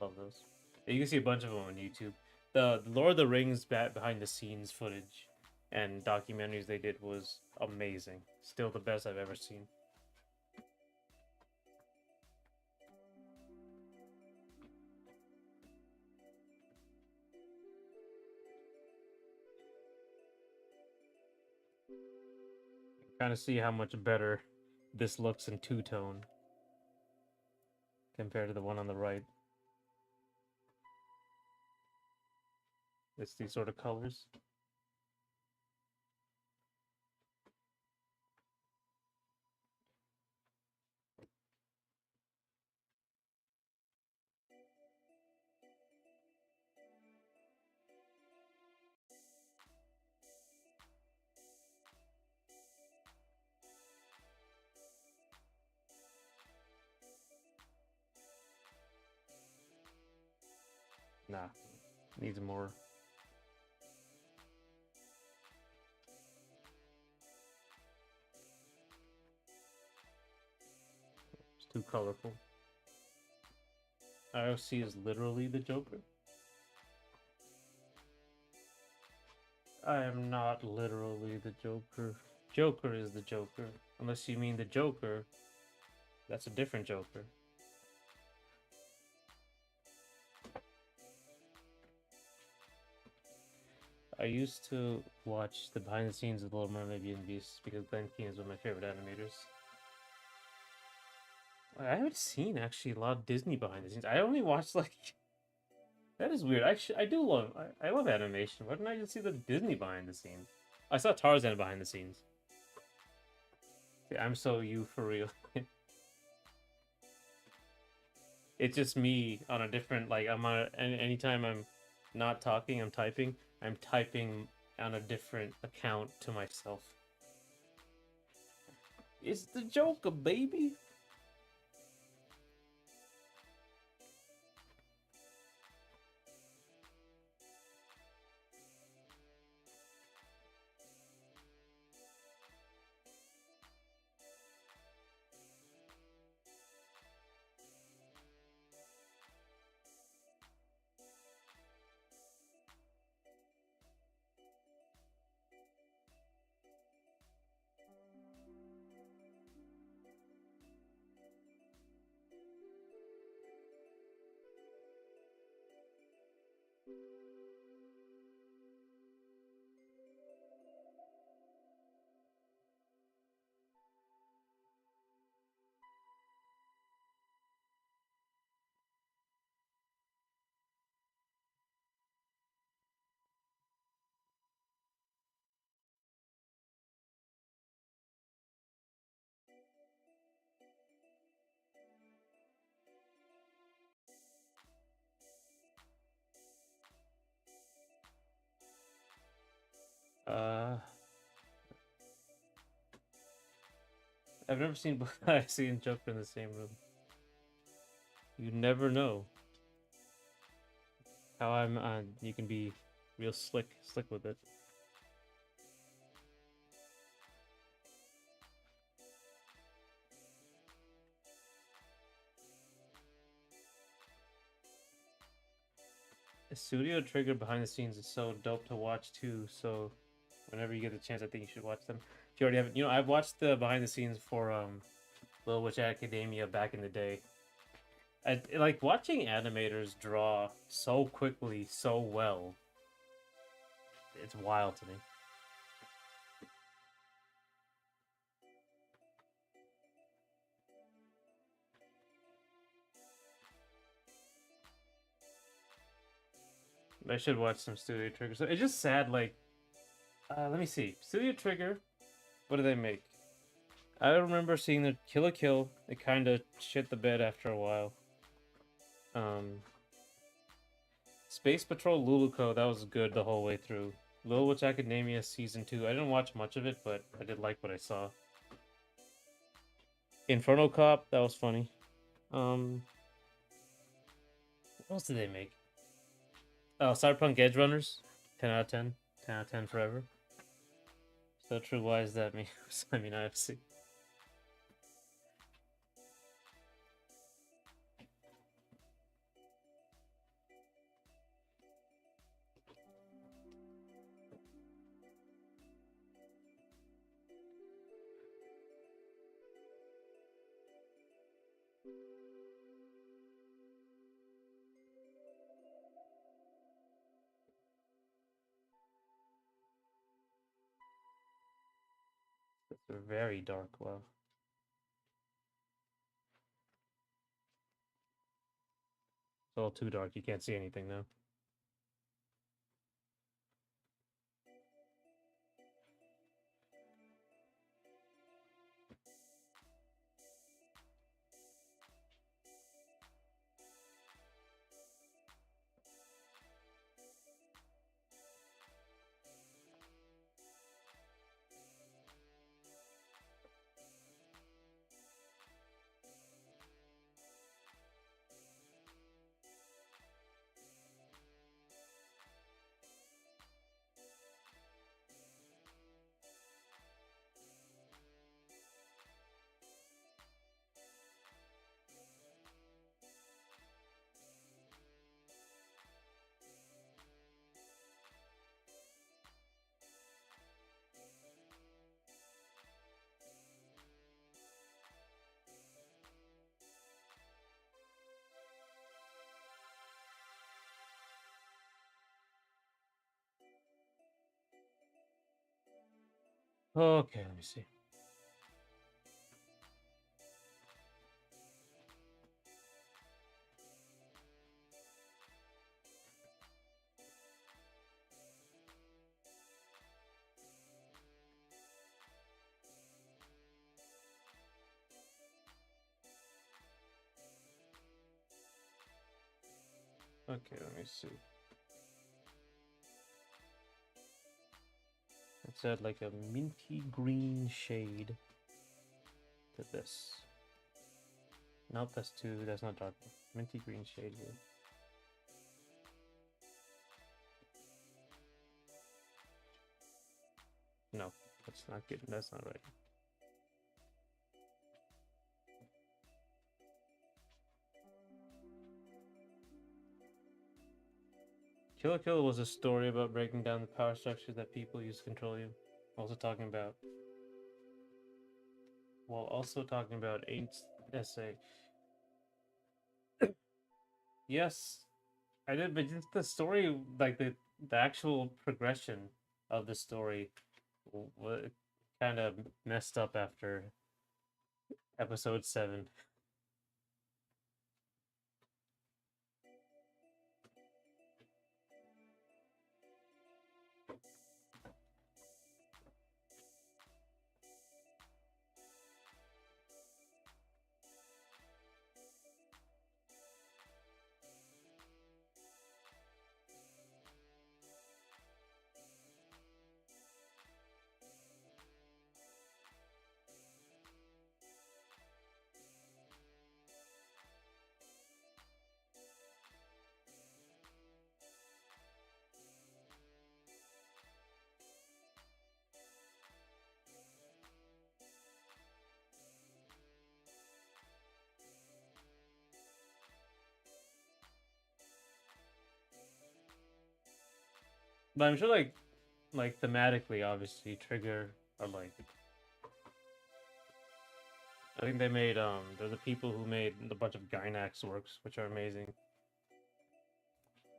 A: Love those. You can see a bunch of them on YouTube. The Lord of the Rings behind the scenes footage and documentaries they did was amazing. Still the best I've ever seen. Kind of see how much better this looks in two-tone compared to the one on the right. It's these sort of colors. Nah, needs more. too colorful. IOC is literally the Joker. I am not literally the Joker. Joker is the Joker. Unless you mean the Joker. That's a different Joker. I used to watch the behind the scenes of The Little Mermaid Beauty and the Beast because Glenn Keane is one of my favorite animators. I haven't seen actually a lot of Disney behind the scenes. I only watched like that is weird. I do love I love animation. Why didn't I just see the Disney behind the scenes? I saw Tarzan behind the scenes. See, I'm so you for real. It's just me on a different like I'm on anytime I'm not talking, I'm typing. I'm typing on a different account to myself. It's the Joker, baby. Uh, I've never seen Blassie and Joker in the same room. You never know how I'm on. You can be real slick with it. The Studio Trigger behind the scenes is so dope to watch too. So whenever you get the chance, I think you should watch them. If you already haven't, I've watched the behind the scenes for Little Witch Academia back in the day. I like watching animators draw so quickly, so well. It's wild to me. I should watch some Studio Trigger. So it's just sad, like, let me see. Studio Trigger, what do they make? I remember seeing the Kill la Kill. It kind of shit the bed after a while. Space Patrol Luluco, that was good the whole way through. Little Witch Academia Season 2. I didn't watch much of it, but I did like what I saw. Inferno Cop, that was funny. What else did they make? Oh, Cyberpunk Edge Runners. 10 out of 10. 10 out of 10 forever. So true, why is that me? I mean, IFC. They're very dark, wow. It's all too dark, you can't see anything now. Okay, let me see. Okay, let me see. It's at like a minty green shade to this. Nope, that's too. That's not dark. Minty green shade here. No, that's not good. That's not right. Kill la Kill was a story about breaking down the power structures that people use to control you. Also talking about, while also talking about Eight's essay. Yes, I did, but just the story, like the actual progression of the story, kind of messed up after episode 7. But I'm sure, like thematically, obviously, Trigger are like. I think they made they're the people who made a bunch of Gainax works, which are amazing.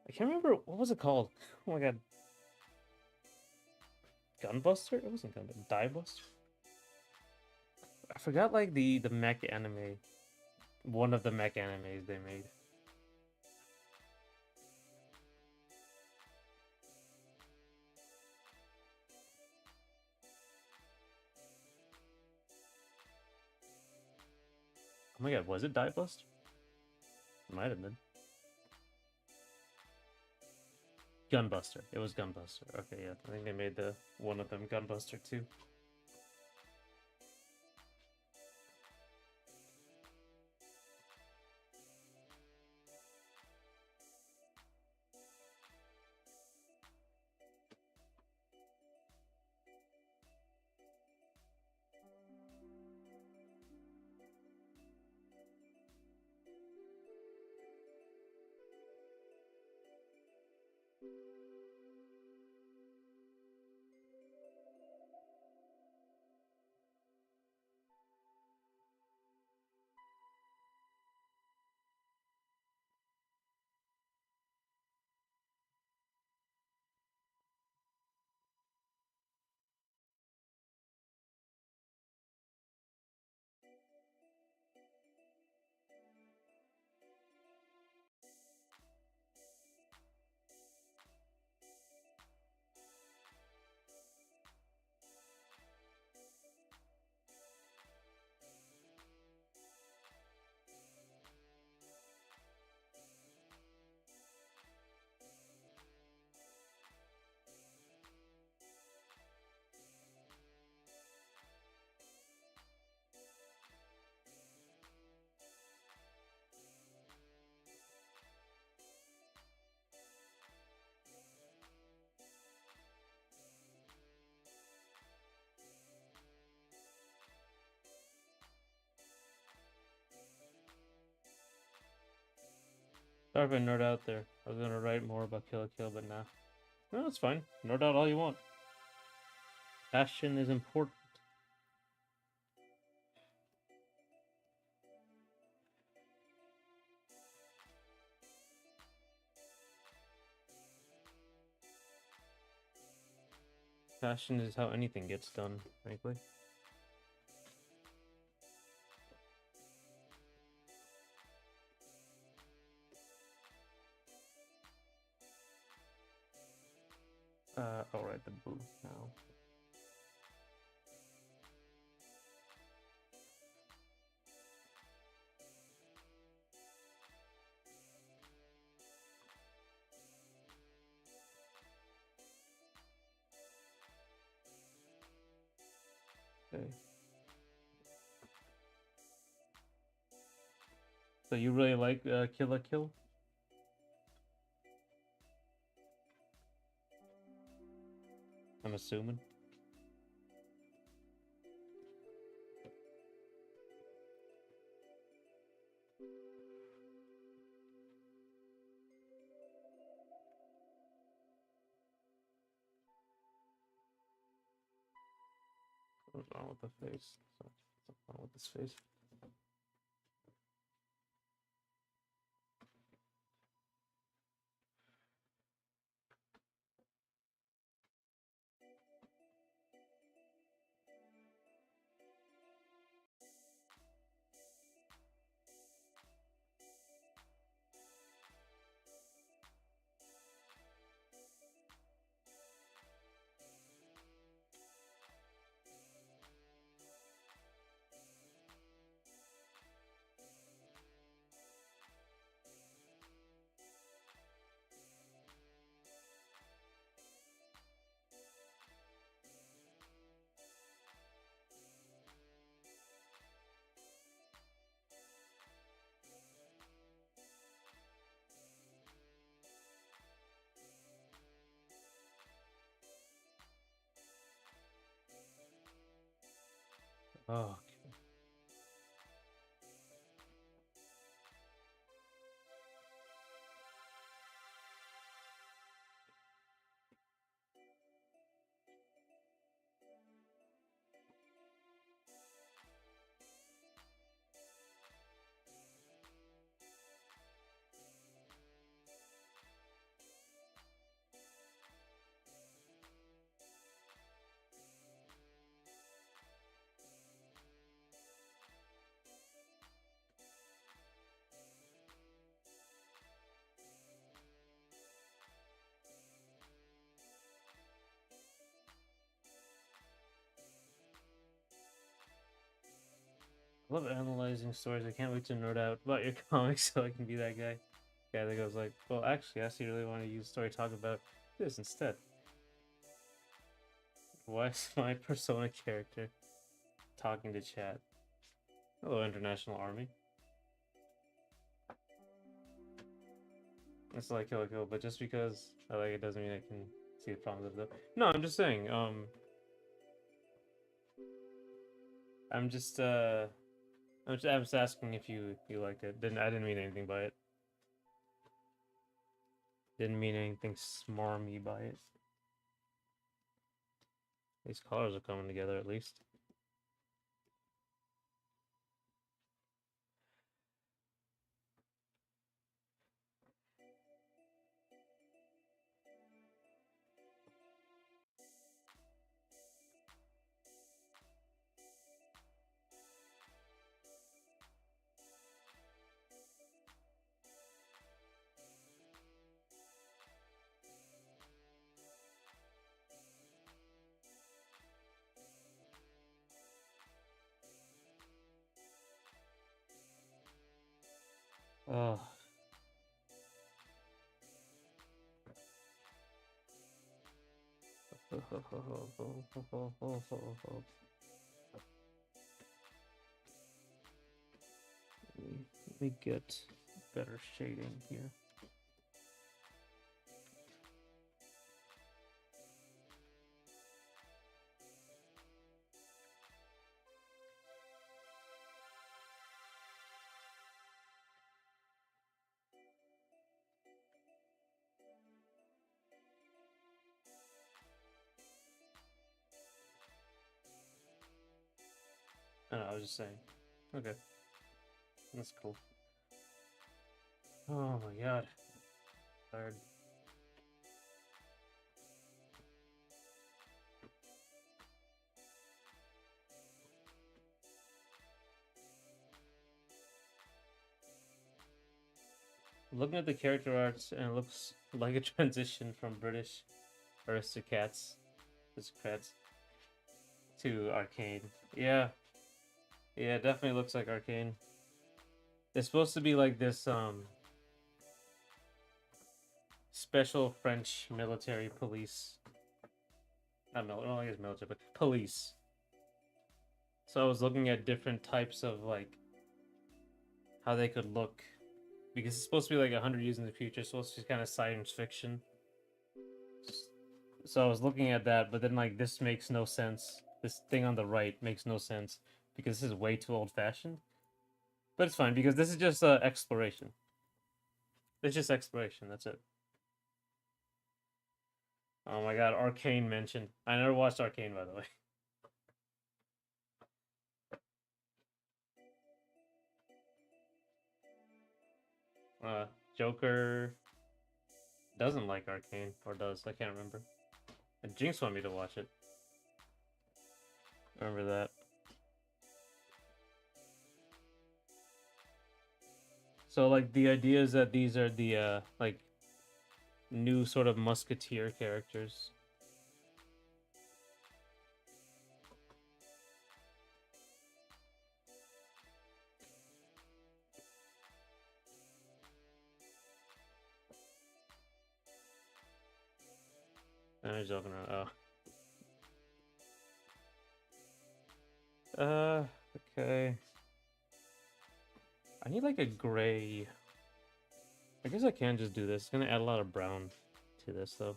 A: I can't remember what was it called. Oh my god, Gunbuster? It wasn't Gunbuster. Diebuster? I forgot like the mech anime. One of the mech animes they made. Oh my god, was it Diebuster? Might have been. Gunbuster. It was Gunbuster. Okay, yeah. I think they made the one of them Gunbuster too. Sorry if I nerd out there. I was gonna write more about Kill la Kill, but nah. No, it's fine. Nerd out all you want. Passion is important. Passion is how anything gets done, frankly. I'll write the boo now. Okay. So you really like Kill la Kill? I'm assuming. What's wrong with the face? What's wrong with this face? Oh, I love analyzing stories. I can't wait to nerd out about your comics so I can be that guy. Guy that goes like, well, actually, I actually really want to use story talk about this instead. Why is my persona character talking to chat? Hello, International Army. It's like Kill la Kill, but just because I like it doesn't mean I can see the problems of it. No, I'm just saying. I'm just asking if you liked it. I didn't mean anything by it. Didn't mean anything smarmy by it. These colors are coming together at least. Oh. Let me get better shading here. I know, I was just saying. Okay. That's cool. Oh my god. Tired. looking at the character arts, and it looks like a transition from British aristocrats to Arcane. Yeah, yeah, it definitely looks like Arcane. It's supposed to be like this special French military police. Not military, I guess military, but police. So I was looking at different types of like how they could look, because it's supposed to be like 100 years in the future, so it's just kind of science fiction. So I was looking at that, but then like this makes no sense. This thing on the right makes no sense because this is way too old fashioned. But it's fine because this is just exploration. It's just exploration. That's it. Oh my god, Arcane mentioned. I never watched Arcane, by the way. Joker doesn't like Arcane, or does? I can't remember. And Jinx wanted me to watch it. Remember that. So like the idea is that these are the like new sort of musketeer characters. I'm joking around. Oh. Okay. I need like a gray. I guess I can just do this. It's gonna add a lot of brown to this though.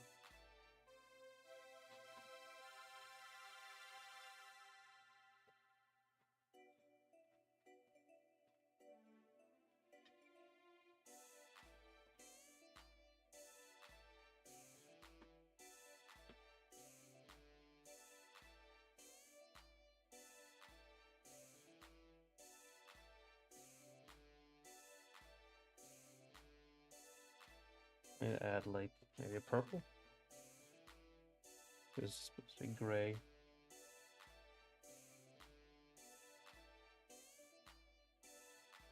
A: Maybe add like maybe a purple. This is supposed to be gray.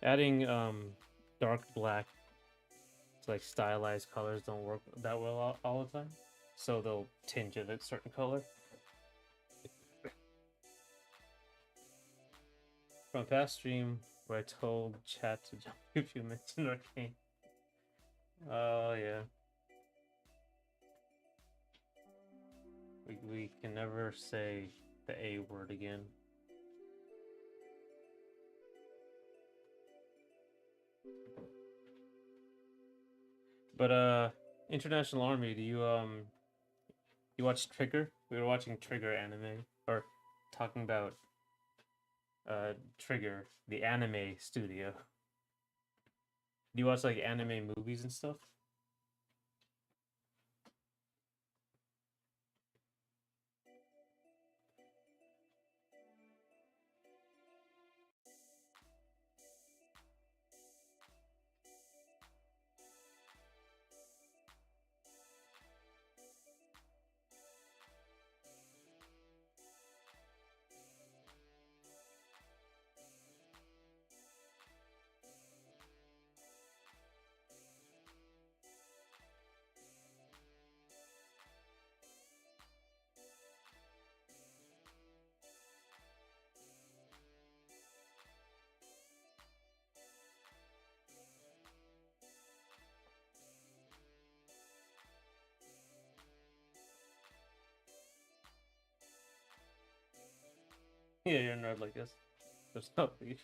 A: Adding dark black to like stylized colors don't work that well all the time, so they'll tinge it a certain color. From a past stream where I told chat to jump if you mentioned Arcane. Oh yeah. We can never say the A word again. But International Army, do you watch Trigger? We were watching Trigger anime, or talking about Trigger, the anime studio. Do you watch like anime movies and stuff? Yeah, you're a nerd like this. There's no beef.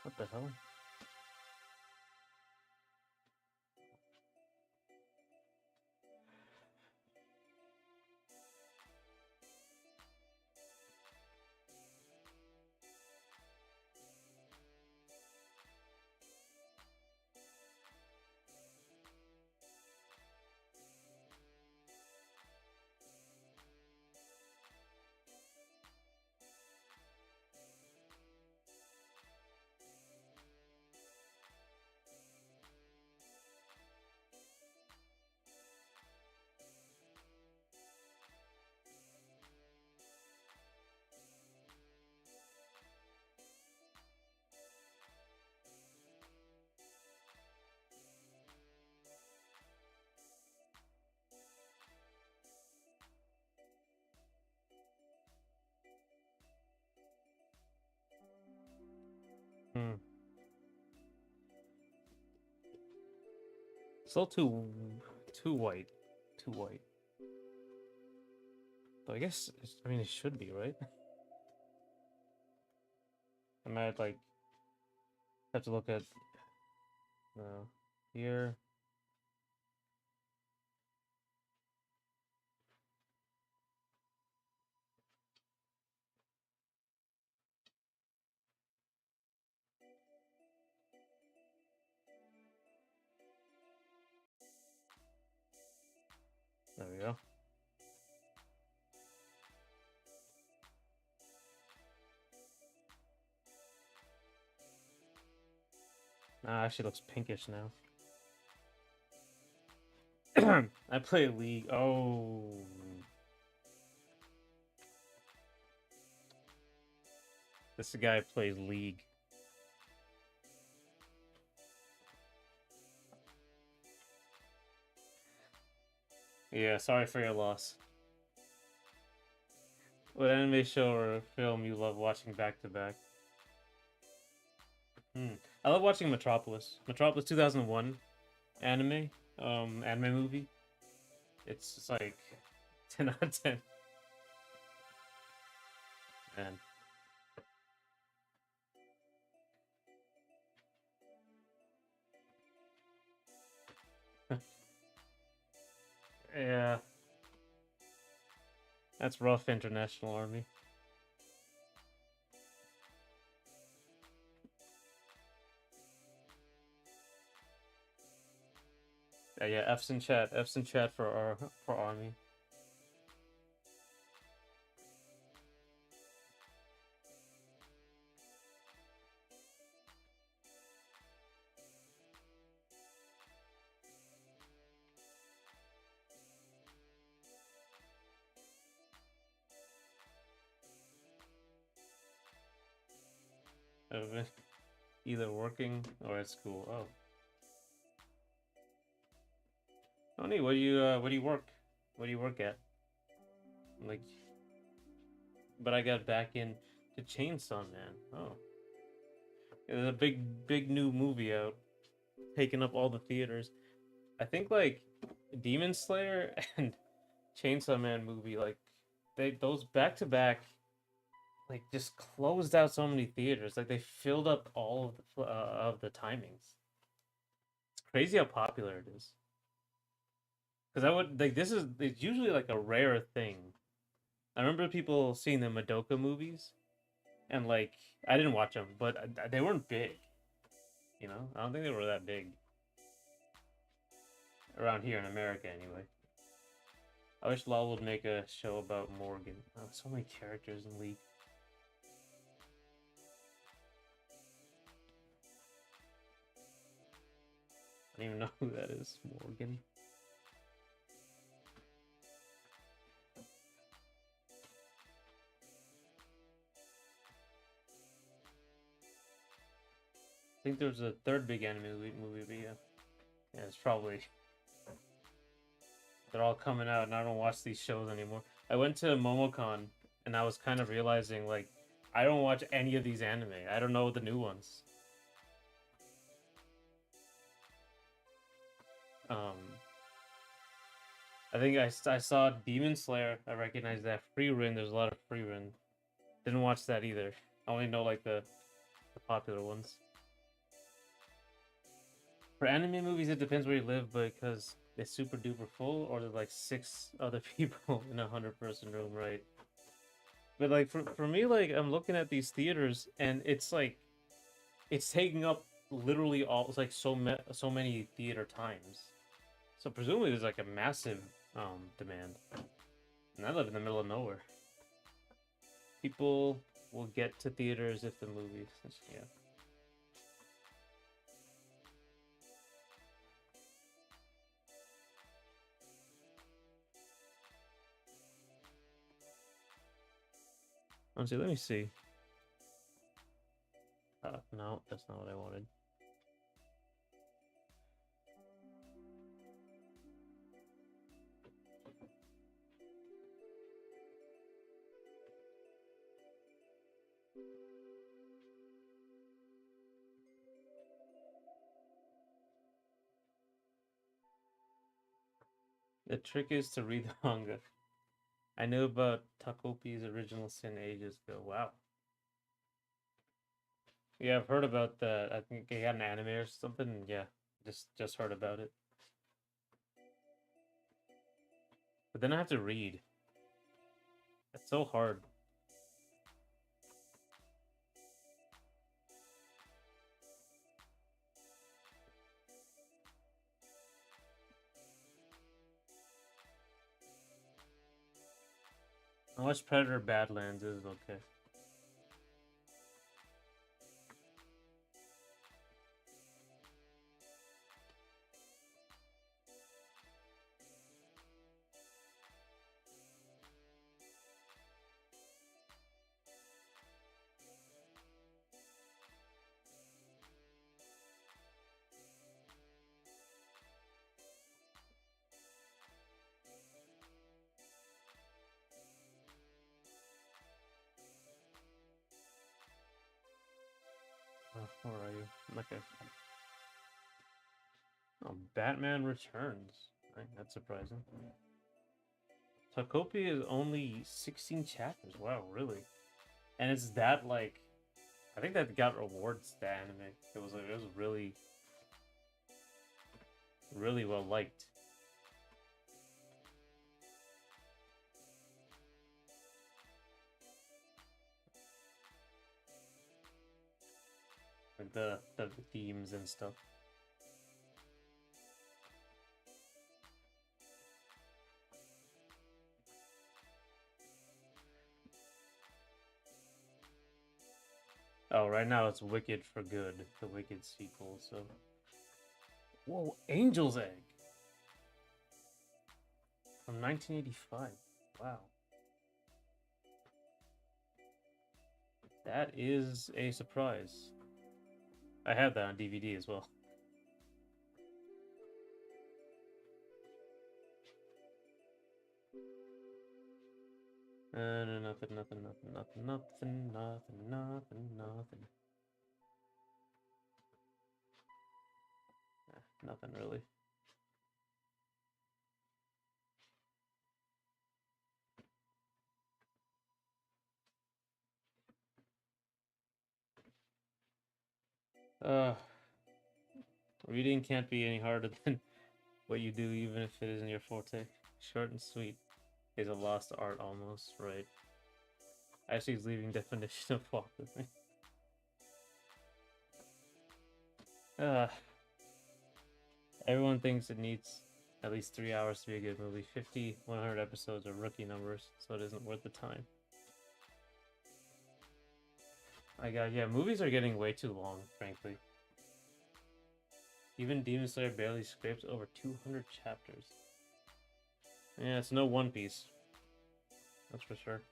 A: What the hell? Still too white. Too white. But I guess I mean it should be, right? I might like have to look at here. There we go. Nah, actually looks pinkish now. I play League. Oh. This guy plays League. Yeah, sorry for your loss. What anime show or film you love watching back to back? I love watching Metropolis. Metropolis 2001 anime, anime movie. It's just like 10 out of 10. Man. Yeah. That's rough, International Army. Yeah, F's in chat. F's in chat for Army. Either working or at school. Oh. Tony, what do you work? What do you work at? Like, but I got back in to Chainsaw Man. Oh, there's a big new movie out, taking up all the theaters. I think like Demon Slayer and Chainsaw Man movie, like those back to back, like just closed out so many theaters. Like they filled up all of the timings. It's crazy how popular it is. Because I would like this is it's usually like a rare thing. I remember people seeing the Madoka movies, and like I didn't watch them, but they weren't big. You know, I don't think they were that big around here in America, anyway. I wish LoL would make a show about Morgan. Oh, so many characters in League. I don't even know who that is. Morgan. I think there's a third big anime movie, but yeah, it's probably they're all coming out, and I don't watch these shows anymore. I went to MomoCon, and I was kind of realizing like I don't watch any of these anime. I don't know the new ones. Um, I think I saw Demon Slayer. I recognize that. Frieren. There's a lot of Frieren. Didn't watch that either. I only know like the popular ones. For anime movies, it depends where you live, because it's super duper full, or there's like 6 other people in a 100-person room, right? But like for me, like I'm looking at these theaters, and it's like it's taking up literally all. It's like so many theater times. So presumably there's like a massive demand. And I live in the middle of nowhere. People will get to theaters if the movies, yeah. Honestly, let me see. No, that's not what I wanted. The trick is to read the manga. I knew about Takopi's original sin ages ago. Wow. Yeah, I've heard about that. I think he had an anime or something. Yeah, just heard about it. But then I have to read. It's so hard. I watched Predator Badlands. It was okay. Where are you? Okay. Oh, Batman Returns. Right, that's surprising. Takopi is only 16 chapters. Wow, really? And it's that like, I think that got awards. The anime. It was really really well liked. Like the themes and stuff. Oh, right now it's Wicked for Good, the Wicked sequel. So, whoa, Angel's Egg from 1985. Wow, that is a surprise. I have that on DVD as well. No, nothing, nothing, nothing, nothing, nothing, nothing, nothing, nothing. Nothing really. Uh, Reading can't be any harder than what you do, even if it isn't your forte. Short and sweet is a lost art almost, right? Actually, he's leaving definition of walk with me. Uh, Everyone thinks it needs at least 3 hours to be a good movie. 50, 100 episodes are rookie numbers, so it isn't worth the time. Yeah, movies are getting way too long, frankly. Even Demon Slayer barely scrapes over 200 chapters. Yeah, it's no One Piece. That's for sure.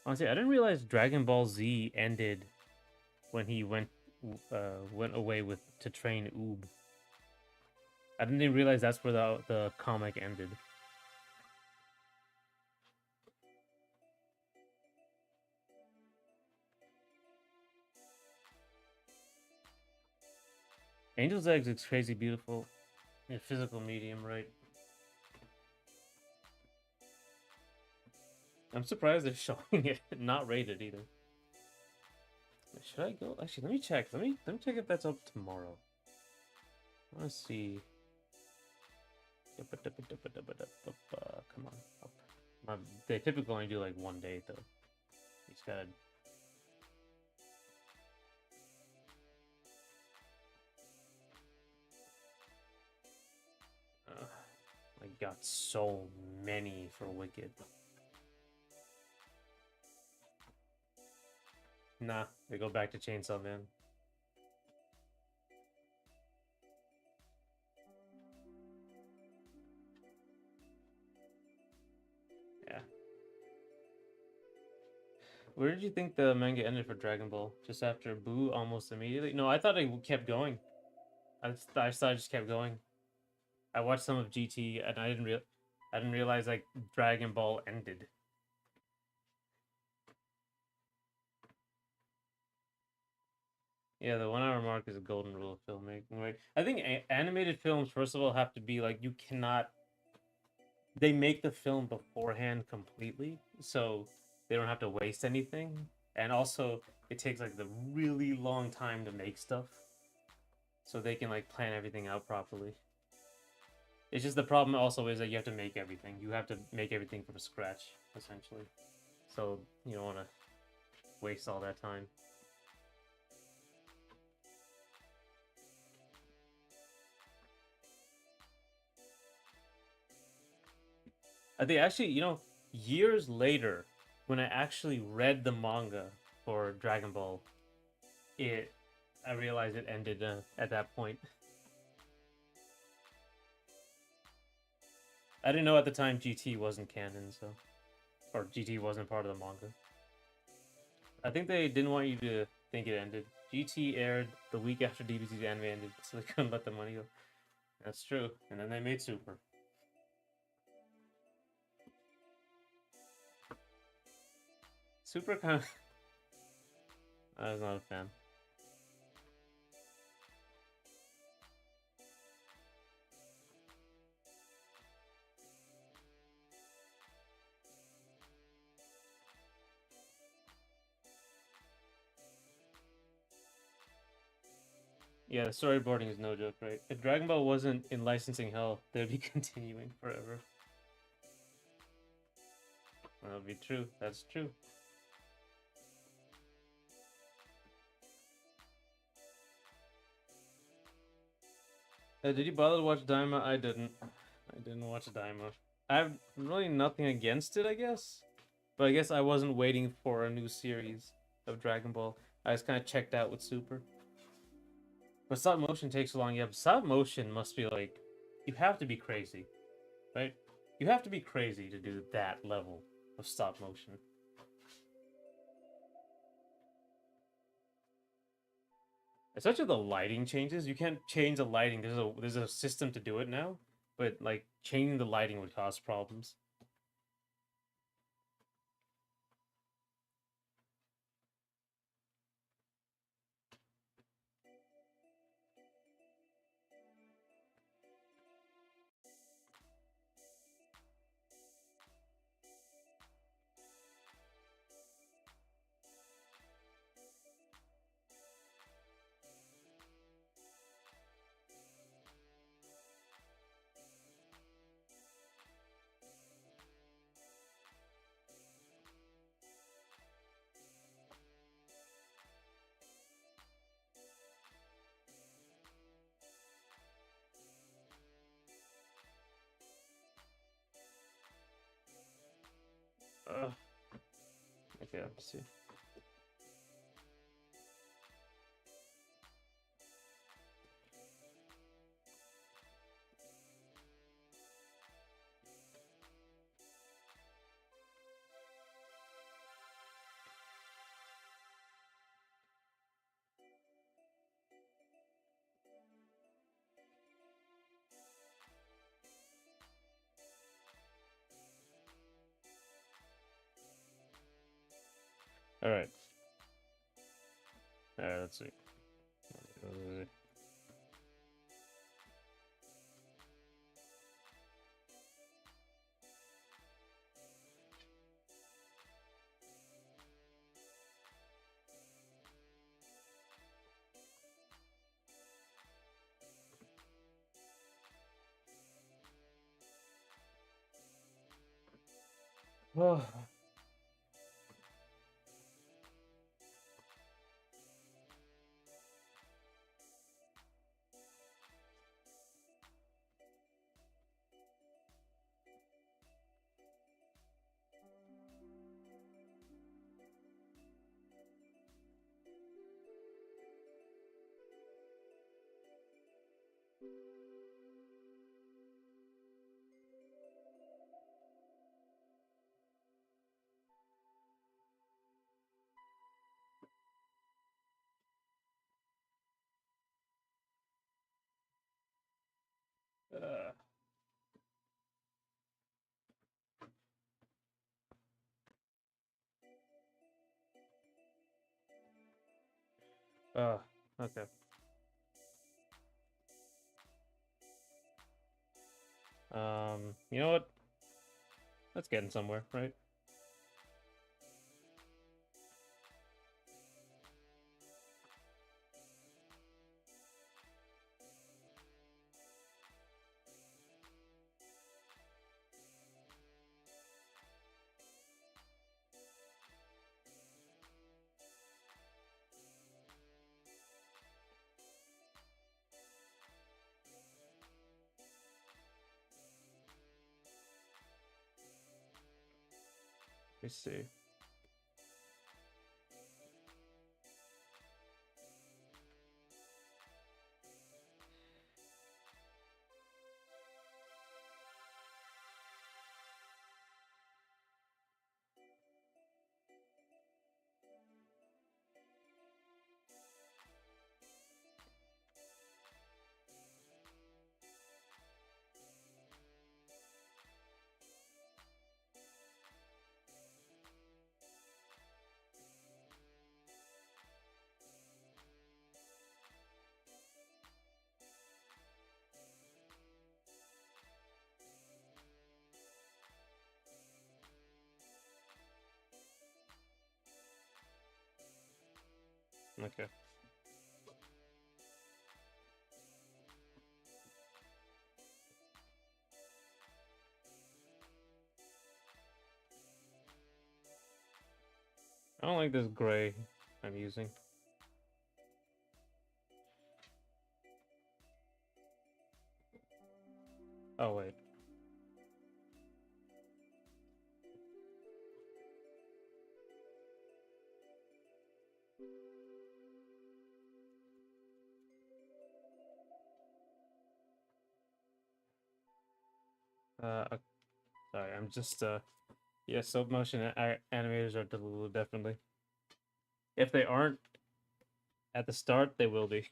A: Honestly, I didn't realize Dragon Ball Z ended when he went away with to train Oob. I didn't even realize that's where the comic ended. Angel's Eggs is crazy beautiful in physical medium, right? I'm surprised they're showing it not rated either. Should I go? Actually, let me check. Let me check if that's up tomorrow. I want to see. Come on, up. They typically only do like one day though. He's got. I got so many for Wicked. Nah, they go back to Chainsaw Man. Yeah. Where did you think the manga ended for Dragon Ball? Just after Boo almost immediately? No, I thought it kept going. I thought it just kept going. I watched some of GT and I didn't realize like Dragon Ball ended. Yeah, the 1 hour mark is a golden rule of filmmaking, right? I think animated films, first of all, have to be like you cannot. They make the film beforehand completely, so they don't have to waste anything, and also it takes like the really long time to make stuff, so they can like plan everything out properly. It's just the problem also is that you have to make everything. You have to make everything from scratch, essentially. So you don't want to waste all that time. I think actually, years later, when I actually read the manga for Dragon Ball, it I realized it ended at that point. I didn't know at the time GT wasn't canon, so or GT wasn't part of the manga. I think they didn't want you to think it ended. GT aired the week after DBZ's anime ended, so they couldn't let the money go. That's true. And then they made Super. Super kind of. I was not a fan. Yeah, the storyboarding is no joke, right? If Dragon Ball wasn't in licensing hell, they'd be continuing forever. That'll be true. That's true. Did you bother to watch Daima? I didn't. I didn't watch Daima. I have really nothing against it, I guess. But I guess I wasn't waiting for a new series of Dragon Ball. I just kind of checked out with Super. But stop motion takes so long. Yeah, but stop motion must be like, you have to be crazy, right? You have to be crazy to do that level of stop motion. Especially the lighting changes. You can't change the lighting. There's a system to do it now, but like changing the lighting would cause problems. Ugh. Okay, let's see. All right. All right. Let's see. Oh. Uh, uh, Okay. You know what? That's getting somewhere, right? Let me see. Okay. I don't like this gray I'm using. Oh, wait. Sorry, I'm just, yeah, stop motion animators are delulu, definitely. If they aren't at the start, they will be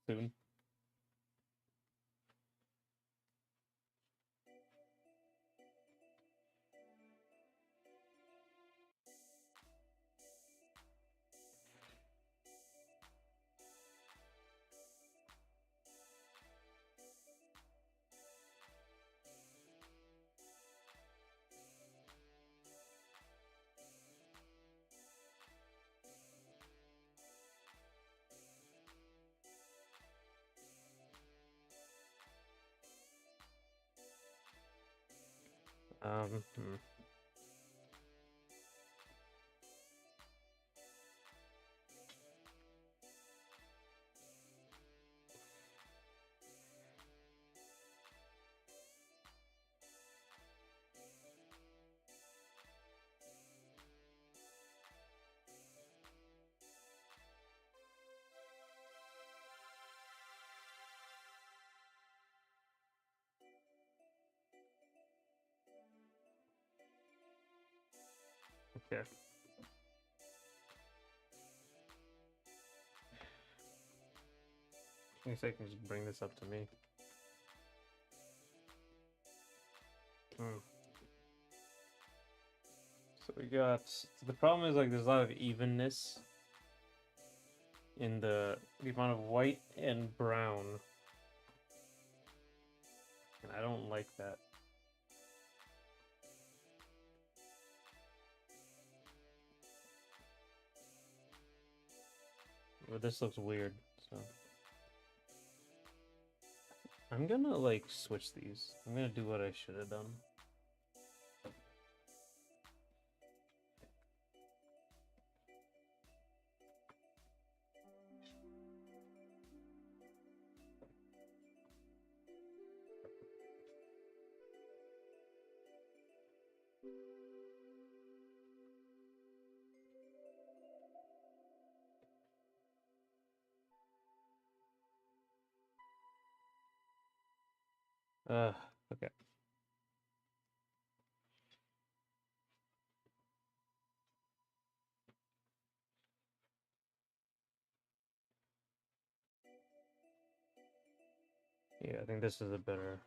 A: soon. Hmm. Okay. At least I can just bring this up to me. Hmm. So we got, the problem is like there's a lot of evenness in the amount of white and brown, and I don't like that. But this looks weird, so I'm gonna like switch these. I'm gonna do what I should have done. Okay. Yeah, I think this is a better.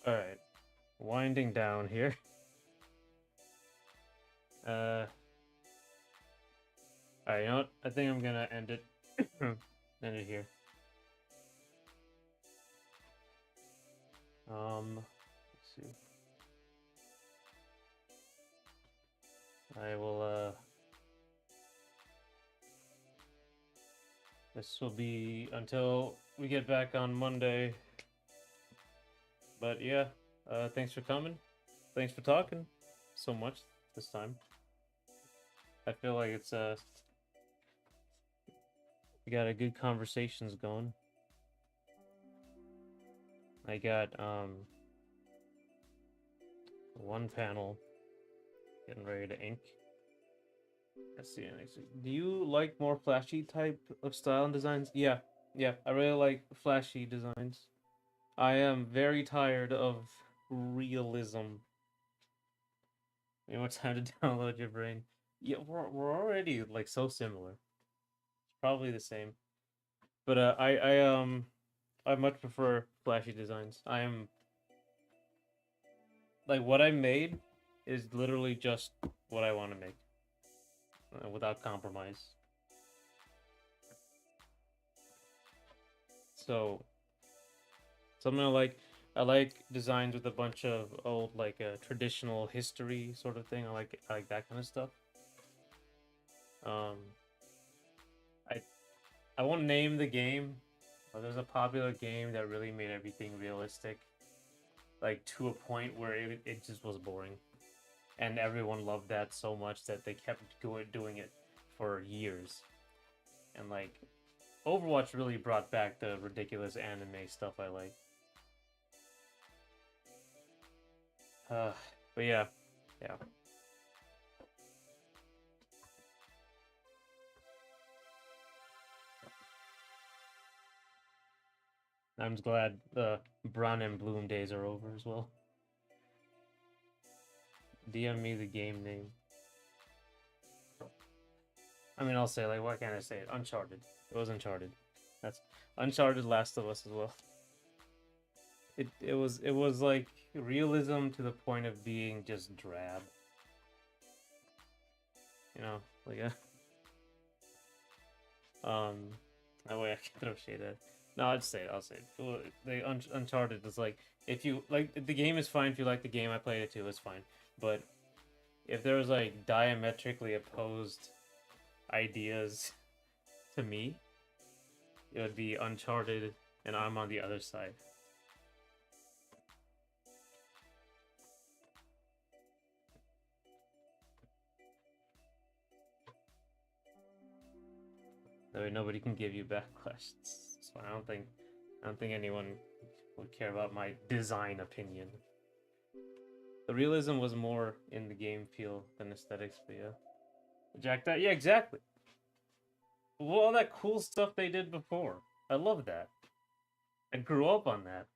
A: Alright. Winding down here. Alright, you know what? I think I'm gonna end it end it here. Let's see. I will this will be until we get back on Monday. But yeah, thanks for coming. Thanks for talking so much this time. I feel like it's we got a good conversations going. I got one panel getting ready to ink. Let's see next week. Do you like more flashy type of style and designs? Yeah, I really like flashy designs. I am very tired of realism. You know what time to download your brain? Yeah, we're already like so similar. It's probably the same. But I much prefer flashy designs. I am like what I made is literally just what I want to make without compromise. So something I like designs with a bunch of old like traditional history sort of thing. I like that kind of stuff. Um, I I won't name the game, but there's a popular game that really made everything realistic, like to a point where it just was boring, and everyone loved that so much that they kept doing it for years. And like Overwatch really brought back the ridiculous anime stuff I like. But yeah, yeah. I'm just glad the Brown and Bloom days are over as well. DM me the game name. I mean, I'll say, like, why can't I say it? Uncharted. It was Uncharted. That's Uncharted Last of Us as well. It was like realism to the point of being just drab. You know, like that way I can throw shade at. No, I'll say it. I'll say it. The Uncharted is like if you like the game is fine if you like the game. I played it too. It's fine, but if there was like diametrically opposed ideas to me, it would be Uncharted, and I'm on the other side. That way nobody can give you backlash. So I don't think anyone would care about my design opinion. The realism was more in the game feel than aesthetics, but yeah. Jack that? Yeah, exactly. Well, all that cool stuff they did before. I love that. I grew up on that.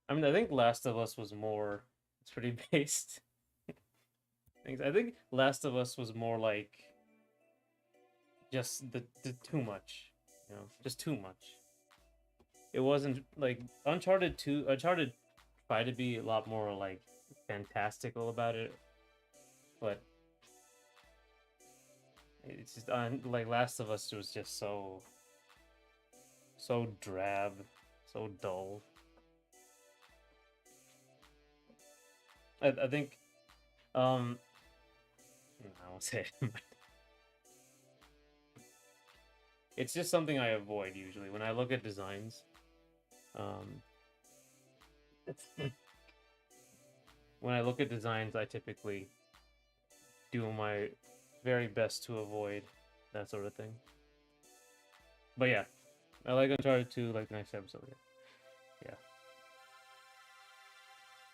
A: I mean, I think Last of Us was more. It's pretty based. I think Last of Us was more like just the too much, you know, just too much. It wasn't like Uncharted 2. Uncharted tried to be a lot more like fantastical about it, but it's just like Last of Us was just so drab, so dull. I think I won't say it. It's just something I avoid usually when I look at designs. Um, when I look at designs, I typically do my very best to avoid that sort of thing. But yeah, I like Uncharted 2, like the next episode. Yeah.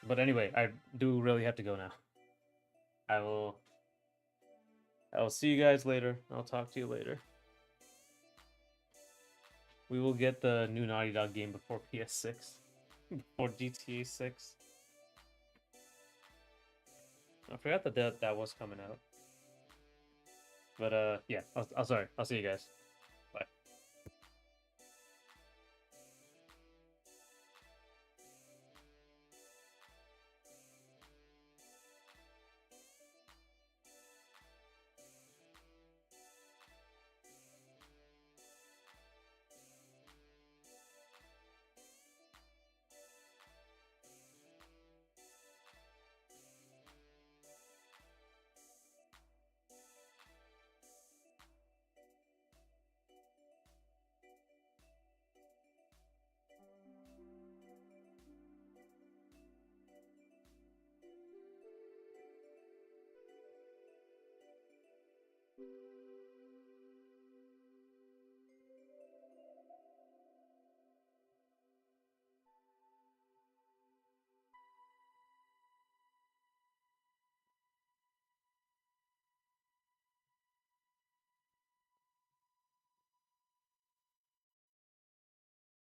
A: But anyway, I do really have to go now. I will see you guys later. I'll talk to you later. We will get the new Naughty Dog game before PS6. Before GTA 6. I forgot that was coming out. But yeah, I'll sorry. I'll see you guys. Bye.